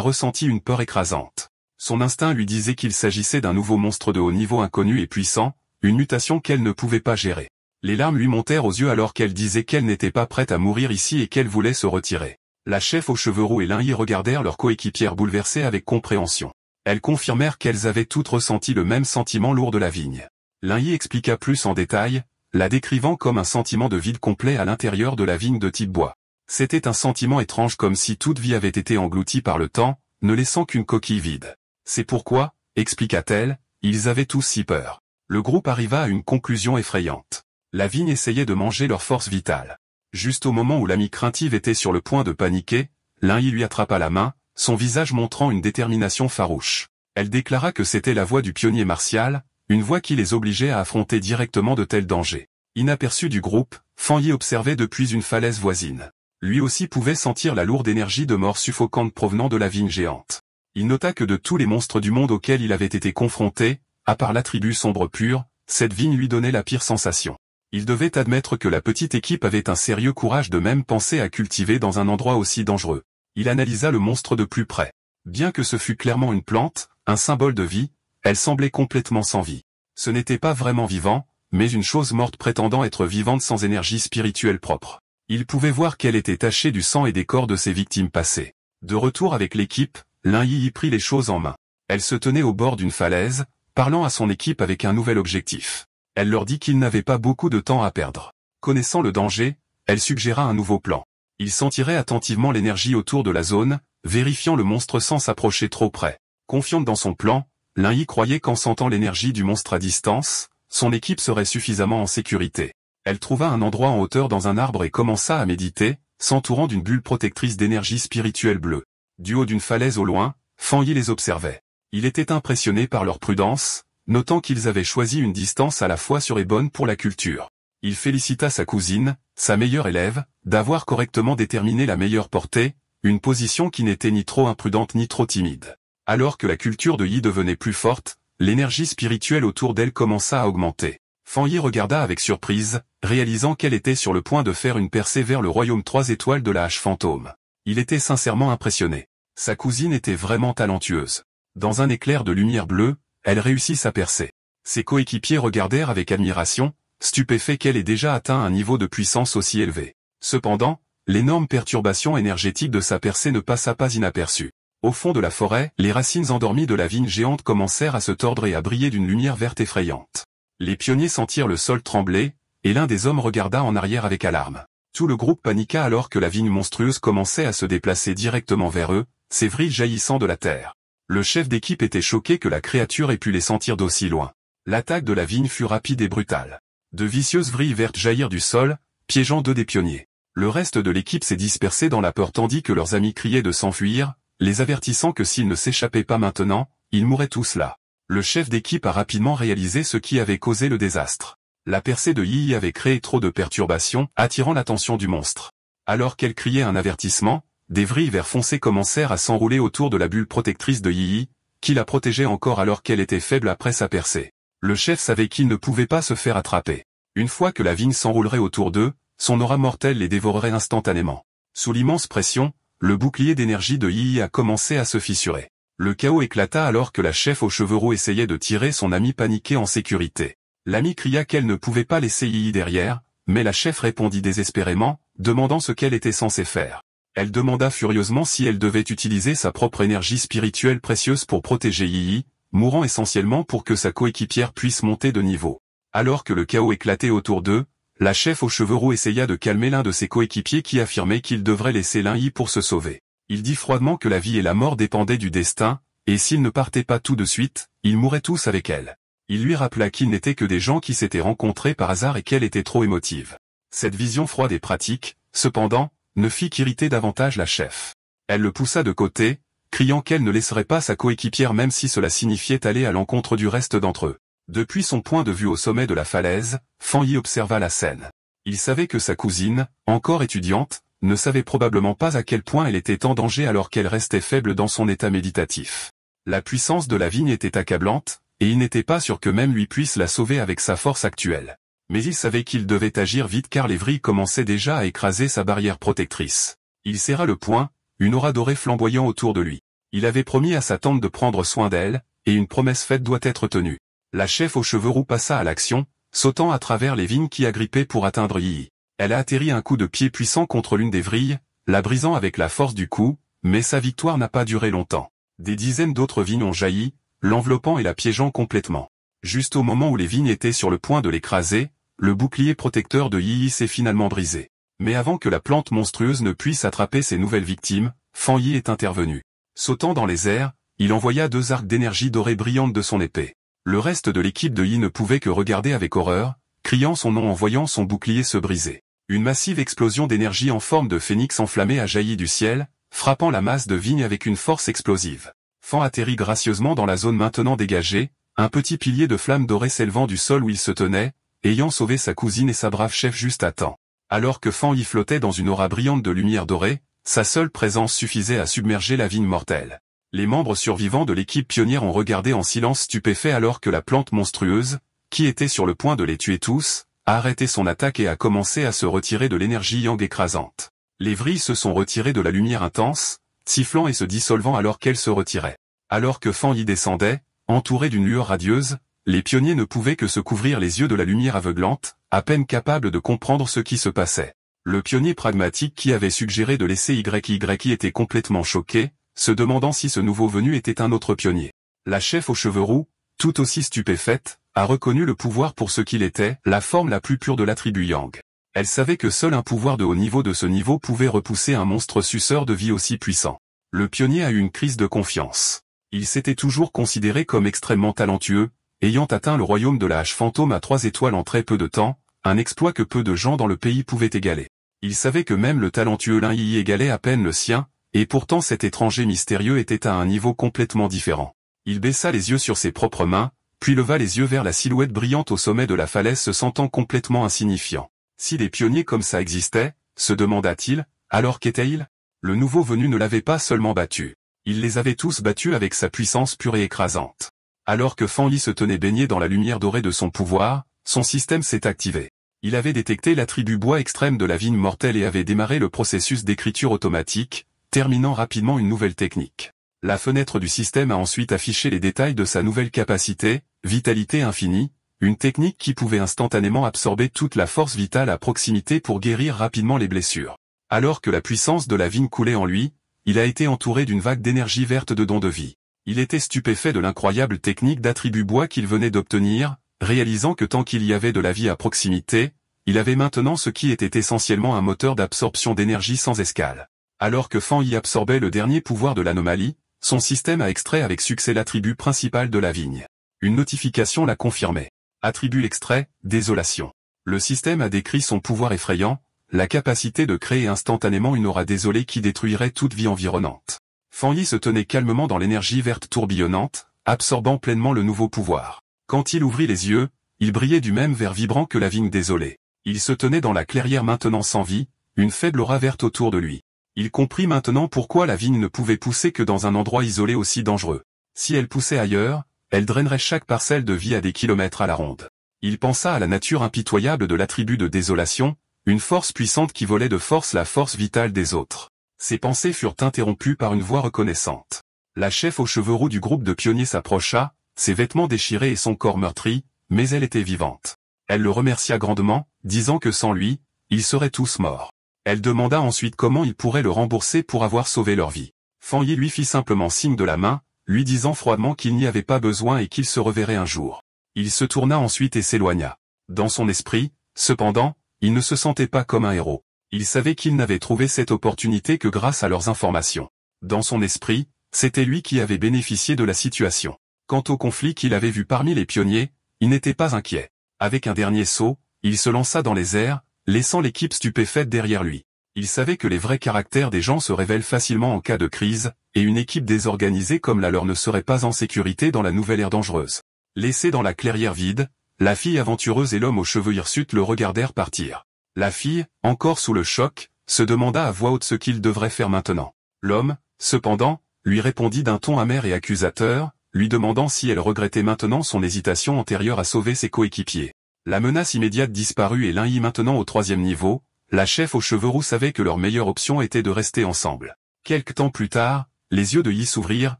ressenti une peur écrasante. Son instinct lui disait qu'il s'agissait d'un nouveau monstre de haut niveau inconnu et puissant, une mutation qu'elle ne pouvait pas gérer. Les larmes lui montèrent aux yeux alors qu'elle disait qu'elle n'était pas prête à mourir ici et qu'elle voulait se retirer. La chef aux cheveux roux et Lin Yi regardèrent leur coéquipière bouleversée avec compréhension. Elles confirmèrent qu'elles avaient toutes ressenti le même sentiment lourd de la vigne. Lin Yi expliqua plus en détail, la décrivant comme un sentiment de vide complet à l'intérieur de la vigne de type bois. C'était un sentiment étrange comme si toute vie avait été engloutie par le temps, ne laissant qu'une coquille vide. C'est pourquoi, expliqua-t-elle, ils avaient tous si peur. Le groupe arriva à une conclusion effrayante. La vigne essayait de manger leur force vitale. Juste au moment où l'amie craintive était sur le point de paniquer, Lin Yi lui attrapa la main, son visage montrant une détermination farouche. Elle déclara que c'était la voix du pionnier martial, une voix qui les obligeait à affronter directement de tels dangers. Inaperçu du groupe, Fan Yi observait depuis une falaise voisine. Lui aussi pouvait sentir la lourde énergie de mort suffocante provenant de la vigne géante. Il nota que de tous les monstres du monde auxquels il avait été confronté, à part l'attribut sombre pur, cette vigne lui donnait la pire sensation. Il devait admettre que la petite équipe avait un sérieux courage de même penser à cultiver dans un endroit aussi dangereux. Il analysa le monstre de plus près. Bien que ce fût clairement une plante, un symbole de vie, elle semblait complètement sans vie. Ce n'était pas vraiment vivant, mais une chose morte prétendant être vivante sans énergie spirituelle propre. Il pouvait voir qu'elle était tachée du sang et des corps de ses victimes passées. De retour avec l'équipe, Lin Yi y prit les choses en main. Elle se tenait au bord d'une falaise, parlant à son équipe avec un nouvel objectif. Elle leur dit qu'ils n'avaient pas beaucoup de temps à perdre. Connaissant le danger, elle suggéra un nouveau plan. Ils sentiraient attentivement l'énergie autour de la zone, vérifiant le monstre sans s'approcher trop près. Confiante dans son plan, Lin Yi croyait qu'en sentant l'énergie du monstre à distance, son équipe serait suffisamment en sécurité. Elle trouva un endroit en hauteur dans un arbre et commença à méditer, s'entourant d'une bulle protectrice d'énergie spirituelle bleue. Du haut d'une falaise au loin, Fan Yi les observait. Il était impressionné par leur prudence, notant qu'ils avaient choisi une distance à la fois sûre et bonne pour la culture. Il félicita sa cousine, sa meilleure élève, d'avoir correctement déterminé la meilleure portée, une position qui n'était ni trop imprudente ni trop timide. Alors que la culture de Yi devenait plus forte, l'énergie spirituelle autour d'elle commença à augmenter. Fan Yi regarda avec surprise, réalisant qu'elle était sur le point de faire une percée vers le royaume 3 étoiles de la hache fantôme. Il était sincèrement impressionné. Sa cousine était vraiment talentueuse. Dans un éclair de lumière bleue, elle réussit sa percée. Ses coéquipiers regardèrent avec admiration, stupéfaits qu'elle ait déjà atteint un niveau de puissance aussi élevé. Cependant, l'énorme perturbation énergétique de sa percée ne passa pas inaperçue. Au fond de la forêt, les racines endormies de la vigne géante commencèrent à se tordre et à briller d'une lumière verte effrayante. Les pionniers sentirent le sol trembler, et l'un des hommes regarda en arrière avec alarme. Tout le groupe paniqua alors que la vigne monstrueuse commençait à se déplacer directement vers eux, ses vrilles jaillissant de la terre. Le chef d'équipe était choqué que la créature ait pu les sentir d'aussi loin. L'attaque de la vigne fut rapide et brutale. De vicieuses vrilles vertes jaillirent du sol, piégeant deux des pionniers. Le reste de l'équipe s'est dispersé dans la peur tandis que leurs amis criaient de s'enfuir, les avertissant que s'ils ne s'échappaient pas maintenant, ils mourraient tous là. Le chef d'équipe a rapidement réalisé ce qui avait causé le désastre. La percée de Yi avait créé trop de perturbations, attirant l'attention du monstre. Alors qu'elle criait un avertissement, des vrilles vert foncé commencèrent à s'enrouler autour de la bulle protectrice de Yi, qui la protégeait encore alors qu'elle était faible après sa percée. Le chef savait qu'il ne pouvait pas se faire attraper. Une fois que la vigne s'enroulerait autour d'eux, son aura mortelle les dévorerait instantanément. Sous l'immense pression, le bouclier d'énergie de Yi a commencé à se fissurer. Le chaos éclata alors que la chef aux cheveux roux essayait de tirer son ami paniqué en sécurité. L'ami cria qu'elle ne pouvait pas laisser Yi derrière, mais la chef répondit désespérément, demandant ce qu'elle était censée faire. Elle demanda furieusement si elle devait utiliser sa propre énergie spirituelle précieuse pour protéger Yi, mourant essentiellement pour que sa coéquipière puisse monter de niveau. Alors que le chaos éclatait autour d'eux, la chef aux cheveux roux essaya de calmer l'un de ses coéquipiers qui affirmait qu'il devrait laisser Yi pour se sauver. Il dit froidement que la vie et la mort dépendaient du destin, et s'ils ne partaient pas tout de suite, ils mourraient tous avec elle. Il lui rappela qu'ils n'étaient que des gens qui s'étaient rencontrés par hasard et qu'elle était trop émotive. Cette vision froide et pratique, cependant, ne fit qu'irriter davantage la chef. Elle le poussa de côté, criant qu'elle ne laisserait pas sa coéquipière même si cela signifiait aller à l'encontre du reste d'entre eux. Depuis son point de vue au sommet de la falaise, Fan Yi observa la scène. Il savait que sa cousine, encore étudiante, ne savait probablement pas à quel point elle était en danger alors qu'elle restait faible dans son état méditatif. La puissance de la vigne était accablante, et il n'était pas sûr que même lui puisse la sauver avec sa force actuelle. Mais il savait qu'il devait agir vite car les vrilles commençaient déjà à écraser sa barrière protectrice. Il serra le poing, une aura dorée flamboyant autour de lui. Il avait promis à sa tante de prendre soin d'elle, et une promesse faite doit être tenue. La chef aux cheveux roux passa à l'action, sautant à travers les vignes qui agrippaient pour atteindre Yi. Elle a atterri un coup de pied puissant contre l'une des vrilles, la brisant avec la force du coup, mais sa victoire n'a pas duré longtemps. Des dizaines d'autres vignes ont jailli, l'enveloppant et la piégeant complètement. Juste au moment où les vignes étaient sur le point de l'écraser, le bouclier protecteur de Yi s'est finalement brisé. Mais avant que la plante monstrueuse ne puisse attraper ses nouvelles victimes, Fan Yi est intervenu. Sautant dans les airs, il envoya 2 arcs d'énergie dorée brillante de son épée. Le reste de l'équipe de Yi ne pouvait que regarder avec horreur, criant son nom en voyant son bouclier se briser. Une massive explosion d'énergie en forme de phénix enflammé a jailli du ciel, frappant la masse de vigne avec une force explosive. Fan atterrit gracieusement dans la zone maintenant dégagée, un petit pilier de flammes dorées s'élevant du sol où il se tenait, ayant sauvé sa cousine et sa brave chef juste à temps. Alors que Fan Yi flottait dans une aura brillante de lumière dorée, sa seule présence suffisait à submerger la vigne mortelle. Les membres survivants de l'équipe pionnière ont regardé en silence stupéfait alors que la plante monstrueuse, qui était sur le point de les tuer tous, a arrêté son attaque et a commencé à se retirer de l'énergie yang écrasante. Les vrilles se sont retirées de la lumière intense, sifflant et se dissolvant alors qu'elles se retiraient. Alors que Fan Yi descendait, entouré d'une lueur radieuse, les pionniers ne pouvaient que se couvrir les yeux de la lumière aveuglante, à peine capables de comprendre ce qui se passait. Le pionnier pragmatique qui avait suggéré de laisser YY était complètement choqué, se demandant si ce nouveau venu était un autre pionnier. La chef aux cheveux roux, tout aussi stupéfaite, a reconnu le pouvoir pour ce qu'il était, la forme la plus pure de la tribu Yang. Elle savait que seul un pouvoir de haut niveau de ce niveau pouvait repousser un monstre suceur de vie aussi puissant. Le pionnier a eu une crise de confiance. Il s'était toujours considéré comme extrêmement talentueux, ayant atteint le royaume de la hache fantôme à 3 étoiles en très peu de temps, un exploit que peu de gens dans le pays pouvaient égaler. Il savait que même le talentueux Lin Yi égalait à peine le sien, et pourtant cet étranger mystérieux était à un niveau complètement différent. Il baissa les yeux sur ses propres mains, puis leva les yeux vers la silhouette brillante au sommet de la falaise se sentant complètement insignifiant. Si des pionniers comme ça existaient, se demanda-t-il, alors qu'était-il? Le nouveau venu ne l'avait pas seulement battu. Il les avait tous battus avec sa puissance pure et écrasante. Alors que Fan Yi se tenait baigné dans la lumière dorée de son pouvoir, son système s'est activé. Il avait détecté l'attribut bois extrême de la vigne mortelle et avait démarré le processus d'écriture automatique, terminant rapidement une nouvelle technique. La fenêtre du système a ensuite affiché les détails de sa nouvelle capacité, vitalité infinie, une technique qui pouvait instantanément absorber toute la force vitale à proximité pour guérir rapidement les blessures. Alors que la puissance de la vigne coulait en lui, il a été entouré d'une vague d'énergie verte de dons de vie. Il était stupéfait de l'incroyable technique d'attribut bois qu'il venait d'obtenir, réalisant que tant qu'il y avait de la vie à proximité, il avait maintenant ce qui était essentiellement un moteur d'absorption d'énergie sans escale. Alors que Fan Yi absorbait le dernier pouvoir de l'anomalie, son système a extrait avec succès l'attribut principal de la vigne. Une notification l'a confirmé. Attribut extrait, désolation. Le système a décrit son pouvoir effrayant, la capacité de créer instantanément une aura désolée qui détruirait toute vie environnante. Fan Yi se tenait calmement dans l'énergie verte tourbillonnante, absorbant pleinement le nouveau pouvoir. Quand il ouvrit les yeux, il brillait du même vert vibrant que la vigne désolée. Il se tenait dans la clairière maintenant sans vie, une faible aura verte autour de lui. Il comprit maintenant pourquoi la vigne ne pouvait pousser que dans un endroit isolé aussi dangereux. Si elle poussait ailleurs, elle drainerait chaque parcelle de vie à des kilomètres à la ronde. Il pensa à la nature impitoyable de l'attribut de désolation, une force puissante qui volait de force la force vitale des autres. Ses pensées furent interrompues par une voix reconnaissante. La chef aux cheveux roux du groupe de pionniers s'approcha, ses vêtements déchirés et son corps meurtri, mais elle était vivante. Elle le remercia grandement, disant que sans lui, ils seraient tous morts. Elle demanda ensuite comment il pourrait le rembourser pour avoir sauvé leur vie. Fan Yi lui fit simplement signe de la main, lui disant froidement qu'il n'y avait pas besoin et qu'il se reverrait un jour. Il se tourna ensuite et s'éloigna. Dans son esprit, cependant, il ne se sentait pas comme un héros. Il savait qu'il n'avait trouvé cette opportunité que grâce à leurs informations. Dans son esprit, c'était lui qui avait bénéficié de la situation. Quant au conflit qu'il avait vu parmi les pionniers, il n'était pas inquiet. Avec un dernier saut, il se lança dans les airs, laissant l'équipe stupéfaite derrière lui. Il savait que les vrais caractères des gens se révèlent facilement en cas de crise, et une équipe désorganisée comme la leur ne serait pas en sécurité dans la nouvelle ère dangereuse. Laissé dans la clairière vide, la fille aventureuse et l'homme aux cheveux hirsutes le regardèrent partir. La fille, encore sous le choc, se demanda à voix haute ce qu'il devrait faire maintenant. L'homme, cependant, lui répondit d'un ton amer et accusateur, lui demandant si elle regrettait maintenant son hésitation antérieure à sauver ses coéquipiers. La menace immédiate disparut et l'un y maintenant au 3e niveau, la chef aux cheveux roux savait que leur meilleure option était de rester ensemble. Quelque temps plus tard, les yeux de Yi s'ouvrirent,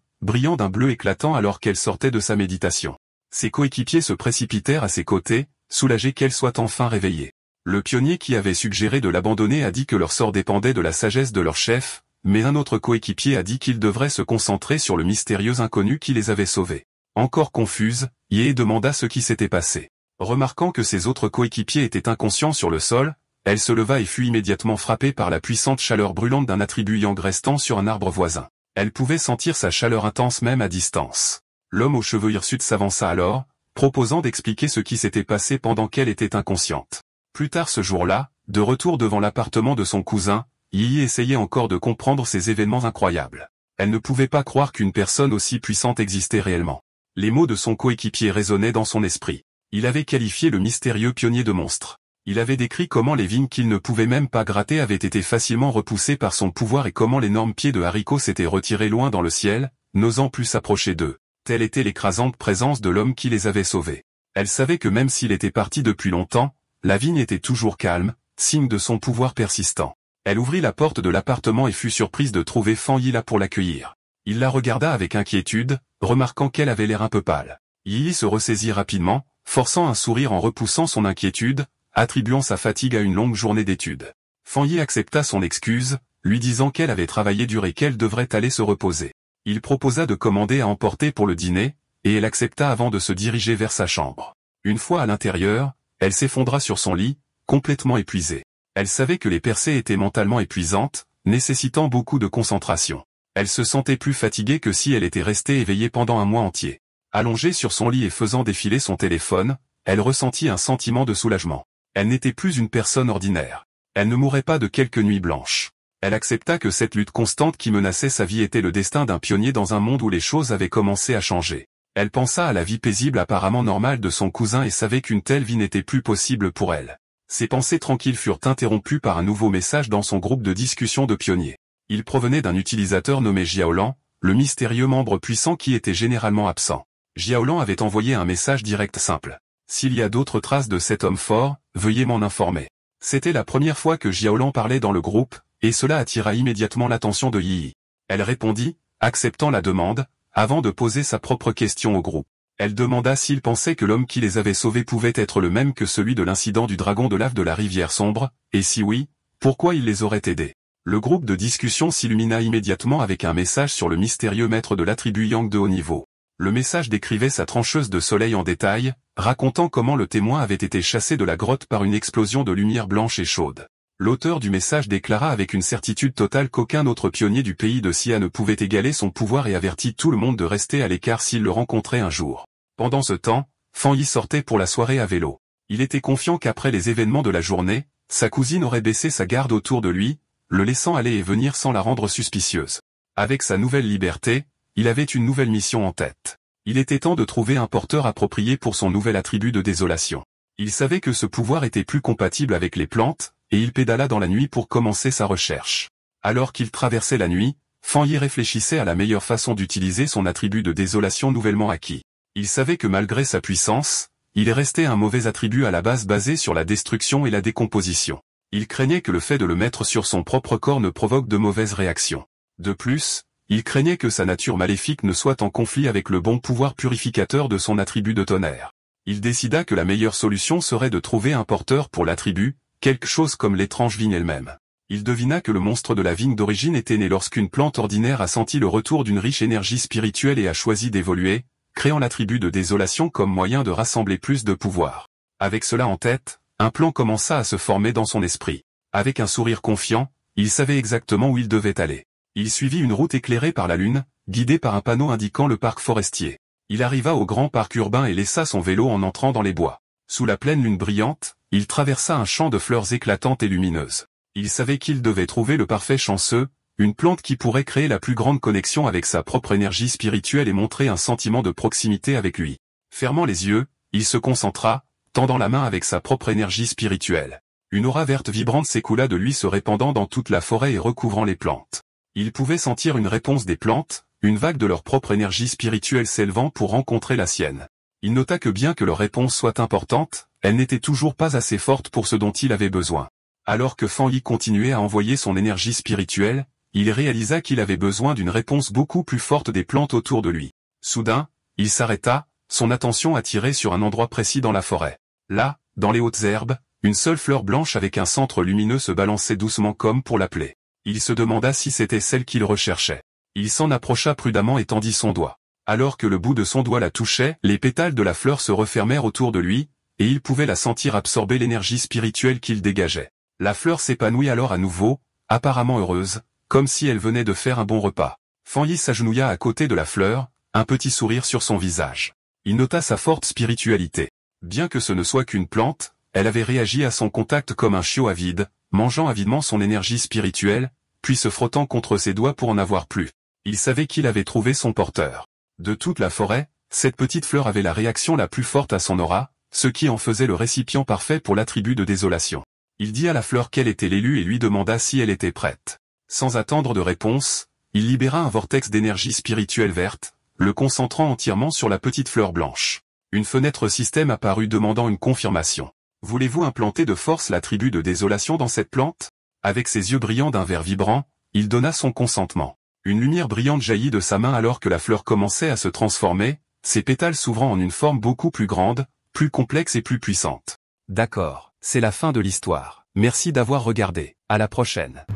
brillant d'un bleu éclatant alors qu'elle sortait de sa méditation. Ses coéquipiers se précipitèrent à ses côtés, soulagés qu'elle soit enfin réveillée. Le pionnier qui avait suggéré de l'abandonner a dit que leur sort dépendait de la sagesse de leur chef, mais un autre coéquipier a dit qu'ils devraient se concentrer sur le mystérieux inconnu qui les avait sauvés. Encore confuse, Yi demanda ce qui s'était passé. Remarquant que ses autres coéquipiers étaient inconscients sur le sol, elle se leva et fut immédiatement frappée par la puissante chaleur brûlante d'un attribut yang restant sur un arbre voisin. Elle pouvait sentir sa chaleur intense même à distance. L'homme aux cheveux hirsutes s'avança alors, proposant d'expliquer ce qui s'était passé pendant qu'elle était inconsciente. Plus tard ce jour-là, de retour devant l'appartement de son cousin, Yi essayait encore de comprendre ces événements incroyables. Elle ne pouvait pas croire qu'une personne aussi puissante existait réellement. Les mots de son coéquipier résonnaient dans son esprit. Il avait qualifié le mystérieux pionnier de monstre. Il avait décrit comment les vignes qu'il ne pouvait même pas gratter avaient été facilement repoussées par son pouvoir et comment l'énorme pied de haricot s'était retiré loin dans le ciel, n'osant plus s'approcher d'eux. Telle était l'écrasante présence de l'homme qui les avait sauvés. Elle savait que même s'il était parti depuis longtemps, la vigne était toujours calme, signe de son pouvoir persistant. Elle ouvrit la porte de l'appartement et fut surprise de trouver Fan Yi là pour l'accueillir. Il la regarda avec inquiétude, remarquant qu'elle avait l'air un peu pâle. Yi se ressaisit rapidement, forçant un sourire en repoussant son inquiétude, attribuant sa fatigue à une longue journée d'études. Fan Yi accepta son excuse, lui disant qu'elle avait travaillé dur et qu'elle devrait aller se reposer. Il proposa de commander à emporter pour le dîner, et elle accepta avant de se diriger vers sa chambre. Une fois à l'intérieur, elle s'effondra sur son lit, complètement épuisée. Elle savait que les percées étaient mentalement épuisantes, nécessitant beaucoup de concentration. Elle se sentait plus fatiguée que si elle était restée éveillée pendant un mois entier. Allongée sur son lit et faisant défiler son téléphone, elle ressentit un sentiment de soulagement. Elle n'était plus une personne ordinaire. Elle ne mourrait pas de quelques nuits blanches. Elle accepta que cette lutte constante qui menaçait sa vie était le destin d'un pionnier dans un monde où les choses avaient commencé à changer. Elle pensa à la vie paisible apparemment normale de son cousin et savait qu'une telle vie n'était plus possible pour elle. Ses pensées tranquilles furent interrompues par un nouveau message dans son groupe de discussion de pionniers. Il provenait d'un utilisateur nommé Jiaolan, le mystérieux membre puissant qui était généralement absent. Jiaolan avait envoyé un message direct simple. S'il y a d'autres traces de cet homme fort, veuillez m'en informer. C'était la première fois que Jiaolan parlait dans le groupe, et cela attira immédiatement l'attention de Yi. Elle répondit, acceptant la demande, avant de poser sa propre question au groupe. Elle demanda s'il pensait que l'homme qui les avait sauvés pouvait être le même que celui de l'incident du dragon de lave de la rivière sombre, et si oui, pourquoi il les aurait aidés. Le groupe de discussion s'illumina immédiatement avec un message sur le mystérieux maître de l'attribut Yang de haut niveau. Le message décrivait sa trancheuse de soleil en détail, racontant comment le témoin avait été chassé de la grotte par une explosion de lumière blanche et chaude. L'auteur du message déclara avec une certitude totale qu'aucun autre pionnier du pays de Xia ne pouvait égaler son pouvoir et avertit tout le monde de rester à l'écart s'il le rencontrait un jour. Pendant ce temps, Fan Yi sortait pour la soirée à vélo. Il était confiant qu'après les événements de la journée, sa cousine aurait baissé sa garde autour de lui, le laissant aller et venir sans la rendre suspicieuse. Avec sa nouvelle liberté, il avait une nouvelle mission en tête. Il était temps de trouver un porteur approprié pour son nouvel attribut de désolation. Il savait que ce pouvoir était plus compatible avec les plantes, et il pédala dans la nuit pour commencer sa recherche. Alors qu'il traversait la nuit, Fan Yi réfléchissait à la meilleure façon d'utiliser son attribut de désolation nouvellement acquis. Il savait que malgré sa puissance, il restait un mauvais attribut à la base basé sur la destruction et la décomposition. Il craignait que le fait de le mettre sur son propre corps ne provoque de mauvaises réactions. De plus, il craignait que sa nature maléfique ne soit en conflit avec le bon pouvoir purificateur de son attribut de tonnerre. Il décida que la meilleure solution serait de trouver un porteur pour l'attribut, quelque chose comme l'étrange vigne elle-même. Il devina que le monstre de la vigne d'origine était né lorsqu'une plante ordinaire a senti le retour d'une riche énergie spirituelle et a choisi d'évoluer, créant l'attribut de désolation comme moyen de rassembler plus de pouvoir. Avec cela en tête, un plan commença à se former dans son esprit. Avec un sourire confiant, il savait exactement où il devait aller. Il suivit une route éclairée par la lune, guidée par un panneau indiquant le parc forestier. Il arriva au grand parc urbain et laissa son vélo en entrant dans les bois. Sous la pleine lune brillante, il traversa un champ de fleurs éclatantes et lumineuses. Il savait qu'il devait trouver le parfait chanceux, une plante qui pourrait créer la plus grande connexion avec sa propre énergie spirituelle et montrer un sentiment de proximité avec lui. Fermant les yeux, il se concentra, tendant la main avec sa propre énergie spirituelle. Une aura verte vibrante s'écoula de lui se répandant dans toute la forêt et recouvrant les plantes. Il pouvait sentir une réponse des plantes, une vague de leur propre énergie spirituelle s'élevant pour rencontrer la sienne. Il nota que bien que leur réponse soit importante, elle n'était toujours pas assez forte pour ce dont il avait besoin. Alors que Fan Yi continuait à envoyer son énergie spirituelle, il réalisa qu'il avait besoin d'une réponse beaucoup plus forte des plantes autour de lui. Soudain, il s'arrêta, son attention attirée sur un endroit précis dans la forêt. Là, dans les hautes herbes, une seule fleur blanche avec un centre lumineux se balançait doucement comme pour l'appeler. Il se demanda si c'était celle qu'il recherchait. Il s'en approcha prudemment et tendit son doigt. Alors que le bout de son doigt la touchait, les pétales de la fleur se refermèrent autour de lui, et il pouvait la sentir absorber l'énergie spirituelle qu'il dégageait. La fleur s'épanouit alors à nouveau, apparemment heureuse, comme si elle venait de faire un bon repas. Fan Yi s'agenouilla à côté de la fleur, un petit sourire sur son visage. Il nota sa forte spiritualité. Bien que ce ne soit qu'une plante, elle avait réagi à son contact comme un chiot avide, mangeant avidement son énergie spirituelle, puis se frottant contre ses doigts pour en avoir plus. Il savait qu'il avait trouvé son porteur. De toute la forêt, cette petite fleur avait la réaction la plus forte à son aura, ce qui en faisait le récipient parfait pour l'attribut de désolation. Il dit à la fleur qu'elle était l'élue et lui demanda si elle était prête. Sans attendre de réponse, il libéra un vortex d'énergie spirituelle verte, le concentrant entièrement sur la petite fleur blanche. Une fenêtre système apparut demandant une confirmation. Voulez-vous implanter de force l'attribut de désolation dans cette plante? Avec ses yeux brillants d'un vert vibrant, il donna son consentement. Une lumière brillante jaillit de sa main alors que la fleur commençait à se transformer, ses pétales s'ouvrant en une forme beaucoup plus grande, plus complexe et plus puissante. D'accord, c'est la fin de l'histoire. Merci d'avoir regardé. À la prochaine.